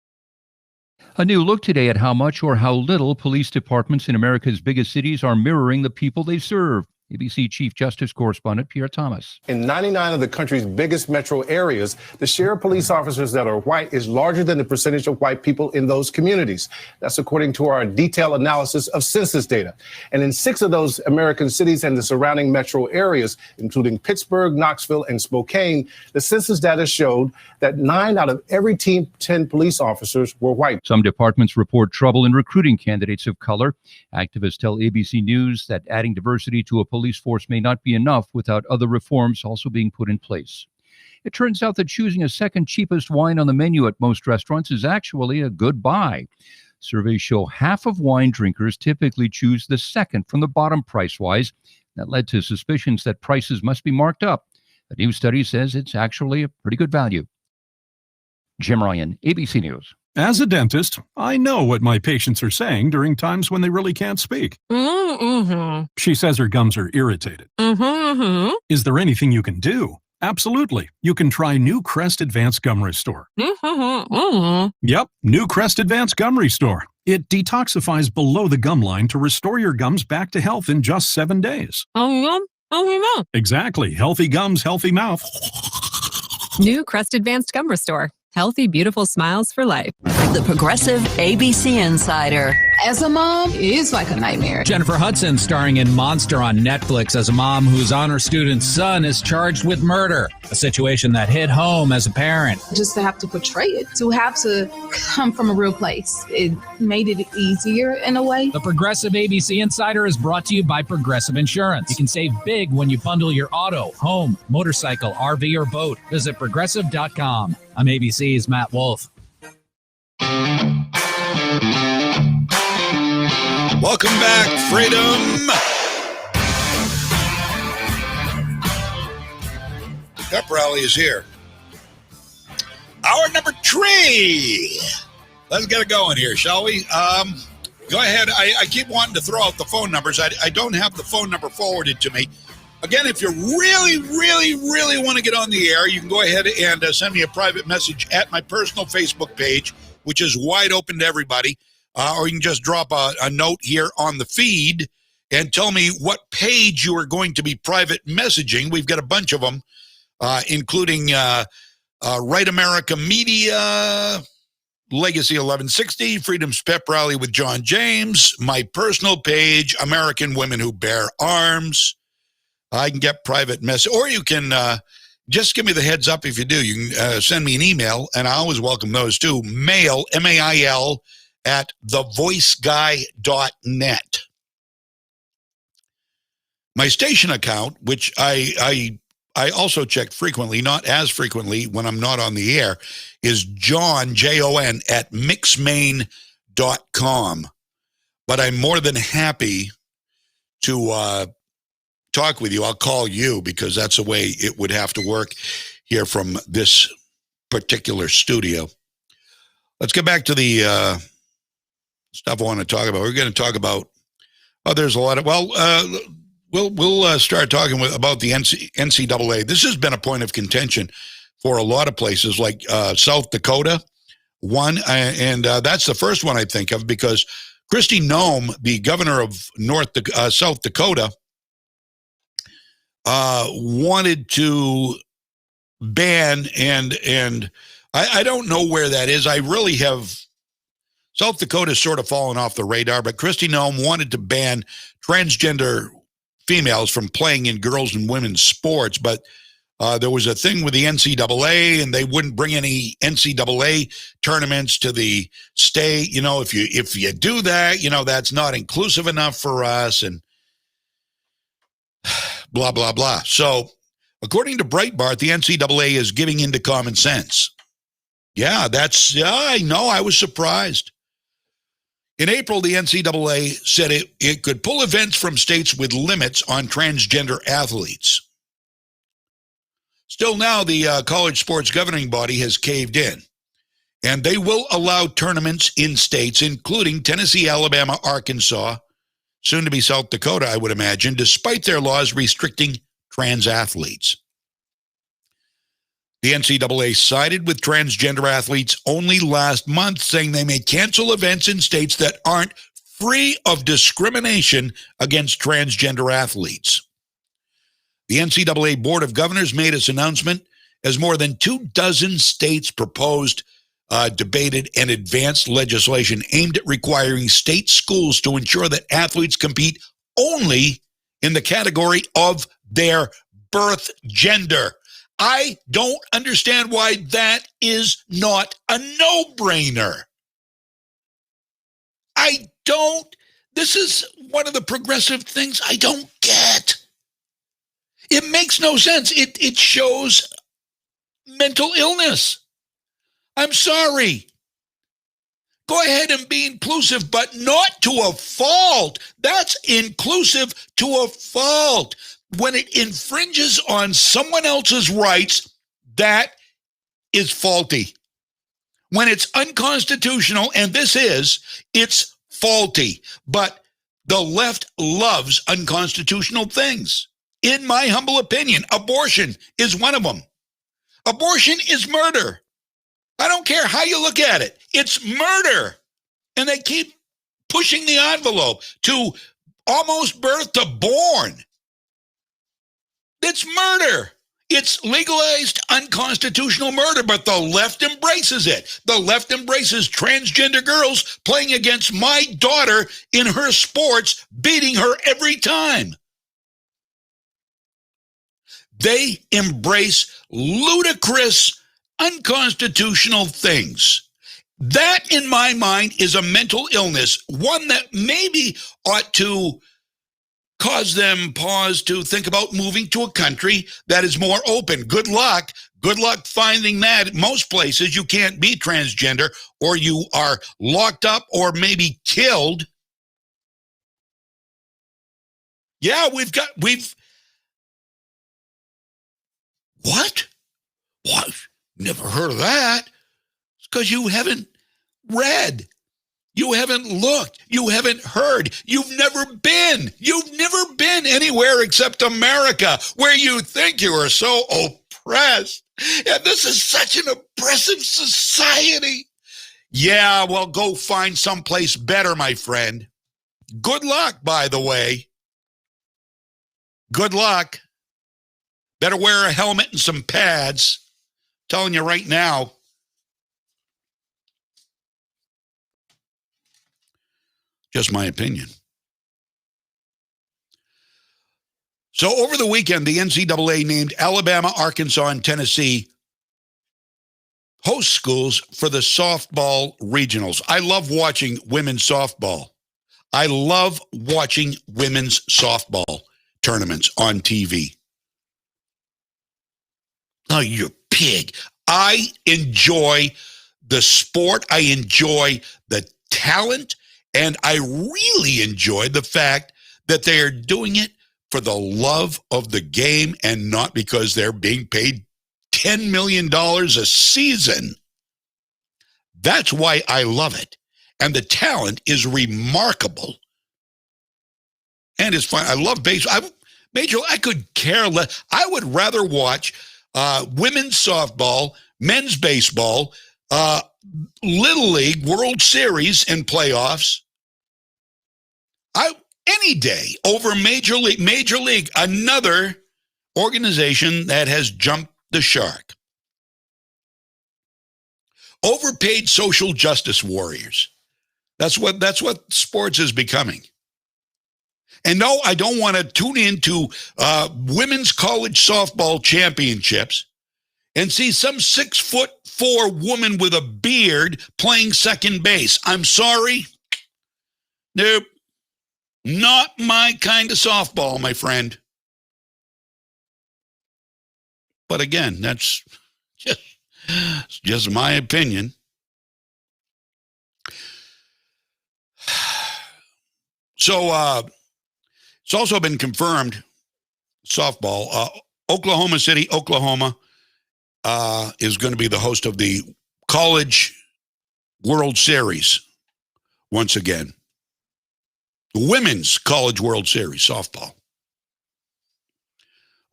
A new look today at how much or how little police departments in America's biggest cities are mirroring the people they serve. ABC Chief Justice Correspondent Pierre Thomas. In 99 of the country's biggest metro areas, the share of police officers that are white is larger than the percentage of white people in those communities. That's according to our detailed analysis of census data. And in 6 of those American cities and the surrounding metro areas, including Pittsburgh, Knoxville, and Spokane, the census data showed that 9 out of every 10 police officers were white. Some departments report trouble in recruiting candidates of color. Activists tell ABC News that adding diversity to a police force may not be enough without other reforms also being put in place. It turns out that choosing a second cheapest wine on the menu at most restaurants is actually a good buy. Surveys show half of wine drinkers typically choose the second from the bottom price-wise. That led to suspicions that prices must be marked up. A new study says it's actually a pretty good value. Jim Ryan, ABC News. As a dentist, I know what my patients are saying during times when they really can't speak. She says her gums are irritated. Is there anything you can do? Absolutely. You can try new Crest Advanced Gum Restore. Yep, new Crest Advanced Gum Restore. It detoxifies below the gum line to restore your gums back to health in just 7 days. Exactly. Healthy gums, healthy mouth. New Crest Advanced Gum Restore. Healthy, beautiful smiles for life. The Progressive ABC Insider. As a mom, it's like a nightmare. Jennifer Hudson starring in Monster on Netflix as a mom whose honor student's son is charged with murder. A situation that hit home as a parent. Just to have to portray it, to have to come from a real place, it made it easier in a way. The Progressive ABC Insider is brought to you by Progressive Insurance. You can save big when you bundle your auto, home, motorcycle, RV, or boat. Visit progressive.com. I'm ABC's Matt Wolf. Welcome back, Freedom. Pep Rally is here. Hour number 3. Let's get it going here, shall we? Go ahead. I keep wanting to throw out the phone numbers. I don't have the phone number forwarded to me. Again, if you really, really, really want to get on the air, you can go ahead and send me a private message at my personal Facebook page, which is wide open to everybody. Or you can just drop a note here on the feed and tell me what page you are going to be private messaging. We've got a bunch of them, including Right America Media, Legacy 1160, Freedom's Pep Rally with John James, my personal page, American Women Who Bear Arms, I can get private message, or you can just give me the heads up if you do. You can send me an email, and I always welcome those too. Mail, M-A-I-L, at thevoiceguy.net. My station account, which I also check frequently, not as frequently when I'm not on the air, is John, Jon, at mixmaine.com. But I'm more than happy to talk with you. I'll call you because that's the way it would have to work here from this particular studio. Let's get back to the stuff I want to talk about. We're going to talk about, there's a lot of, we'll start talking about the NCAA. This has been a point of contention for a lot of places like South Dakota, one, and that's the first one I think of because Kristi Noem, the governor of South Dakota, wanted to ban, and I don't know where that is. I really have, South Dakota's sort of fallen off the radar, but Kristi Noem wanted to ban transgender females from playing in girls and women's sports, but there was a thing with the NCAA, and they wouldn't bring any NCAA tournaments to the state. You know, if you do that, you know, that's not inclusive enough for us, and blah, blah, blah. So, according to Breitbart, the NCAA is giving into common sense. Yeah, I know, I was surprised. In April, the NCAA said it could pull events from states with limits on transgender athletes. Still now, the college sports governing body has caved in, and they will allow tournaments in states, including Tennessee, Alabama, Arkansas, soon to be South Dakota, I would imagine, despite their laws restricting trans athletes. The NCAA sided with transgender athletes only last month, saying they may cancel events in states that aren't free of discrimination against transgender athletes. The NCAA Board of Governors made its announcement as more than 24 states proposed, debated, and advanced legislation aimed at requiring state schools to ensure that athletes compete only in the category of their birth gender. I don't understand why that is not a no-brainer. This is one of the progressive things I don't get. It makes no sense. It shows mental illness. I'm sorry. Go ahead and be inclusive, but not to a fault. That's inclusive to a fault. When it infringes on someone else's rights, that is faulty. When it's unconstitutional, and it's faulty. But the left loves unconstitutional things. In my humble opinion, abortion is one of them. Abortion is murder. I don't care how you look at it. It's murder. And they keep pushing the envelope to almost birth to born. It's murder. It's legalized unconstitutional murder, but the left embraces it. The left embraces transgender girls playing against my daughter in her sports, beating her every time. They embrace ludicrous, unconstitutional things. That, in my mind, is a mental illness, one that maybe ought to cause them pause to think about moving to a country that is more open. Good luck. Good luck finding that. Most places you can't be transgender, or you are locked up or maybe killed. Yeah, What? Never heard of that. It's because you haven't read. You haven't looked. You haven't heard. You've never been. You've never been anywhere except America, where you think you are so oppressed. And this is such an oppressive society. Yeah, well, go find someplace better, my friend. Good luck, by the way. Good luck. Better wear a helmet and some pads. I'm telling you right now. Just my opinion. So over the weekend, the NCAA named Alabama, Arkansas, and Tennessee host schools for the softball regionals. I love watching women's softball. I love watching women's softball tournaments on TV. Oh, you pig. I enjoy the sport. I enjoy the talent. And I really enjoy the fact that they are doing it for the love of the game and not because they're being paid $10 million a season. That's why I love it. And the talent is remarkable. And it's fun. I love baseball. I could care less. I would rather watch women's softball, men's baseball, Little League, World Series, and playoffs. Any day over Major League, another organization that has jumped the shark. Overpaid social justice warriors. That's what sports is becoming. And no, I don't want to tune into women's college softball championships and see some 6'4" woman with a beard playing second base. I'm sorry. Nope. Not my kind of softball, my friend. But again, that's just my opinion. So it's also been confirmed, softball, Oklahoma City, Oklahoma is going to be the host of the College World Series once again. The Women's College World Series, softball.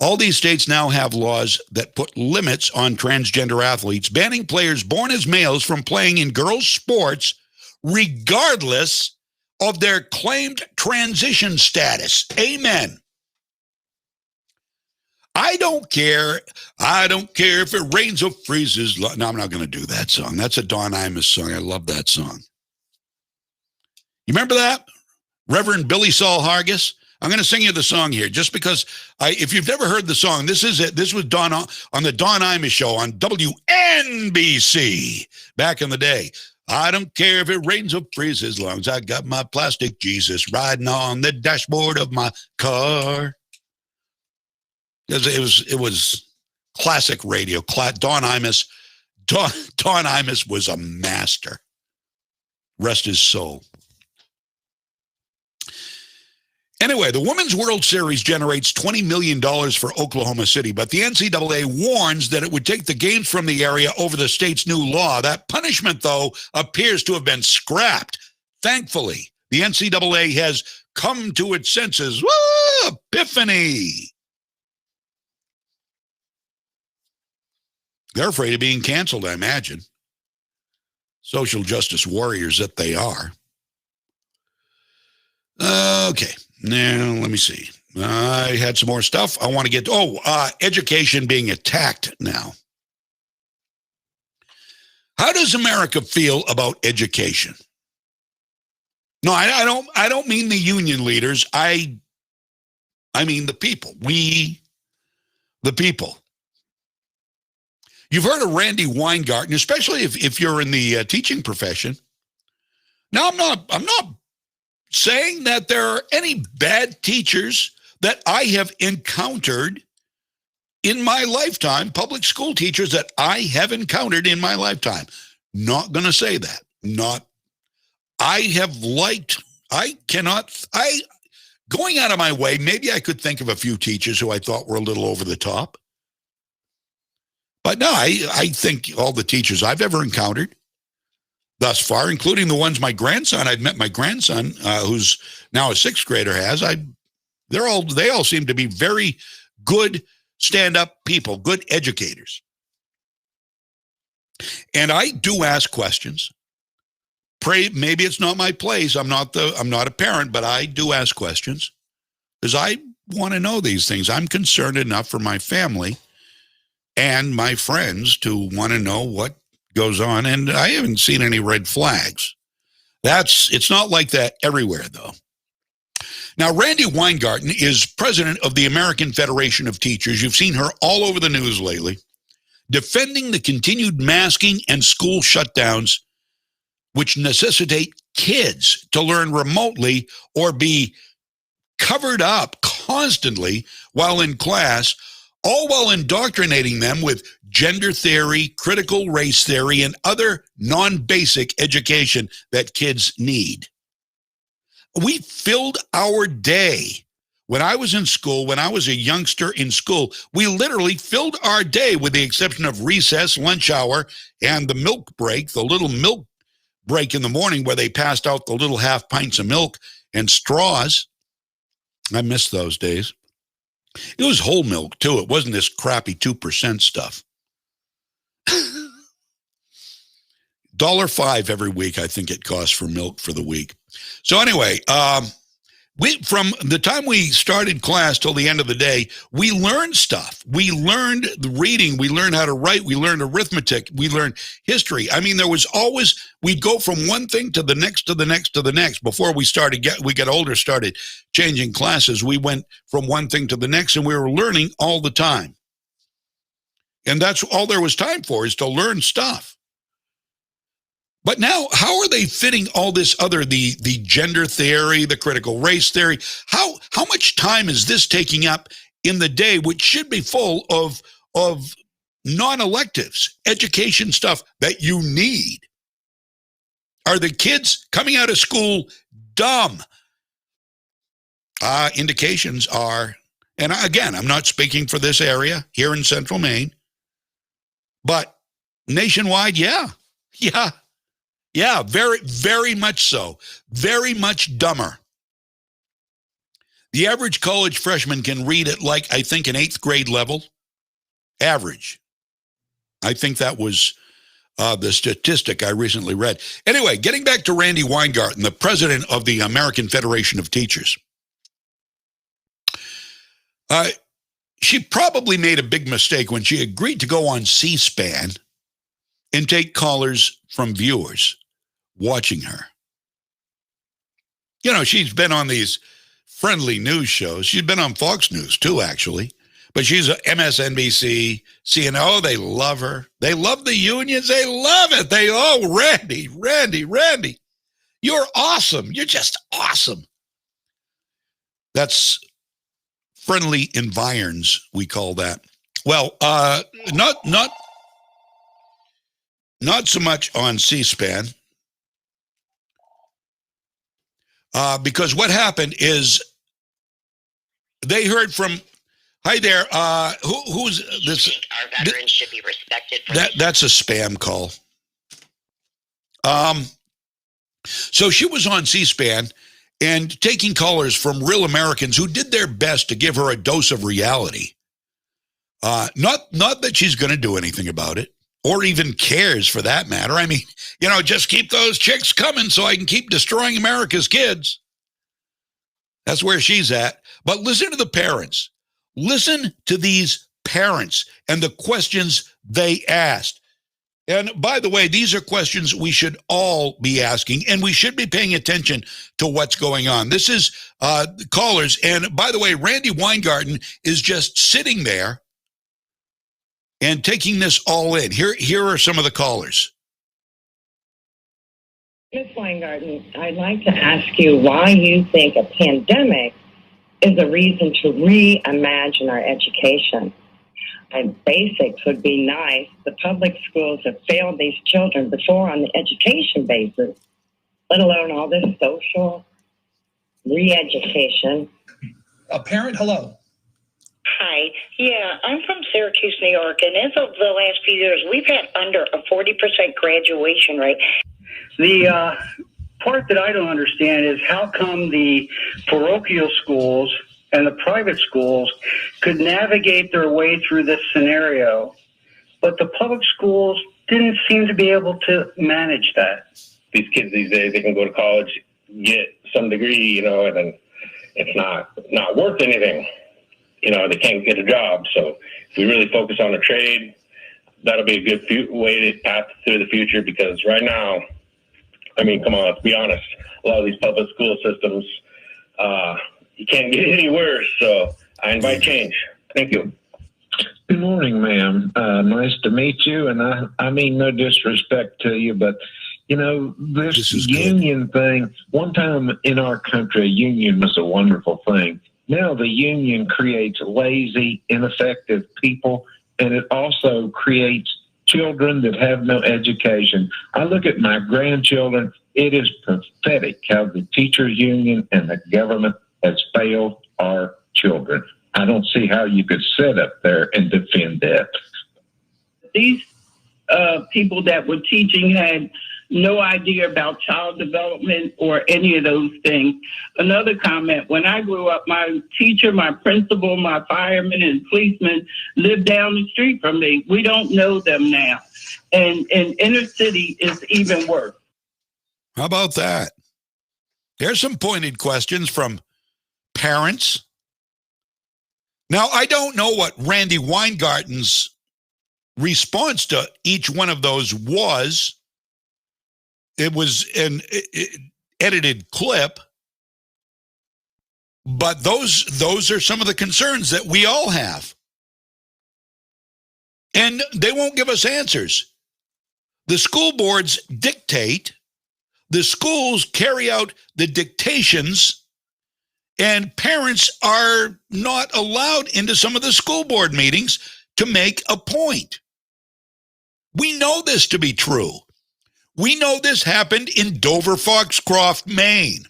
All these states now have laws that put limits on transgender athletes, banning players born as males from playing in girls' sports regardless of their claimed transition status. Amen. I don't care. I don't care if it rains or freezes. No, I'm not going to do that song. That's a Don Imus song. I love that song. You remember that? Reverend Billy Saul Hargis. I'm going to sing you the song here just because if you've never heard the song, this is it. This was Don on the Don Imus show on WNBC back in the day. I don't care if it rains or freezes as long as I got my plastic Jesus riding on the dashboard of my car. It was classic radio. Don Imus was a master. Rest his soul. Anyway, the Women's World Series generates $20 million for Oklahoma City, but the NCAA warns that it would take the games from the area over the state's new law. That punishment, though, appears to have been scrapped. Thankfully, the NCAA has come to its senses. Woo! Epiphany! They're afraid of being canceled, I imagine. Social justice warriors that they are. Okay. Now, let me see. I had some more stuff. I want to get education being attacked now. How does America feel about education? No, I don't mean the union leaders. I mean the people. We, the people. You've heard of Randy Weingarten, especially if you're in the teaching profession. Now, I'm not saying that there are any bad teachers that I have encountered in my lifetime, public school teachers that I have encountered in my lifetime. Not going to say that. Going out of my way, maybe I could think of a few teachers who I thought were a little over the top. But no, I think all the teachers I've ever encountered thus far, including the ones I've met my grandson, who's now a sixth grader, has. They all seem to be very good stand-up people, good educators. And I do ask questions. Maybe it's not my place. I'm not a parent, but I do ask questions because I want to know these things. I'm concerned enough for my family and my friends to want to know what goes on, and I haven't seen any red flags. It's not like that everywhere, though. Now, Randy Weingarten is president of the American Federation of Teachers. You've seen her all over the news lately, defending the continued masking and school shutdowns, which necessitate kids to learn remotely or be covered up constantly while in class, all while indoctrinating them with gender theory, critical race theory, and other non-basic education that kids need. We filled our day. When I was in school, when I was a youngster in school, we literally filled our day with the exception of recess, lunch hour, and the milk break, the little milk break in the morning where they passed out the little half pints of milk and straws. I miss those days. It was whole milk, too. It wasn't this crappy 2% stuff. $1.05 every week, I think it costs for milk for the week. So anyway, from the time we started class till the end of the day, we learned stuff. We learned the reading. We learned how to write. We learned arithmetic. We learned history. I mean, there was always, we'd go from one thing to the next, to the next, to the next. Before we got older, started changing classes, we went from one thing to the next, and we were learning all the time. And that's all there was time for, is to learn stuff. But now, how are they fitting all this other, the gender theory, the critical race theory? How much time is this taking up in the day, which should be full of non-electives, education stuff that you need? Are the kids coming out of school dumb? Indications are, and again, I'm not speaking for this area here in central Maine, but nationwide, yeah, very, very much so. Very much dumber. The average college freshman can read at like, I think, an 8th grade level. Average. I think that was the statistic I recently read. Anyway, getting back to Randy Weingarten, the president of the American Federation of Teachers. She probably made a big mistake when she agreed to go on C-SPAN and take callers from viewers watching her. You know, she's been on these friendly news shows. She's been on Fox News too, actually. But she's a MSNBC, CNN. They love her. They love the unions. They love it. Randy, you're awesome. You're just awesome. That's friendly environs, we call that. Well, not so much on C-SPAN. Because what happened is they heard from, hi there, who's this? Our veterans should be respected. That's a spam call. So she was on C-SPAN and taking callers from real Americans who did their best to give her a dose of reality. Not that she's going to do anything about it, or even cares for that matter. I mean, you know, just keep those chicks coming so I can keep destroying America's kids. That's where she's at. But listen to the parents. Listen to these parents and the questions they asked. And by the way, these are questions we should all be asking, and we should be paying attention to what's going on. This is callers. And by the way, Randy Weingarten is just sitting there and taking this all in. Here are some of the callers. Ms. Weingarten, I'd like to ask you why you think a pandemic is a reason to reimagine our education. Basics would be nice. The public schools have failed these children before on the education basis, let alone all this social re-education. A parent, hello. Hi. Yeah, I'm from Syracuse, New York, and as of the last few years, we've had under a 40% graduation rate. The part that I don't understand is how come the parochial schools and the private schools could navigate their way through this scenario, but the public schools didn't seem to be able to manage that. These kids these days, they can go to college, get some degree, you know, and then it's not worth anything. You know, they can't get a job. So if we really focus on a trade, that'll be a good way to path through the future, because right now, I mean, come on, let's be honest. A lot of these public school systems, you can't get any worse. So I invite change. Thank you. Good morning, ma'am. Nice to meet you. And I mean no disrespect to you, but, you know, this union thing, one time in our country, a union was a wonderful thing. Now the union creates lazy, ineffective people, and it also creates children that have no education. I look at my grandchildren. It is pathetic how the teachers union and the government has failed our children. I don't see how you could sit up there and defend that. These people that were teaching had no idea about child development or any of those things. Another comment, when I grew up, my teacher, my principal, my fireman and policeman lived down the street from me. We don't know them now. And inner city is even worse. How about that? There's some pointed questions from parents. Now, I don't know what Randy Weingarten's response to each one of those was. It was an edited clip, but those are some of the concerns that we all have. And they won't give us answers. The school boards dictate, the schools carry out the dictations, and parents are not allowed into some of the school board meetings to make a point. We know this to be true. We know this happened in Dover Foxcroft, Maine.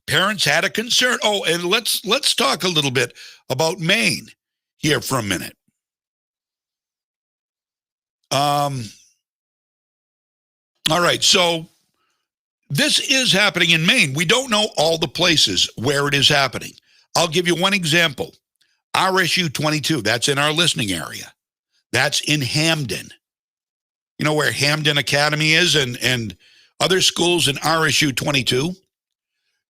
Parents had a concern. Oh, and let's talk a little bit about Maine here for a minute. All right, so this is happening in Maine. We don't know all the places where it is happening. I'll give you one example. RSU 22, that's in our listening area. That's in Hamden. You know where Hamden Academy is and other schools in RSU 22?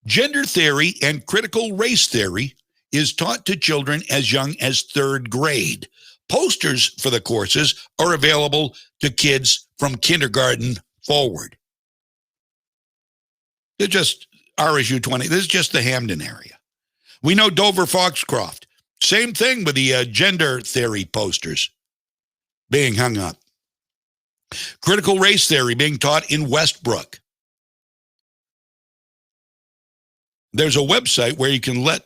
Gender theory and critical race theory is taught to children as young as 3rd grade. Posters for the courses are available to kids from kindergarten forward. They're just RSU 20. This is just the Hamden area. We know Dover Foxcroft. Same thing with the gender theory posters being hung up. Critical race theory being taught in Westbrook. There's a website where you can let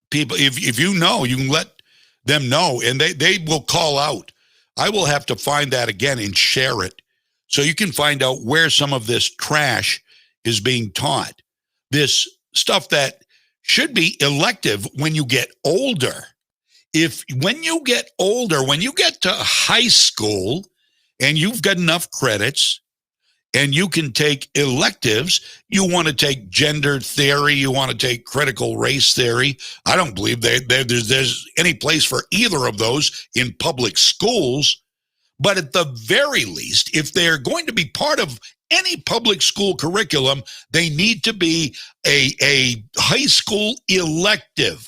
people, if you know, you can let them know, and they will call out. I will have to find that again and share it so you can find out where some of this trash is being taught. This stuff that should be elective when you get older. When you get older, when you get to high school and you've got enough credits and you can take electives, you want to take gender theory, you want to take critical race theory. I don't believe there's any place for either of those in public schools. But at the very least, if they're going to be part of any public school curriculum, they need to be a high school elective.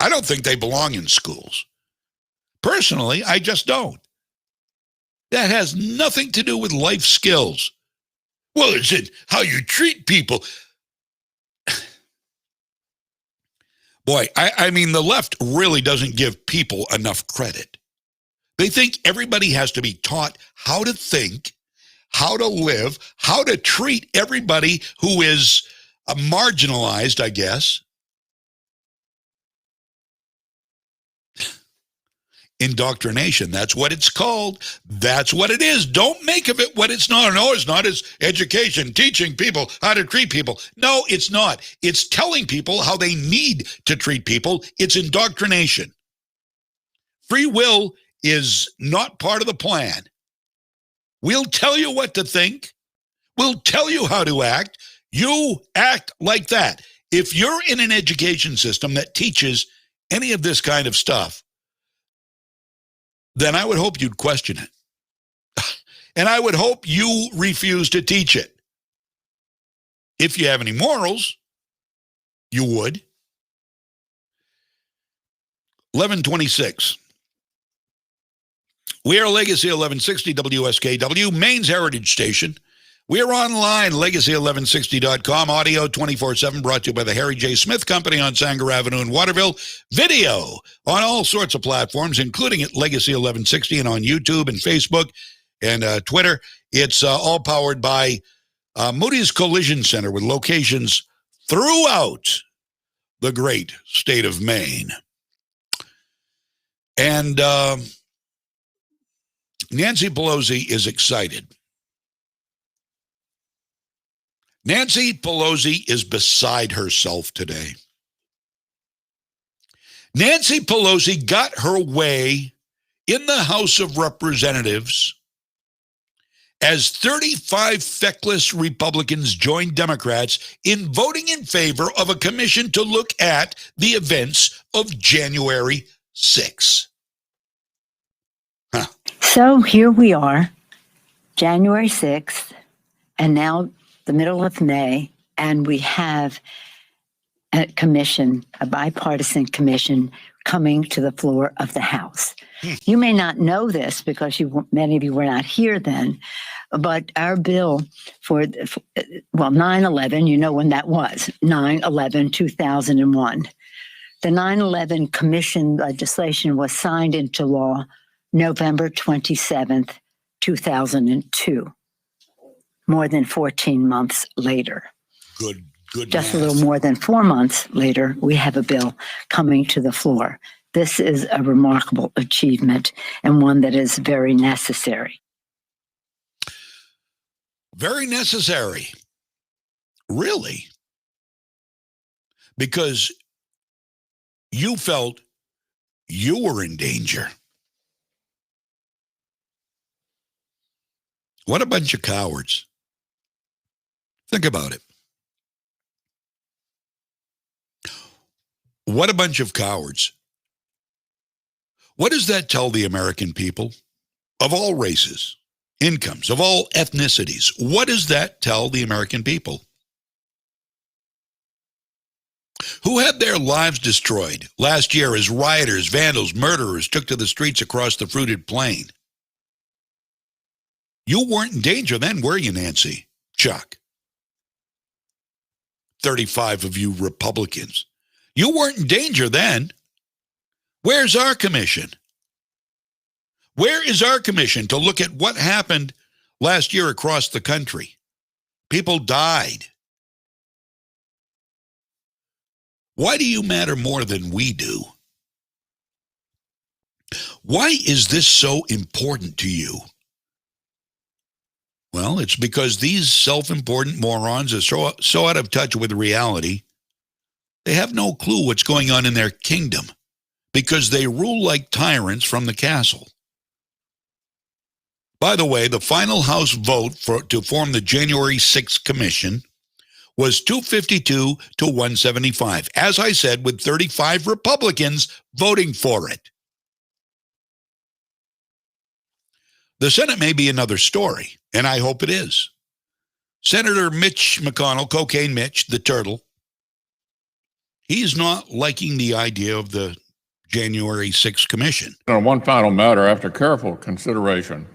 I don't think they belong in schools. Personally, I just don't. That has nothing to do with life skills. Well, it's in how you treat people. Boy, I mean, the left really doesn't give people enough credit. They think everybody has to be taught how to think, how to live, how to treat everybody who is marginalized, I guess. Indoctrination, that's what it's called. That's what it is. Don't make of it what it's not. No, it's not. It's education, teaching people how to treat people. No, it's not. It's telling people how they need to treat people. It's indoctrination. Free will is not part of the plan. We'll tell you what to think. We'll tell you how to act. You act like that. If you're in an education system that teaches any of this kind of stuff, then I would hope you'd question it. And I would hope you refuse to teach it. If you have any morals, you would. 1126. We are Legacy 1160 WSKW, Maine's Heritage Station. We're online, legacy1160.com, audio 24/7, brought to you by the Harry J. Smith Company on Sanger Avenue in Waterville. Video on all sorts of platforms, including at Legacy 1160 and on YouTube and Facebook and Twitter. It's all powered by Moody's Collision Center with locations throughout the great state of Maine. And Nancy Pelosi is excited. Nancy Pelosi is beside herself today. Nancy Pelosi got her way in the House of Representatives as 35 feckless Republicans joined Democrats in voting in favor of a commission to look at the events of January 6th. So here we are, January 6th, and now the middle of May, and we have a commission, a bipartisan commission, coming to the floor of the House. You may not know this because many of you were not here then, but our bill for 9/11, you know when that was, 9/11/2001. The 9/11 commission legislation was signed into law November 27th, 2002. More than 14 months later. Good. Just a little more than 4 months later, we have a bill coming to the floor. This is a remarkable achievement and one that is very necessary. Very necessary. Really? Because you felt you were in danger. What a bunch of cowards. Think about it. What a bunch of cowards. What does that tell the American people of all races, incomes, of all ethnicities? What does that tell the American people who had their lives destroyed last year as rioters, vandals, murderers took to the streets across the fruited plain? You weren't in danger then, were you, Nancy? Chuck. 35 of you Republicans. You weren't in danger then. Where's our commission? Where is our commission to look at what happened last year across the country? People died. Why do you matter more than we do? Why is this so important to you? Well, it's because these self-important morons are so out of touch with reality, they have no clue what's going on in their kingdom because they rule like tyrants from the castle. By the way, the final House vote to form the January 6th Commission was 252 to 175. As I said, with 35 Republicans voting for it. The Senate may be another story, and I hope it is. Senator Mitch McConnell, Cocaine Mitch, the turtle, he's not liking the idea of the January 6th Commission. On one final matter, after careful consideration,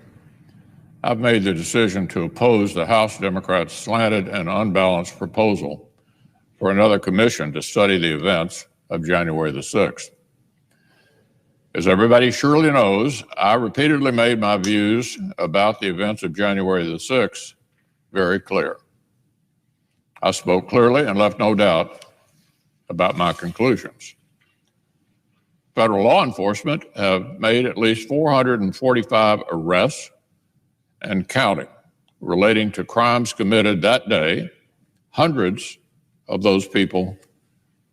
I've made the decision to oppose the House Democrats' slanted and unbalanced proposal for another commission to study the events of January the 6th. As everybody surely knows, I repeatedly made my views about the events of January the 6th very clear. I spoke clearly and left no doubt about my conclusions. Federal law enforcement have made at least 445 arrests and counting relating to crimes committed that day. Hundreds of those people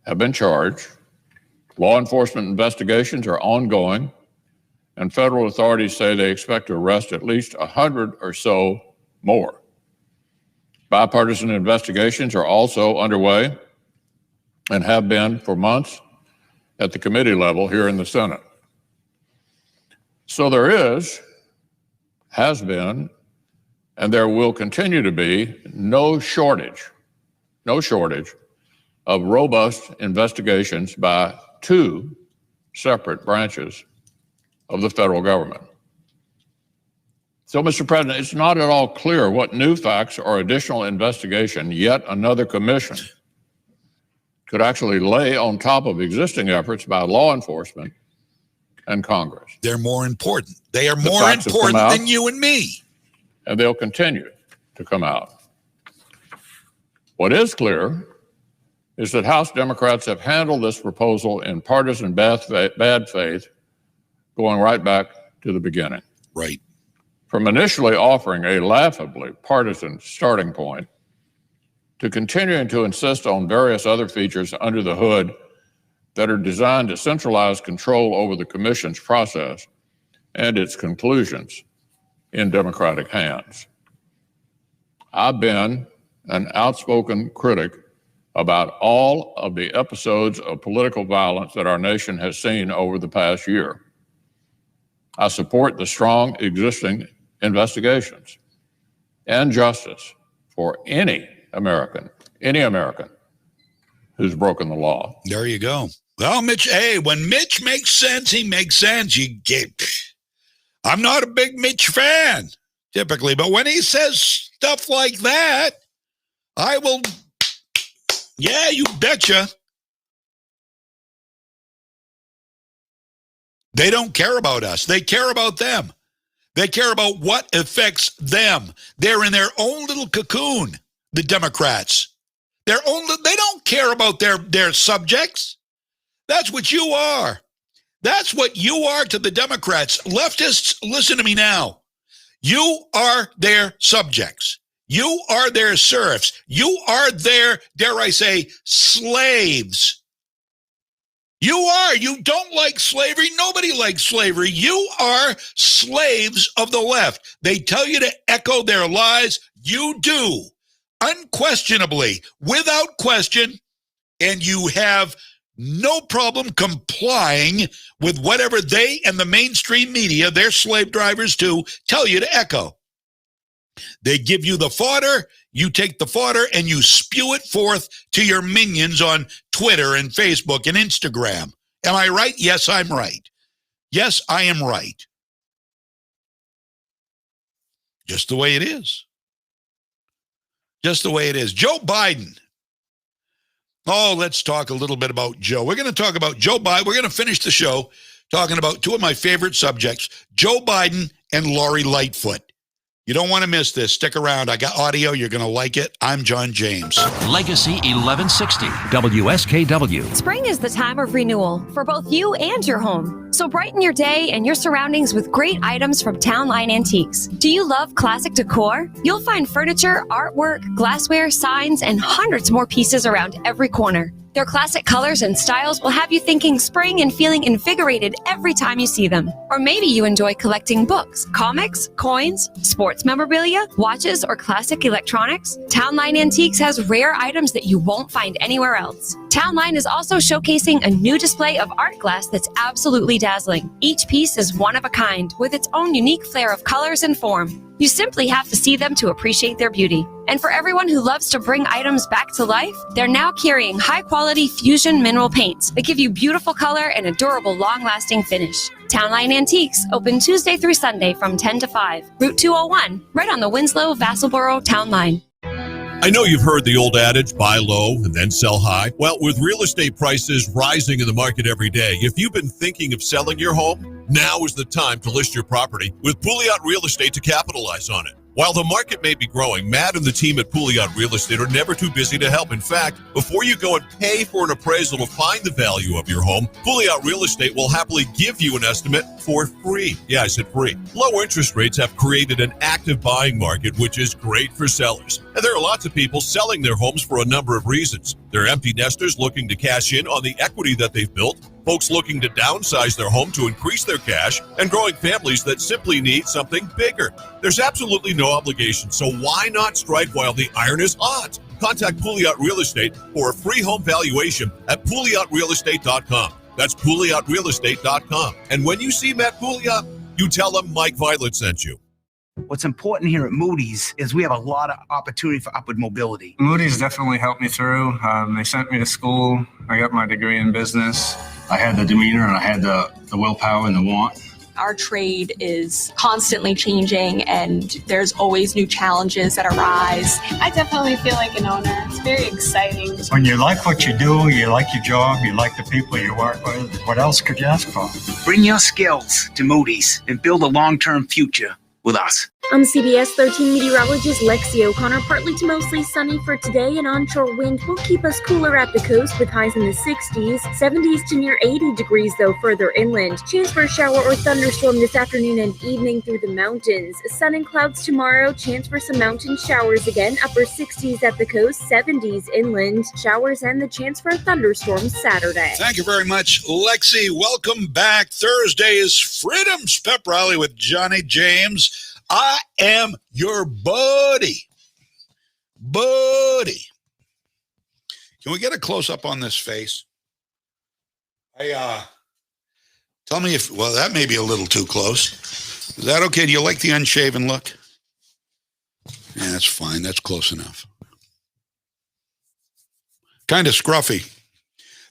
have been charged. Law enforcement investigations are ongoing, and federal authorities say they expect to arrest at least 100 or so more. Bipartisan investigations are also underway and have been for months at the committee level here in the Senate. So there has been, and there will continue to be no shortage of robust investigations by two separate branches of the federal government. So, Mr. President, it's not at all clear what new facts or additional investigation yet another commission could actually lay on top of existing efforts by law enforcement and Congress. They're more important. They are more important than you and me. And they'll continue to come out. What is clear is that House Democrats have handled this proposal in partisan bad faith, going right back to the beginning. Right. From initially offering a laughably partisan starting point to continuing to insist on various other features under the hood that are designed to centralize control over the commission's process and its conclusions in Democratic hands. I've been an outspoken critic about all of the episodes of political violence that our nation has seen over the past year. I support the strong existing investigations and justice for any American who's broken the law. There you go. Well, Mitch, hey, when Mitch makes sense, he makes sense. I'm not a big Mitch fan, typically, but when he says stuff like that, I will, yeah, you betcha. They don't care about us. They care about them. They care about what affects them. They're in their own little cocoon, the Democrats. They don't care about their subjects. That's what you are. That's what you are to the Democrats. Leftists, listen to me now. You are their subjects. You are their serfs. You are their, dare I say, slaves. You are. You don't like slavery. Nobody likes slavery. You are slaves of the left. They tell you to echo their lies. You do. Unquestionably, without question, and you have no problem complying with whatever they and the mainstream media, their slave drivers too, tell you to echo. They give you the fodder, you take the fodder, and you spew it forth to your minions on Twitter and Facebook and Instagram. Am I right? Yes, I'm right. Yes, I am right. Just the way it is. Just the way it is. Joe Biden. Oh, let's talk a little bit about Joe. We're going to talk about Joe Biden. We're going to finish the show talking about two of my favorite subjects, Joe Biden and Lori Lightfoot. You don't want to miss this. Stick around. I got audio. You're going to like it. I'm John James. Legacy 1160, WSKW. Spring is the time of renewal for both you and your home. So brighten your day and your surroundings with great items from Town Line Antiques. Do you love classic decor? You'll find furniture, artwork, glassware, signs, and hundreds more pieces around every corner. Their classic colors and styles will have you thinking spring and feeling invigorated every time you see them. Or maybe you enjoy collecting books, comics, coins, sports memorabilia, watches, or classic electronics. Town Line Antiques has rare items that you won't find anywhere else. Town Line is also showcasing a new display of art glass that's absolutely dazzling. Each piece is one of a kind, with its own unique flair of colors and form. You simply have to see them to appreciate their beauty. And for everyone who loves to bring items back to life, they're now carrying high-quality fusion mineral paints that give you beautiful color and a durable, long-lasting finish. Town Line Antiques, open Tuesday through Sunday from 10 to 5. Route 201, right on the Winslow-Vassalboro Town Line. I know you've heard the old adage, buy low and then sell high. Well, with real estate prices rising in the market every day, if you've been thinking of selling your home, now is the time to list your property with Pouliot Real Estate to capitalize on it. While the market may be growing, Matt and the team at Pouliot Real Estate are never too busy to help. In fact, before you go and pay for an appraisal to find the value of your home, Pouliot Real Estate will happily give you an estimate for free. Yeah, I said free. Low interest rates have created an active buying market, which is great for sellers. And there are lots of people selling their homes for a number of reasons. They're empty nesters looking to cash in on the equity that they've built, folks looking to downsize their home to increase their cash, and growing families that simply need something bigger. There's absolutely no obligation, so why not strike while the iron is hot? Contact Pouliot Real Estate for a free home valuation at PouliotRealEstate.com. That's PouliotRealEstate.com. And when you see Matt Pouliot, you tell him Mike Violette sent you. What's important here at Moody's is we have a lot of opportunity for upward mobility. Moody's definitely helped me through. They sent me to school. I got my degree in business. I had the demeanor and I had the willpower and the want. Our trade is constantly changing, and there's always new challenges that arise. I definitely feel like an owner. It's very exciting. When you like what you do, you like your job, you like the people you work with, what else could you ask for? Bring your skills to Moody's and build a long-term future with us. I'm CBS 13 meteorologist Lexi O'Connor. Partly to mostly sunny for today. An onshore wind will keep us cooler at the coast with highs in the 60s, 70s to near 80 degrees though further inland. Chance for a shower or thunderstorm this afternoon and evening through the mountains. Sun and clouds tomorrow. Chance for some mountain showers again. Upper 60s at the coast, 70s inland. Showers and the chance for a thunderstorm Saturday. Thank you very much, Lexi. Welcome back. Thursday is Freedom's Pep Rally with Johnny James. I am your buddy. Can we get a close-up on this face? Tell me if, well, that may be a little too close. Is that okay? Do you like the unshaven look? Yeah, that's fine. That's close enough. Kind of scruffy.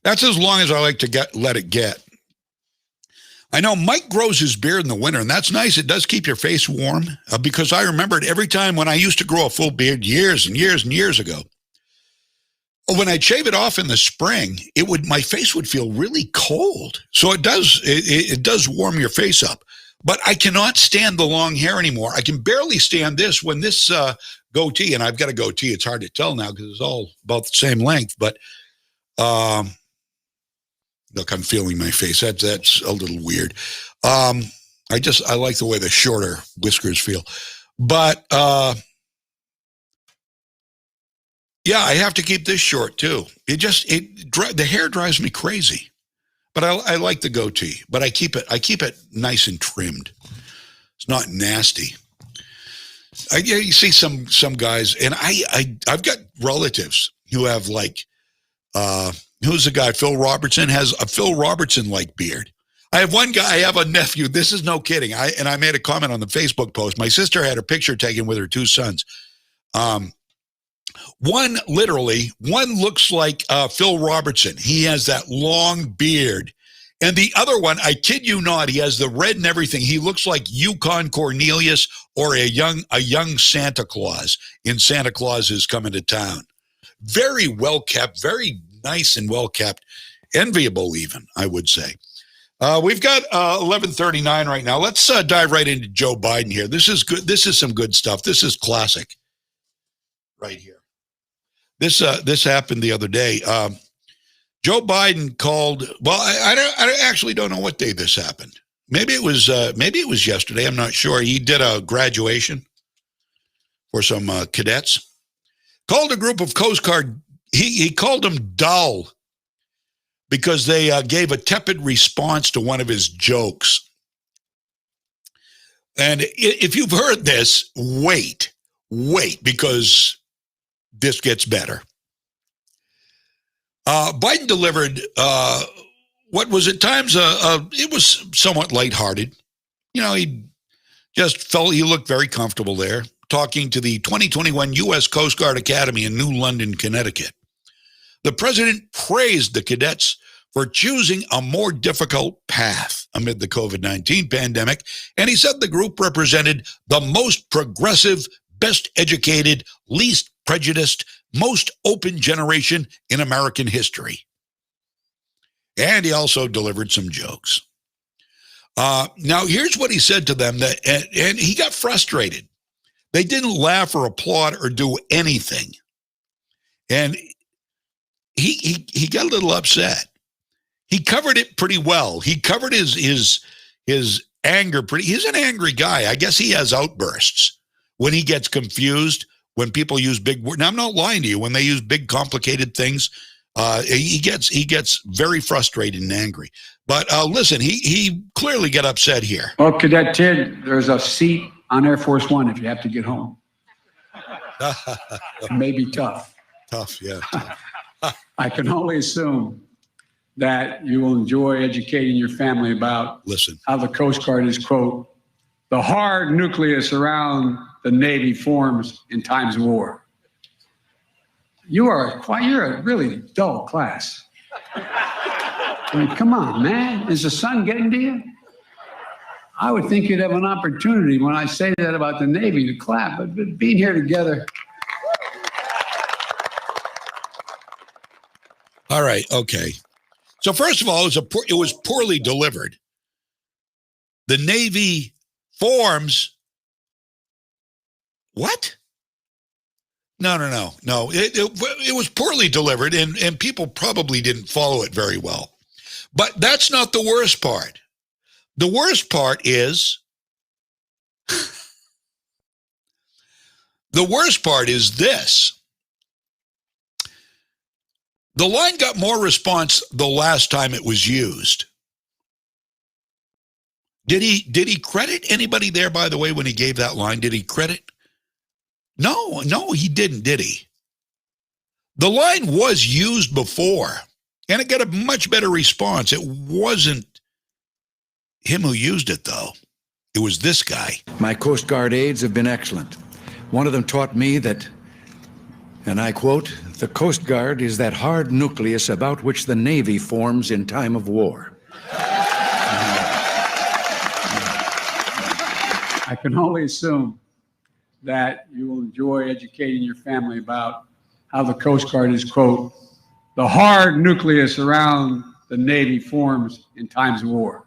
That's as long as I like to let it get. I know Mike grows his beard in the winter, and that's nice. It does keep your face warm because I remembered every time when I used to grow a full beard years and years and years ago, when I'd shave it off in the spring, my face would feel really cold. So it does warm your face up. But I cannot stand the long hair anymore. I can barely stand this when this goatee, and I've got a goatee. It's hard to tell now because it's all about the same length, but look, I'm feeling my face. That's a little weird. I like the way the shorter whiskers feel. But, yeah, I have to keep this short, too. The hair drives me crazy. But I like the goatee. But I keep it nice and trimmed. It's not nasty. You see some guys, and I've got relatives who have who's the guy? Phil Robertson has a Phil Robertson-like beard. I have one guy, I have a nephew. This is no kidding. I made a comment on the Facebook post. My sister had a picture taken with her two sons. One looks like Phil Robertson. He has that long beard. And the other one, I kid you not, he has the red and everything. He looks like Yukon Cornelius or a young Santa Claus in Santa Claus is Coming to Town. Very well kept, very nice and well kept, enviable even, I would say. We've got 11:39 right now. Let's dive right into Joe Biden here. This is good. This is some good stuff. This is classic right here. This happened the other day. Joe Biden called. Well, I actually don't know what day this happened. Maybe it was yesterday. I'm not sure. He did a graduation for some cadets. Called a group of Coast Guard. He called them dull because they gave a tepid response to one of his jokes. And if you've heard this, wait, because this gets better. Biden delivered what was at times it was somewhat lighthearted. You know, he looked very comfortable there, talking to the 2021 U.S. Coast Guard Academy in New London, Connecticut. The president praised the cadets for choosing a more difficult path amid the COVID-19 pandemic, and he said the group represented the most progressive, best educated, least prejudiced, most open generation in American history. And he also delivered some jokes. Now, here's what he said to them, and he got frustrated. They didn't laugh or applaud or do anything. And he got a little upset. He covered it pretty well. He covered his anger pretty. He's an angry guy. I guess he has outbursts when he gets confused, when people use big words. Now, I'm not lying to you. When they use big, complicated things, he gets very frustrated and angry. But listen, he clearly got upset here. Well, Cadet Tid, there's a seat on Air Force One if you have to get home. It may be tough. Tough, yeah. I can only assume that you will enjoy educating your family about how the Coast Guard is, quote, the hard nucleus around the Navy forms in times of war. You're a really dull class. I mean, come on, man. Is the sun getting to you? I would think you'd have an opportunity when I say that about the Navy to clap, but being here together. All right, okay. So first of all, it was poorly delivered. The Navy forms. What? No. It was poorly delivered, and people probably didn't follow it very well. But that's not the worst part. The worst part is, this. The line got more response the last time it was used. Did he credit anybody there, by the way, when he gave that line? Did he credit? No, he didn't, did he? The line was used before, and it got a much better response. It wasn't him who used it, though. It was this guy. My Coast Guard aides have been excellent. One of them taught me that, and I quote, "The Coast Guard is that hard nucleus about which the Navy forms in time of war." I can only assume that you will enjoy educating your family about how the Coast Guard is, quote, "the hard nucleus around the Navy forms in times of war."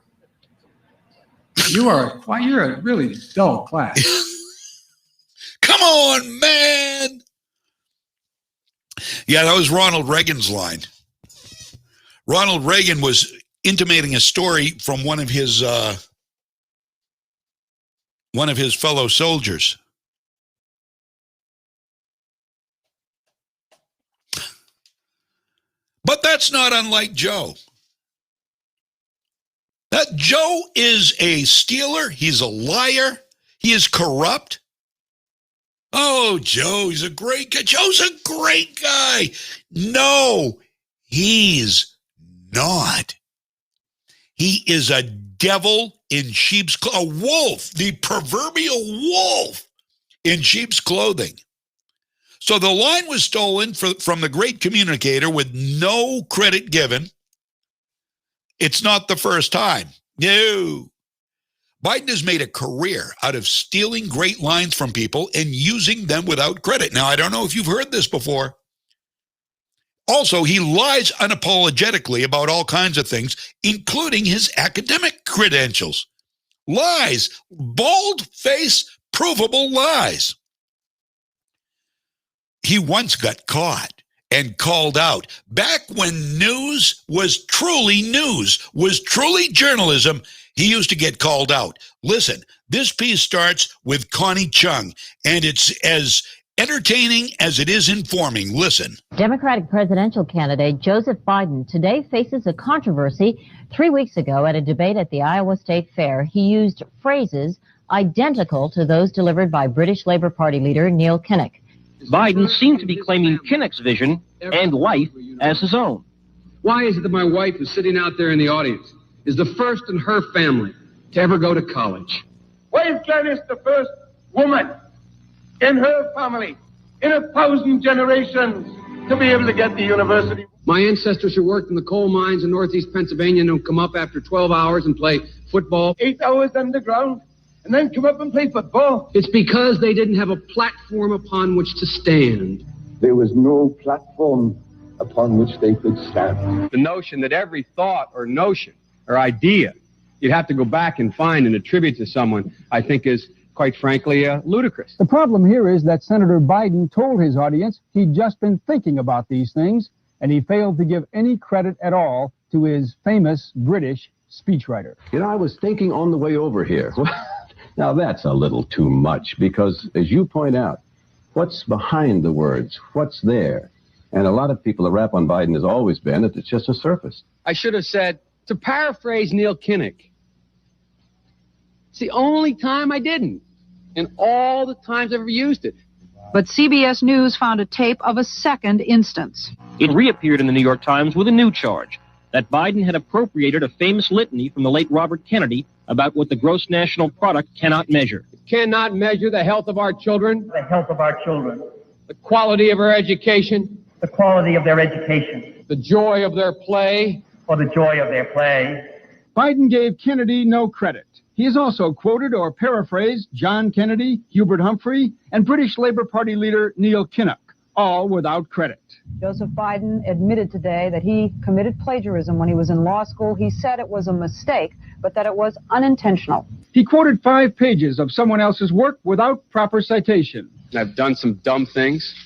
You're a really dull class. Come on, man. Yeah, that was Ronald Reagan's line. Ronald Reagan was intimating a story from one of his fellow soldiers. But that's not unlike Joe. That Joe is a stealer. He's a liar. He is corrupt. Oh, Joe, he's a great guy. Joe's a great guy. No, he's not. He is a devil in sheep's clothing, a wolf, the proverbial wolf in sheep's clothing. So the line was stolen from the great communicator with no credit given. It's not the first time. No. Biden has made a career out of stealing great lines from people and using them without credit. Now, I don't know if you've heard this before. Also, he lies unapologetically about all kinds of things, including his academic credentials. Lies, bald-faced, provable lies. He once got caught and called out back when news was truly journalism. He used to get called out. Listen, this piece starts with Connie Chung, and it's as entertaining as it is informing. Listen. Democratic presidential candidate Joseph Biden today faces a controversy. 3 weeks ago at a debate at the Iowa State Fair, he used phrases identical to those delivered by British Labour Party leader Neil Kinnock. Biden seemed to be claiming Kinnock's vision and life as his own. Why is it that my wife, who's sitting out there in the audience, is the first in her family to ever go to college? Why is Gladys the first woman in her family in 1,000 generations to be able to get to university? My ancestors who worked in the coal mines in northeast Pennsylvania don't come up after 12 hours and play football. 8 hours underground and then come up and play football. It's because they didn't have a platform upon which to stand. There was no platform upon which they could stand. The notion that every thought or notion or idea you'd have to go back and find and attribute to someone, I think is, quite frankly, ludicrous. The problem here is that Senator Biden told his audience he'd just been thinking about these things, and he failed to give any credit at all to his famous British speechwriter. You know, I was thinking on the way over here. Now, that's a little too much because, as you point out, what's behind the words? What's there? And a lot of people, the rap on Biden has always been that it's just a surface. I should have said, to paraphrase Neil Kinnock, it's the only time I didn't, and all the times I've ever used it. But CBS News found a tape of a second instance. It reappeared in the New York Times with a new charge that Biden had appropriated a famous litany from the late Robert Kennedy about what the gross national product cannot measure. It cannot measure the health of our children. The health of our children. The quality of our education. The quality of their education. The joy of their play. Or the joy of their play. Biden gave Kennedy no credit. He has also quoted or paraphrased John Kennedy, Hubert Humphrey, and British Labour Party leader Neil Kinnock, all without credit. Joseph Biden admitted today that he committed plagiarism when he was in law school. He said it was a mistake, but that it was unintentional. He quoted 5 pages of someone else's work without proper citation. I've done some dumb things,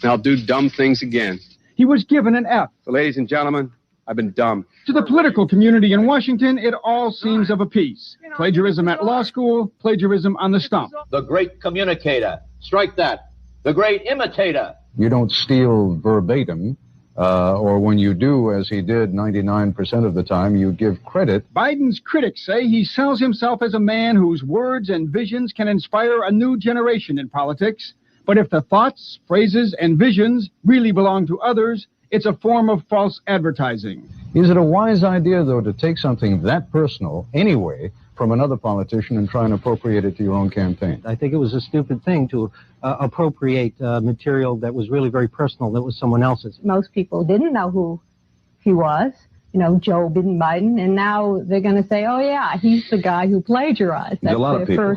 and I'll do dumb things again. He was given an F. So, ladies and gentlemen, I've been dumb. To the political community in Washington, it all seems of a piece. Plagiarism at law school, plagiarism on the stump. The great communicator. Strike that. The great imitator. You don't steal verbatim, or when you do, as he did 99% of the time, you give credit. Biden's critics say he sells himself as a man whose words and visions can inspire a new generation in politics. But if the thoughts, phrases, and visions really belong to others, it's a form of false advertising. Is it a wise idea, though, to take something that personal, anyway, from another politician and try and appropriate it to your own campaign? I think it was a stupid thing to appropriate material that was really very personal, that was someone else's. Most people didn't know who he was, Joe Biden, and now they're going to say, oh, yeah, he's the guy who plagiarized. That's a lot of people.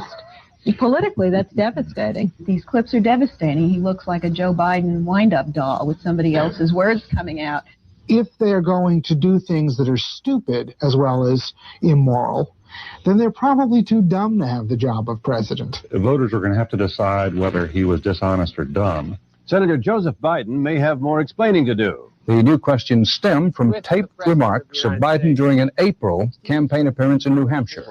Politically, that's devastating. These clips are devastating. He looks like a Joe Biden wind-up doll with somebody else's words coming out. If they're going to do things that are stupid as well as immoral, then they're probably too dumb to have the job of president. Voters are going to have to decide whether he was dishonest or dumb. Senator Joseph Biden may have more explaining to do. The new questions stem from taped remarks of Biden during an April campaign appearance in New Hampshire.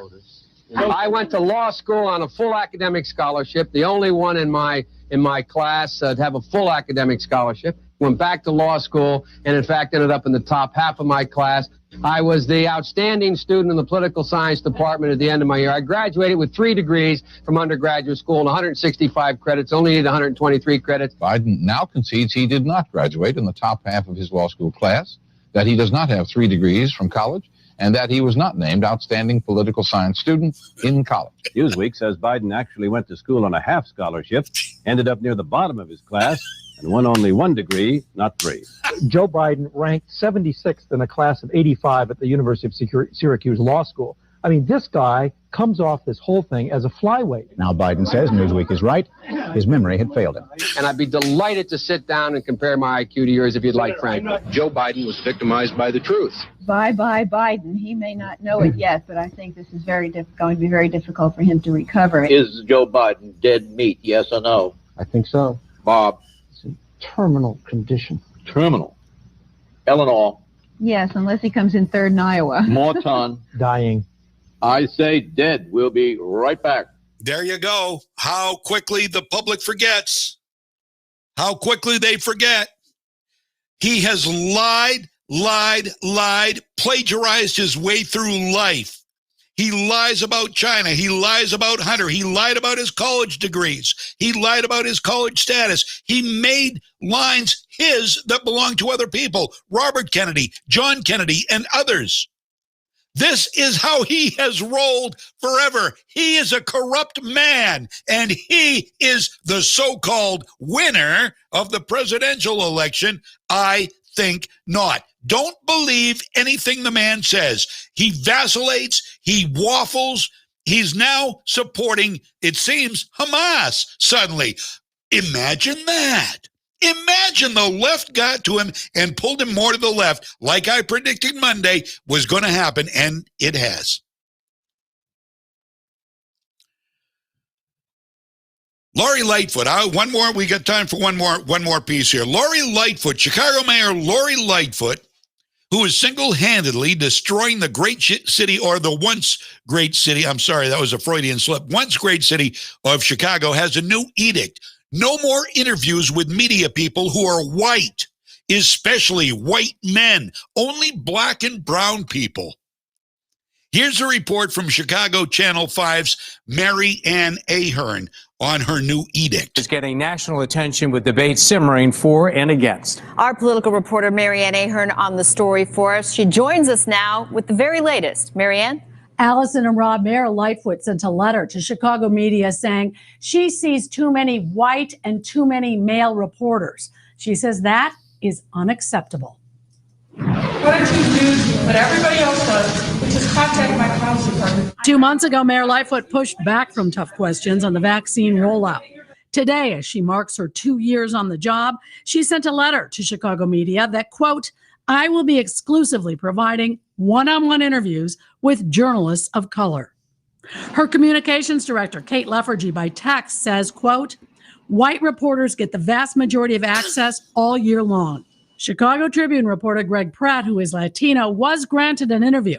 I went to law school on a full academic scholarship, the only one in my class to have a full academic scholarship. Went back to law school and, in fact, ended up in the top half of my class. I was the outstanding student in the political science department at the end of my year. I graduated with 3 degrees from undergraduate school and 165 credits, only needed 123 credits. Biden now concedes he did not graduate in the top half of his law school class, that he does not have 3 degrees from college, and that he was not named outstanding political science student in college. Newsweek says Biden actually went to school on a half scholarship, ended up near the bottom of his class, and won only 1 degree, not 3. Joe Biden ranked 76th in a class of 85 at the University of Syracuse Law School. I mean, this guy comes off this whole thing as a flyweight. Now Biden says Newsweek is right. His memory had failed him. And I'd be delighted to sit down and compare my IQ to yours if you'd like, Frank. Joe Biden was victimized by the truth. Bye-bye, Biden. He may not know it yet, but I think this is going to be very difficult for him to recover. Is Joe Biden dead meat, yes or no? I think so. Bob? It's in terminal condition. Terminal. Eleanor? Yes, unless he comes in third in Iowa. Morton? Dying. I say dead. We'll be right back. There you go. How quickly the public forgets. How quickly they forget. He has lied, plagiarized his way through life. He lies about China. He lies about Hunter. He lied about his college degrees. He lied about his college status. He made lines his that belonged to other people. Robert Kennedy, John Kennedy, and others. This is how he has rolled forever. He is a corrupt man, and he is the so-called winner of the presidential election. I think not. Don't believe anything the man says. He vacillates. He waffles. He's now supporting, it seems, Hamas suddenly. Imagine that. Imagine the left got to him and pulled him more to the left, like I predicted Monday was going to happen, and it has. Lori Lightfoot, one more. We got time for one more piece here. Lori Lightfoot, Chicago Mayor Lori Lightfoot, who is single-handedly destroying the great city, or the once great city. I'm sorry, that was a Freudian slip. Once great city of Chicago has a new edict. No more interviews with media people who are white, especially white men, only black and brown people. Here's a report from Chicago Channel 5's Mary Ann Ahern on her new edict. It's getting national attention with debates simmering for and against. Our political reporter Mary Ann Ahern on the story for us. She joins us now with the very latest. Mary Ann? Allison and Rob, Mayor Lightfoot sent a letter to Chicago media saying she sees too many white and too many male reporters. She says that is unacceptable. Why don't you do what everybody else does, which is contact my council department? 2 months ago, Mayor Lightfoot pushed back from tough questions on the vaccine rollout. Today, as she marks her 2 years on the job, she sent a letter to Chicago media that, quote, I will be exclusively providing one-on-one interviews with journalists of color. Her communications director, Kate Leffergy, by text says, quote, white reporters get the vast majority of access all year long. Chicago Tribune reporter Greg Pratt, who is Latino, was granted an interview.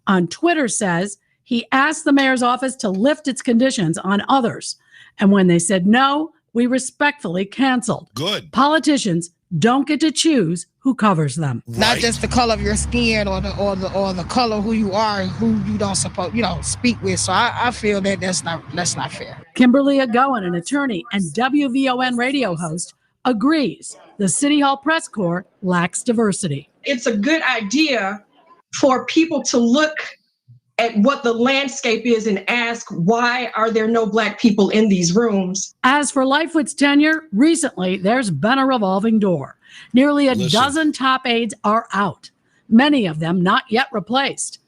On Twitter says he asked the mayor's office to lift its conditions on others. And when they said no, we respectfully canceled. Good. Politicians don't get to choose who covers them. Not just the color of your skin or the color who you are and who you don't speak with. So I feel that that's not fair. Kimberly Agowan, an attorney and WVON radio host, agrees the City Hall press corps lacks diversity. It's a good idea for people to look at what the landscape is and ask, why are there no Black people in these rooms? As for Lightfoot's tenure, recently there's been a revolving door. Nearly a dozen top aides are out, many of them not yet replaced.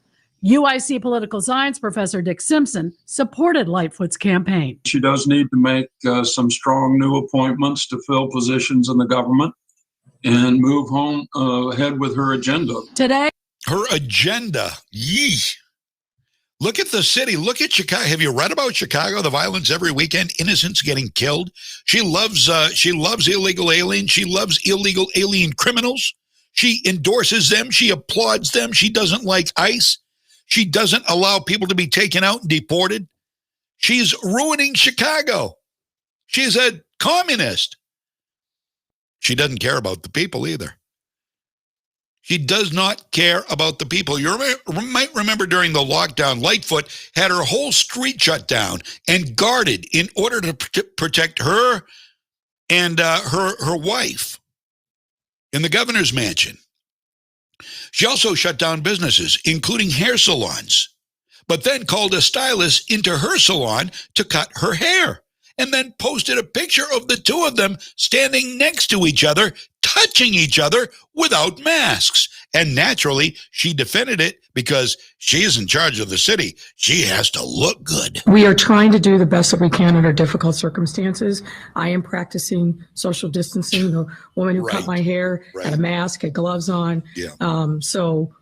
UIC political science professor Dick Simpson supported Lightfoot's campaign. She does need to make some strong new appointments to fill positions in the government and move ahead with her agenda. Today, her agenda, yee. Look at the city. Look at Chicago. Have you read about Chicago? The violence every weekend, innocents getting killed. She loves illegal aliens. She loves illegal alien criminals. She endorses them. She applauds them. She doesn't like ICE. She doesn't allow people to be taken out and deported. She's ruining Chicago. She's a communist. She doesn't care about the people either. She does not care about the people. You might remember during the lockdown, Lightfoot had her whole street shut down and guarded in order to protect her and her wife in the governor's mansion. She also shut down businesses, including hair salons, but then called a stylist into her salon to cut her hair, and then posted a picture of the two of them standing next to each other, touching each other without masks. And naturally, she defended it because she is in charge of the city. She has to look good. We are trying to do the best that we can under difficult circumstances. I am practicing social distancing. The woman who cut my hair had a mask, had gloves on. Yeah. So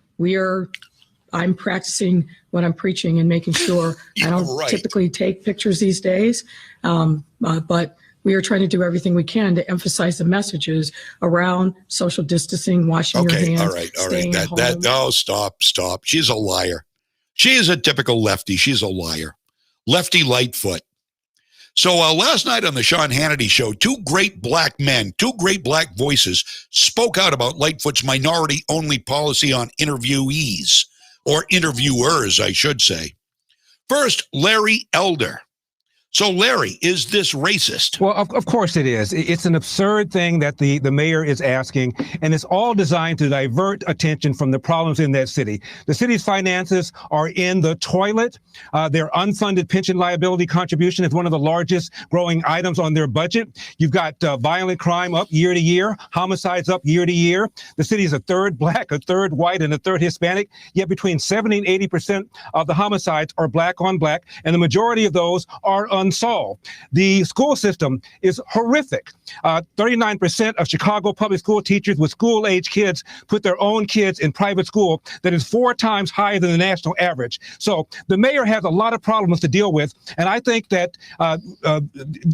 I'm practicing what I'm preaching and making sure I don't typically take pictures these days. But we are trying to do everything we can to emphasize the messages around social distancing, washing your hands, all right. staying at home. Stop. She's a liar. She is a typical lefty. She's a liar. Lefty Lightfoot. So last night on the Sean Hannity show, two great black men, two great black voices spoke out about Lightfoot's minority-only policy on interviewees, or interviewers, I should say. First, Larry Elder. So, Larry, is this racist? Well, of course it is. It's an absurd thing that the mayor is asking, and it's all designed to divert attention from the problems in that city. The city's finances are in the toilet. Their unfunded pension liability contribution is one of the largest growing items on their budget. You've got violent crime up year to year, homicides up year to year. The city is a third black, a third white, and a third Hispanic, yet between 70 and 80% of the homicides are black on black, and the majority of those are unsolved. The school system is horrific. 39% of Chicago public school teachers with school-age kids put their own kids in private school. That is 4 times higher than the national average. So the mayor has a lot of problems to deal with, and I think that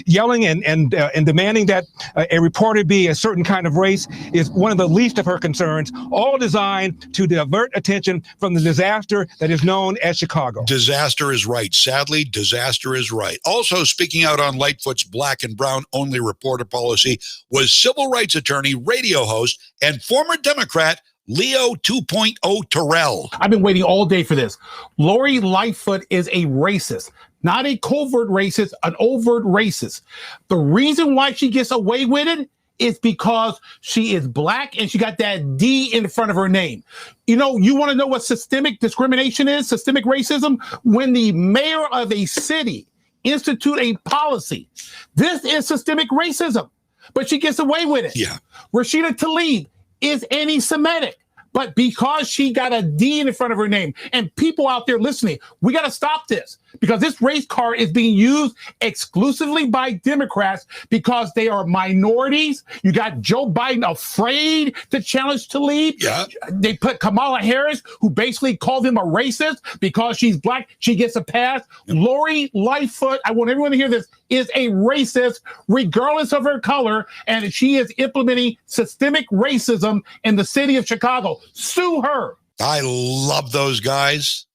yelling and demanding that a reporter be a certain kind of race is one of the least of her concerns, all designed to divert attention from the disaster that is known as Chicago. Disaster is right. Sadly, disaster is right. Also speaking out on Lightfoot's black and brown only reporter policy was civil rights attorney, radio host, and former Democrat Leo 2.0 Terrell. I've been waiting all day for this. Lori Lightfoot is a racist, not a covert racist, an overt racist. The reason why she gets away with it is because she is black and she got that D in front of her name. You know, you want to know what systemic discrimination is, systemic racism? When the mayor of a city institute a policy. This is systemic racism, but she gets away with it. Yeah. Rashida Tlaib is anti-Semitic, But because she got a D in front of her name, and people out there listening, we got to stop this, because this race card is being used exclusively by Democrats because they are minorities. You got Joe Biden afraid to challenge Tlaib. Yeah. They put Kamala Harris, who basically called him a racist because she's black. She gets a pass. Yep. Lori Lightfoot, I want everyone to hear this, is a racist regardless of her color, and she is implementing systemic racism in the city of Chicago. Sue her. I love those guys.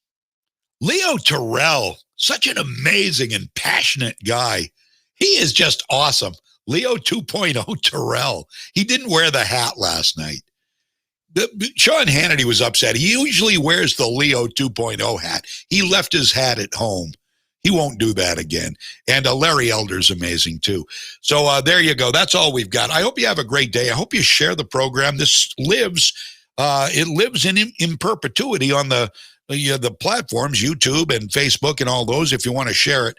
Leo Terrell, such an amazing and passionate guy. He is just awesome. Leo 2.0 Terrell. He didn't wear the hat last night. Sean Hannity was upset. He usually wears the Leo 2.0 hat. He left his hat at home. He won't do that again. And Larry Elder's amazing, too. So there you go. That's all we've got. I hope you have a great day. I hope you share the program. This lives, it lives in perpetuity on the platforms, YouTube and Facebook and all those. If you want to share it,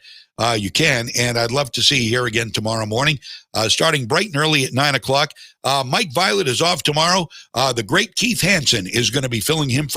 you can. And I'd love to see you here again tomorrow morning, starting bright and early at 9 o'clock. Mike Violette is off tomorrow. The great Keith Hansen is going to be filling in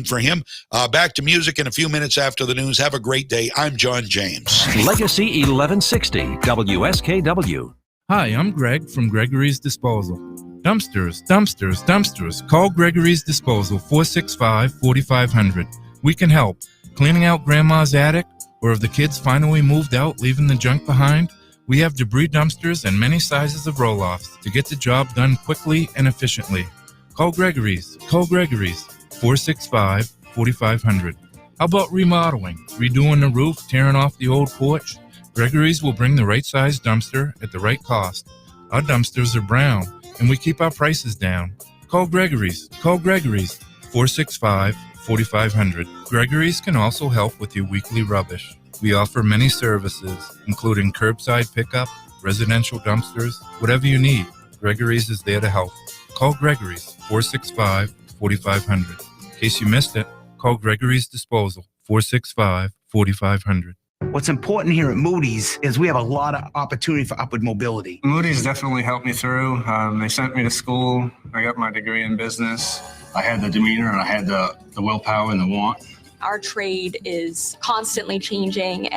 for him. Back to music in a few minutes after the news. Have a great day. I'm John James. Legacy 1160 WSKW. Hi, I'm Greg from Gregory's Disposal. Dumpsters, dumpsters, dumpsters. Call Gregory's Disposal, 465-4500. We can help. Cleaning out Grandma's attic, or if the kids finally moved out, leaving the junk behind, we have debris dumpsters and many sizes of roll-offs to get the job done quickly and efficiently. Call Gregory's. Call Gregory's, 465-4500. How about remodeling, redoing the roof, tearing off the old porch? Gregory's will bring the right size dumpster at the right cost. Our dumpsters are brown, and we keep our prices down. Call Gregory's. Call Gregory's, 465-4500. Gregory's can also help with your weekly rubbish. We offer many services, including curbside pickup, residential dumpsters, whatever you need. Gregory's is there to help. Call Gregory's, 465-4500. In case you missed it, call Gregory's Disposal, 465-4500. What's important here at Moody's is we have a lot of opportunity for upward mobility. Moody's definitely helped me through. They sent me to school. I got my degree in business. I had the demeanor and I had the willpower and the want. Our trade is constantly changing.